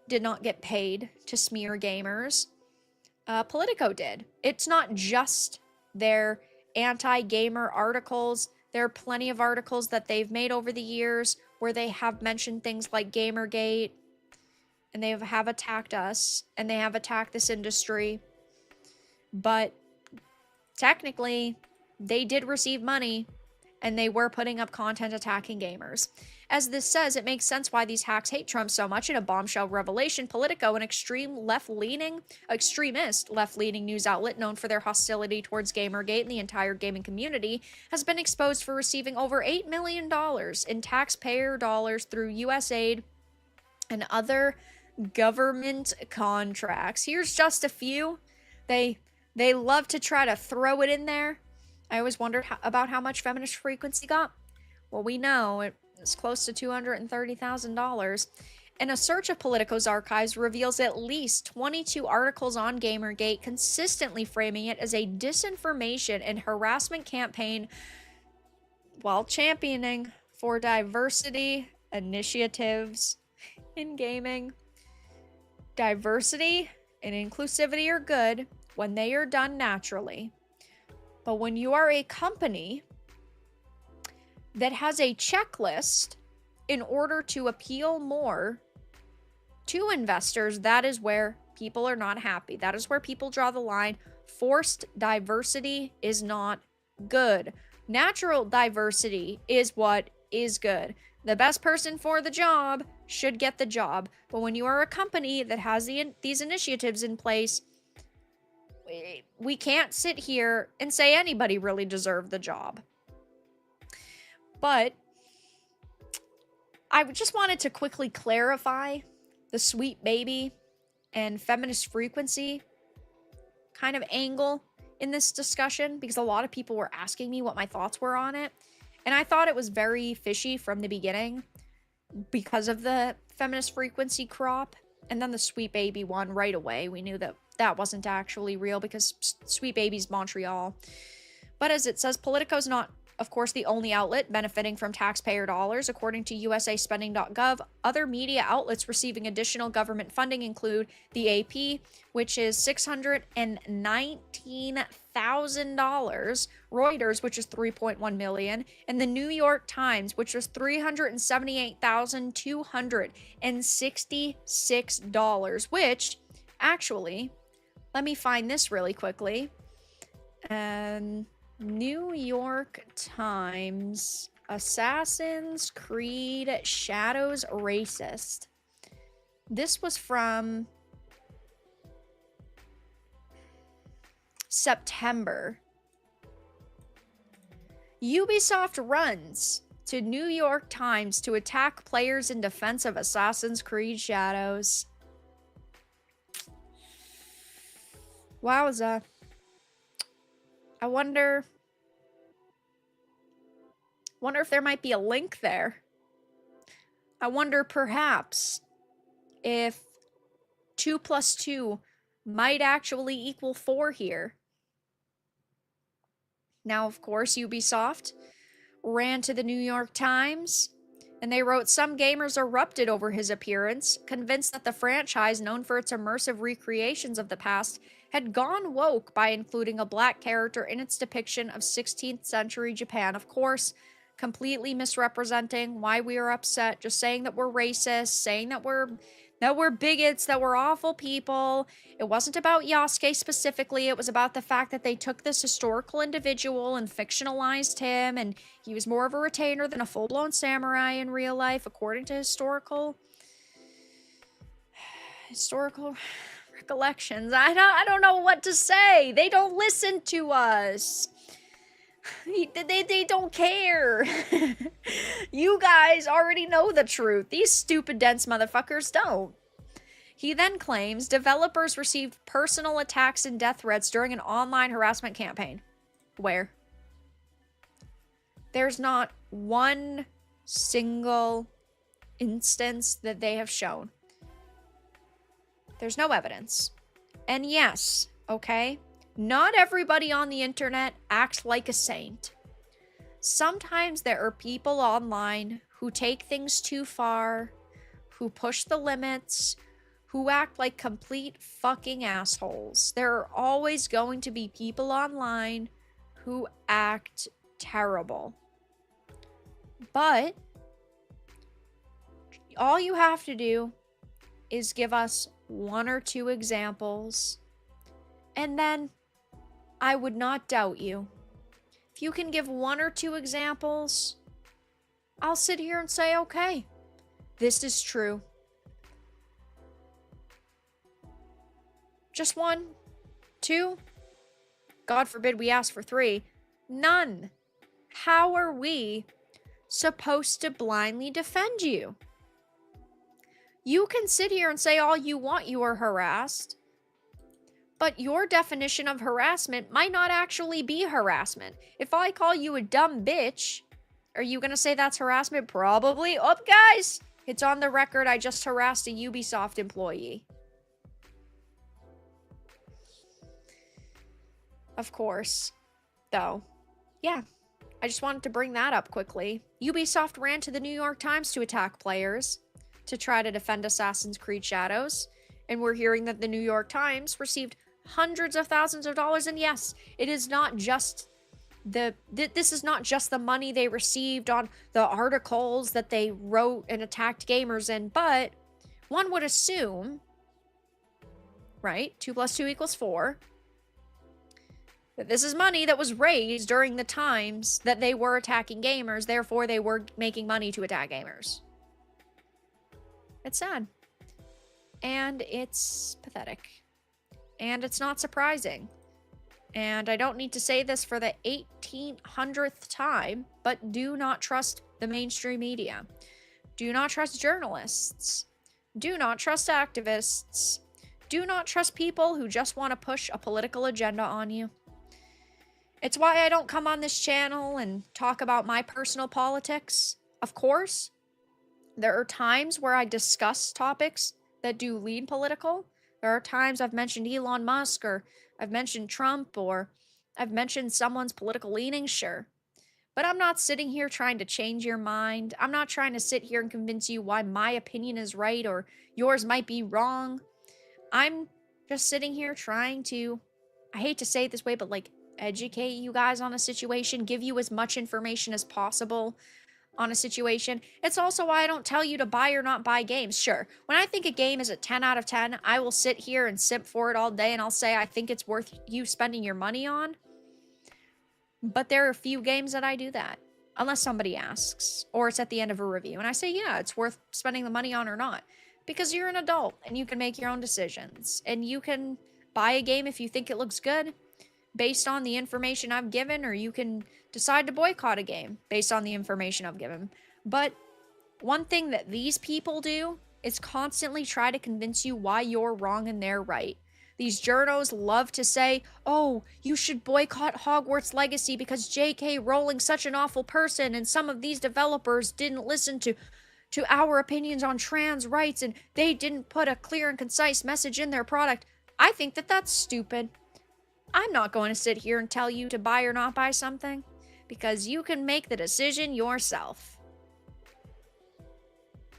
did not get paid to smear gamers, Politico did. It's not just their anti-gamer articles. There are plenty of articles that they've made over the years where they have mentioned things like Gamergate, and they have attacked us, and they have attacked this industry. But technically, they did receive money, and they were putting up content attacking gamers. As this says, it makes sense why these hacks hate Trump so much. In a bombshell revelation, Politico, an extremist left-leaning news outlet known for their hostility towards Gamergate and the entire gaming community, has been exposed for receiving over $8 million in taxpayer dollars through USAID and other government contracts. Here's just a few. They love to try to throw it in there. I always wondered about how much Feminist Frequency got. Well, we know it's close to $230,000. And a search of Politico's archives reveals at least 22 articles on Gamergate, consistently framing it as a disinformation and harassment campaign while championing for diversity initiatives in gaming. Diversity and inclusivity are good when they are done naturally. But when you are a company that has a checklist in order to appeal more to investors, that is where people are not happy. That is where people draw the line. Forced diversity is not good. Natural diversity is what is good. The best person for the job should get the job. But when you are a company that has these initiatives in place, we can't sit here and say anybody really deserved the job. But I just wanted to quickly clarify the sweet baby and feminist frequency kind of angle in this discussion, because a lot of people were asking me what my thoughts were on it. And I thought it was very fishy from the beginning because of the feminist frequency crop. And then the sweet baby one right away. We knew that that wasn't actually real because sweet baby's Montreal. But as it says, Politico's not, of course, the only outlet benefiting from taxpayer dollars. According to usaspending.gov, other media outlets receiving additional government funding include the AP, which is $619,000, Reuters, which is $3.1 million, and the New York Times, which was $378,266, which actually, let me find this really quickly. New York Times, Assassin's Creed Shadows Racist. This was from September. Ubisoft runs to New York Times to attack players in defense of Assassin's Creed Shadows. Wowza. I wonder if there might be a link there. I wonder perhaps if 2 + 2 might actually equal 4 here. Now, of course, Ubisoft ran to the New York Times, and they wrote, "Some gamers erupted over his appearance, convinced that the franchise, known for its immersive recreations of the past, had gone woke by including a black character in its depiction of 16th century Japan." Of course, completely misrepresenting why we are upset, just saying that we're racist, saying that we're bigots, that we're awful people. It wasn't about Yasuke specifically. It was about the fact that they took this historical individual and fictionalized him, and he was more of a retainer than a full-blown samurai in real life, according to historical recollections. I don't know what to say. They don't listen to us. They don't care. You guys already know the truth. These stupid, dense motherfuckers don't. He then claims developers received personal attacks and death threats during an online harassment campaign. Where? There's not one single instance that they have shown. There's no evidence. And yes, okay, not everybody on the internet acts like a saint. Sometimes there are people online who take things too far, who push the limits, who act like complete fucking assholes. There are always going to be people online who act terrible. But all you have to do is give us 1 or 2 examples, and then I would not doubt you. If you can give 1 or 2 examples, I'll sit here and say, okay, this is true. Just 1, 2, God forbid we ask for 3, none. How are we supposed to blindly defend you? You can sit here and say all you want you are harassed, but your definition of harassment might not actually be harassment. If I call you a dumb bitch, are you going to say that's harassment? Probably. Oh, guys, it's on the record. I just harassed a Ubisoft employee. Of course, though. Yeah, I just wanted to bring that up quickly. Ubisoft ran to the New York Times to attack players to try to defend Assassin's Creed Shadows. And we're hearing that the New York Times received hundreds of thousands of dollars. And yes, it is not just this is not just the money they received on the articles that they wrote and attacked gamers in, but one would assume, right? 2 + 2 = 4. that this is money that was raised during the times that they were attacking gamers, therefore they were making money to attack gamers. It's sad. And it's pathetic. And it's not surprising. And I don't need to say this for the 1800th time, but do not trust the mainstream media. Do not trust journalists. Do not trust activists. Do not trust people who just want to push a political agenda on you. It's why I don't come on this channel and talk about my personal politics. Of course, there are times where I discuss topics that do lean political. There are times I've mentioned Elon Musk, or I've mentioned Trump, or I've mentioned someone's political leanings, sure. But I'm not sitting here trying to change your mind. I'm not trying to sit here and convince you why my opinion is right or yours might be wrong. I'm just sitting here trying to, I hate to say it this way, but like educate you guys on a situation, give you as much information as possible on a situation. It's also why I don't tell you to buy or not buy games. Sure, when I think a game is a 10 out of 10, I will sit here and simp for it all day and I'll say I think it's worth you spending your money on. But there are a few games that I do that, unless somebody asks, or it's at the end of a review, and I say, yeah, it's worth spending the money on or not. Because you're an adult, and you can make your own decisions. And you can buy a game if you think it looks good, based on the information I've given, or you can decide to boycott a game, based on the information I've given. But one thing that these people do is constantly try to convince you why you're wrong and they're right. These journos love to say, oh, you should boycott Hogwarts Legacy because J.K. Rowling's such an awful person and some of these developers didn't listen to our opinions on trans rights and they didn't put a clear and concise message in their product. I think that that's stupid. I'm not going to sit here and tell you to buy or not buy something because you can make the decision yourself.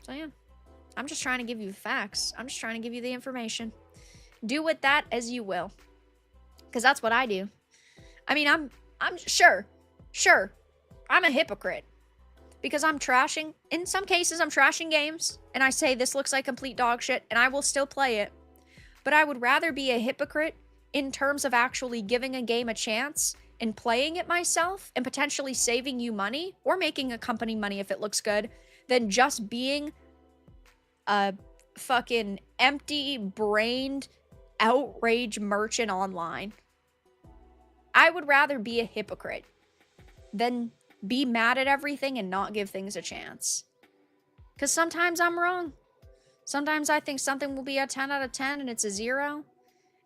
So yeah, I'm just trying to give you the facts. I'm just trying to give you the information. Do with that as you will. Because that's what I do. I mean, I'm sure, I'm a hypocrite. Because I'm trashing, in some cases, I'm trashing games. And I say this looks like complete dog shit. And I will still play it. But I would rather be a hypocrite in terms of actually giving a game a chance and playing it myself and potentially saving you money or making a company money if it looks good than just being a fucking empty-brained outrage merchant online. I would rather be a hypocrite than be mad at everything and not give things a chance. Because sometimes I'm wrong. Sometimes I think something will be a 10 out of 10 and it's a 0.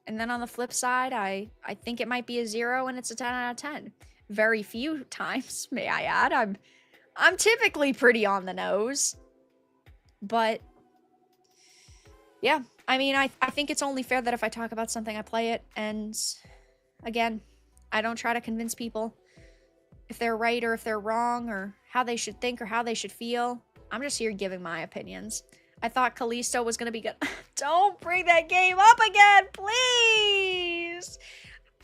And then on the flip side, I think it might be a 0 and it's a 10 out of 10. Very few times, may I add. I'm typically pretty on the nose. But yeah, I mean, I think it's only fair that if I talk about something, I play it. And again, I don't try to convince people if they're right or if they're wrong or how they should think or how they should feel. I'm just here giving my opinions. I thought Callisto was going to be good. Don't bring that game up again, please!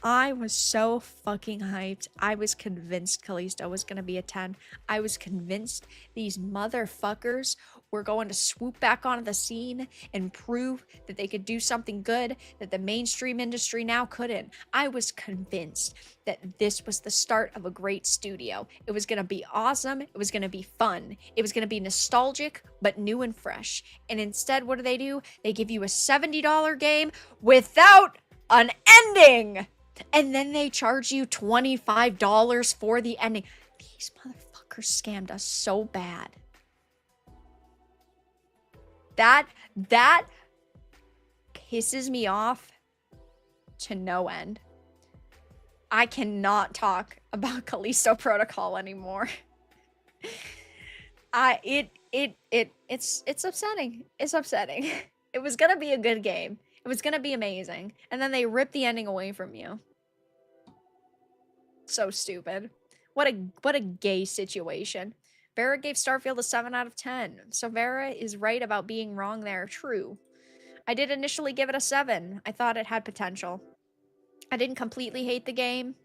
I was so fucking hyped. I was convinced Callisto was going to be a 10. I was convinced these motherfuckers were going to swoop back onto the scene and prove that they could do something good that the mainstream industry now couldn't. I was convinced that this was the start of a great studio. It was going to be awesome. It was going to be fun. It was going to be nostalgic, but new and fresh. And instead, what do? They give you a $70 game without an ending! And then they charge you $25 for the ending. These motherfuckers scammed us so bad. That pisses me off to no end. I cannot talk about Callisto Protocol anymore. It's upsetting. It's upsetting. It was gonna be a good game. It was gonna be amazing. And then they ripped the ending away from you. So stupid. What a gay situation. Vera gave Starfield a 7 out of 10. So Vera is right about being wrong there. True. I did initially give it a 7. I thought it had potential. I didn't completely hate the game.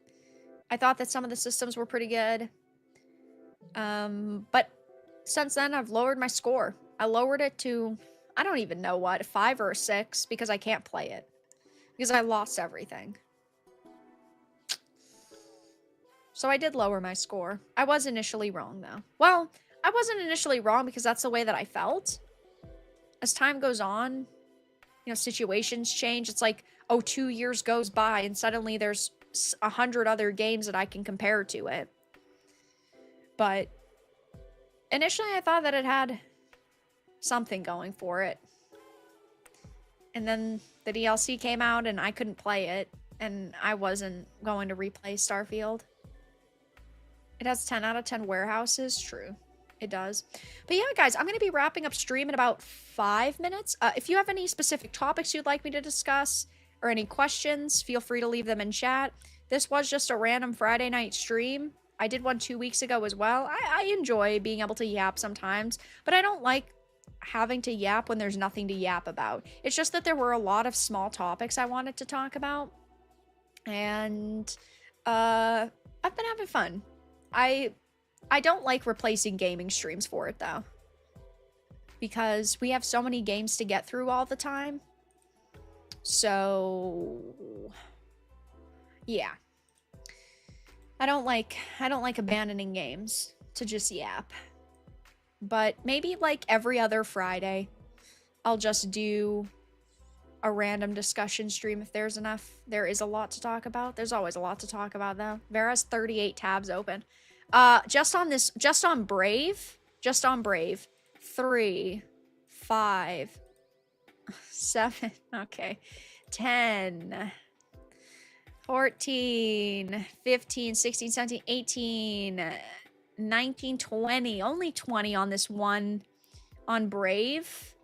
I thought that some of the systems were pretty good. But since then, I've lowered my score. I lowered it to, I don't even know what, a 5 or a 6 because I can't play it. Because I lost everything. So I did lower my score. I was initially wrong, though. Well, I wasn't initially wrong because that's the way that I felt. As time goes on, you know, situations change. It's like, oh, 2 years goes by and suddenly there's 100 other games that I can compare to it. But initially I thought that it had something going for it. And then the DLC came out and I couldn't play it. And I wasn't going to replay Starfield. It has 10 out of 10 warehouses. True. It does. But yeah, guys, I'm going to be wrapping up stream in about 5 minutes. If you have any specific topics you'd like me to discuss or any questions, feel free to leave them in chat. This was just a random Friday night stream. I did one 2 weeks ago as well. I enjoy being able to yap sometimes, but I don't like having to yap when there's nothing to yap about. It's just that there were a lot of small topics I wanted to talk about. And I've been having fun. I don't like replacing gaming streams for it, though. Because we have so many games to get through all the time. So, yeah. I don't like abandoning games to just yap. But maybe like every other Friday, I'll just do a random discussion stream if there's enough. There is a lot to talk about. There's always a lot to talk about, though. Vera's 38 tabs open. Just on Brave. 3, 5, 7, okay. 10, 14, 15, 16, 17, 18, 19, 20. Only 20 on this one on Brave.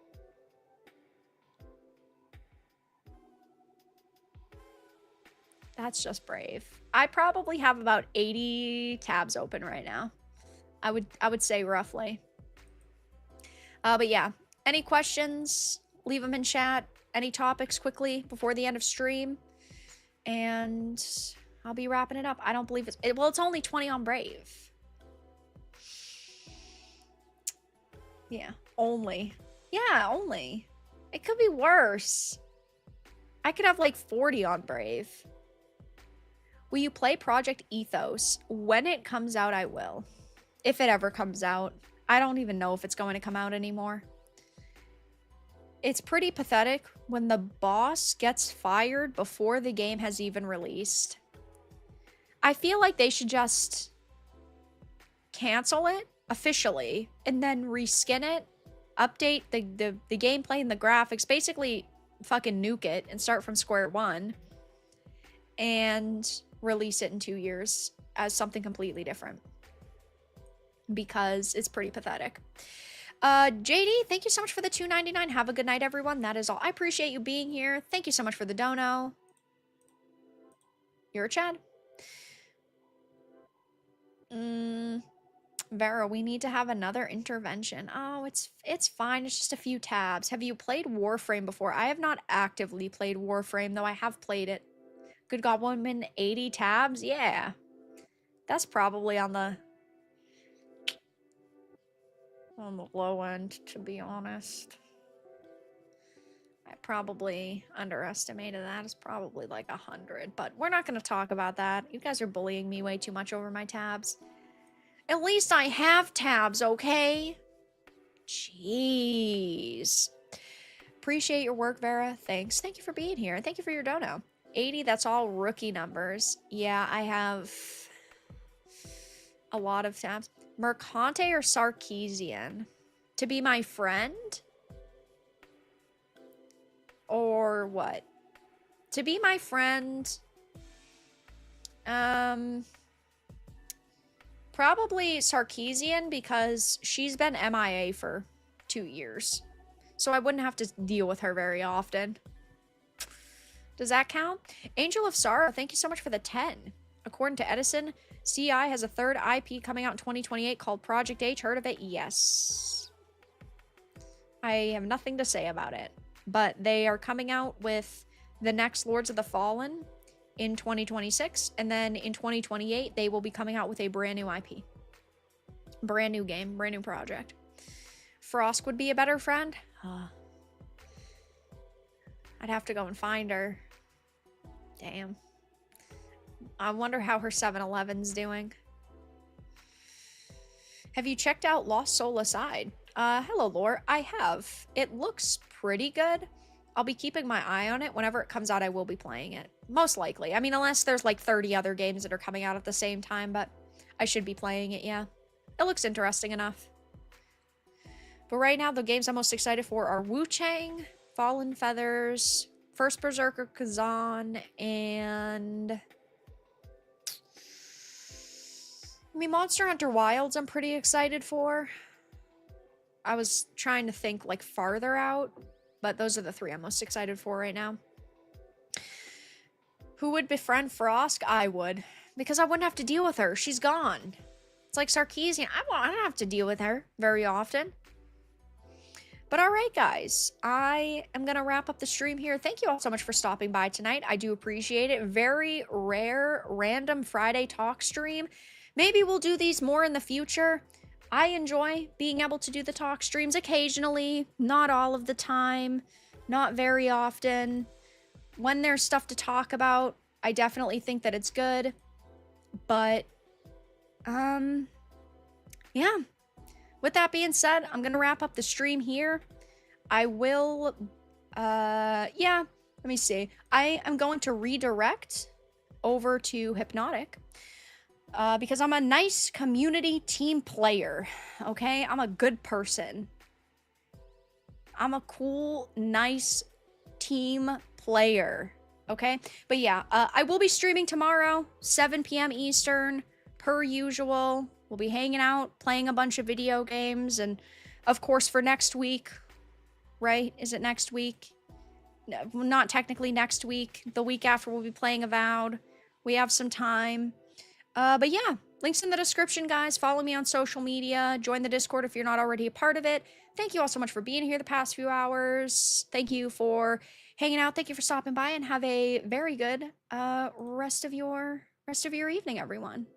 That's just Brave. I probably have about 80 tabs open right now. I would say roughly. But yeah, any questions, leave them in chat. Any topics quickly before the end of stream. And I'll be wrapping it up. I don't believe well, it's only 20 on Brave. Yeah, only. Yeah, only. It could be worse. I could have like 40 on Brave. Will you play Project Ethos? When it comes out, I will. If it ever comes out. I don't even know if it's going to come out anymore. It's pretty pathetic when the boss gets fired before the game has even released. I feel like they should just cancel it officially and then reskin it, update the gameplay and the graphics, basically fucking nuke it and start from square one and release it in 2 years as something completely different. Because it's pretty pathetic. JD, thank you so much for the $2.99. Have a good night, everyone. That is all. I appreciate you being here. Thank you so much for the dono. You're a Chad. Vera, we need to have another intervention. Oh, it's fine. It's just a few tabs. Have you played Warframe before? I have not actively played Warframe, though I have played it. Good God, woman, 80 tabs? Yeah. That's probably on the low end, to be honest. I probably underestimated that. It's probably like 100, but we're not going to talk about that. You guys are bullying me way too much over my tabs. At least I have tabs, okay? Jeez. Appreciate your work, Vera. Thanks. Thank you for being here. Thank you for your dono. 80, that's all rookie numbers. Yeah, I have a lot of tabs. Mercante or Sarkeesian? To be my friend? Or what? To be my friend, probably Sarkeesian, because she's been MIA for 2 years. So I wouldn't have to deal with her very often. Does that count? Angel of Sorrow, thank you so much for the 10. According to Edison, CI has a third IP coming out in 2028 called Project H. Heard of it? Yes. I have nothing to say about it. But they are coming out with the next Lords of the Fallen in 2026. And then in 2028, they will be coming out with a brand new IP. Brand new game, brand new project. Frost would be a better friend? I'd have to go and find her. Damn. I wonder how her 7-Eleven's doing. Have you checked out Lost Soul Aside? Hello, Lore. I have. It looks pretty good. I'll be keeping my eye on it. Whenever it comes out, I will be playing it. Most likely. I mean, unless there's like 30 other games that are coming out at the same time, but I should be playing it, yeah. It looks interesting enough. But right now, the games I'm most excited for are Wu Chang, Fallen Feathers, First Berserker Kazan, and... I mean, Monster Hunter Wilds I'm pretty excited for. I was trying to think like farther out, but those are the three I'm most excited for right now. Who would befriend Frosk? I would, because I wouldn't have to deal with her. She's gone. It's like Sarkeesian. I don't have to deal with her very often. But all right, guys, I am going to wrap up the stream here. Thank you all so much for stopping by tonight. I do appreciate it. Very rare, random Friday talk stream. Maybe we'll do these more in the future. I enjoy being able to do the talk streams occasionally, not all of the time, not very often. When there's stuff to talk about, I definitely think that it's good. But, yeah. With that being said, I'm going to wrap up the stream here. I will, yeah, let me see. I am going to redirect over to Hypnotic. Because I'm a nice community team player, okay? I'm a good person. I'm a cool, nice team player, okay? But yeah, I will be streaming tomorrow, 7 p.m. Eastern, per usual. We'll be hanging out, playing a bunch of video games, and of course for next week, right? Is it next week? No, not technically next week. The week after we'll be playing Avowed. We have some time. But yeah, links in the description, guys. Follow me on social media. Join the Discord if you're not already a part of it. Thank you all so much for being here the past few hours. Thank you for hanging out. Thank you for stopping by, and have a very good rest of your evening, everyone.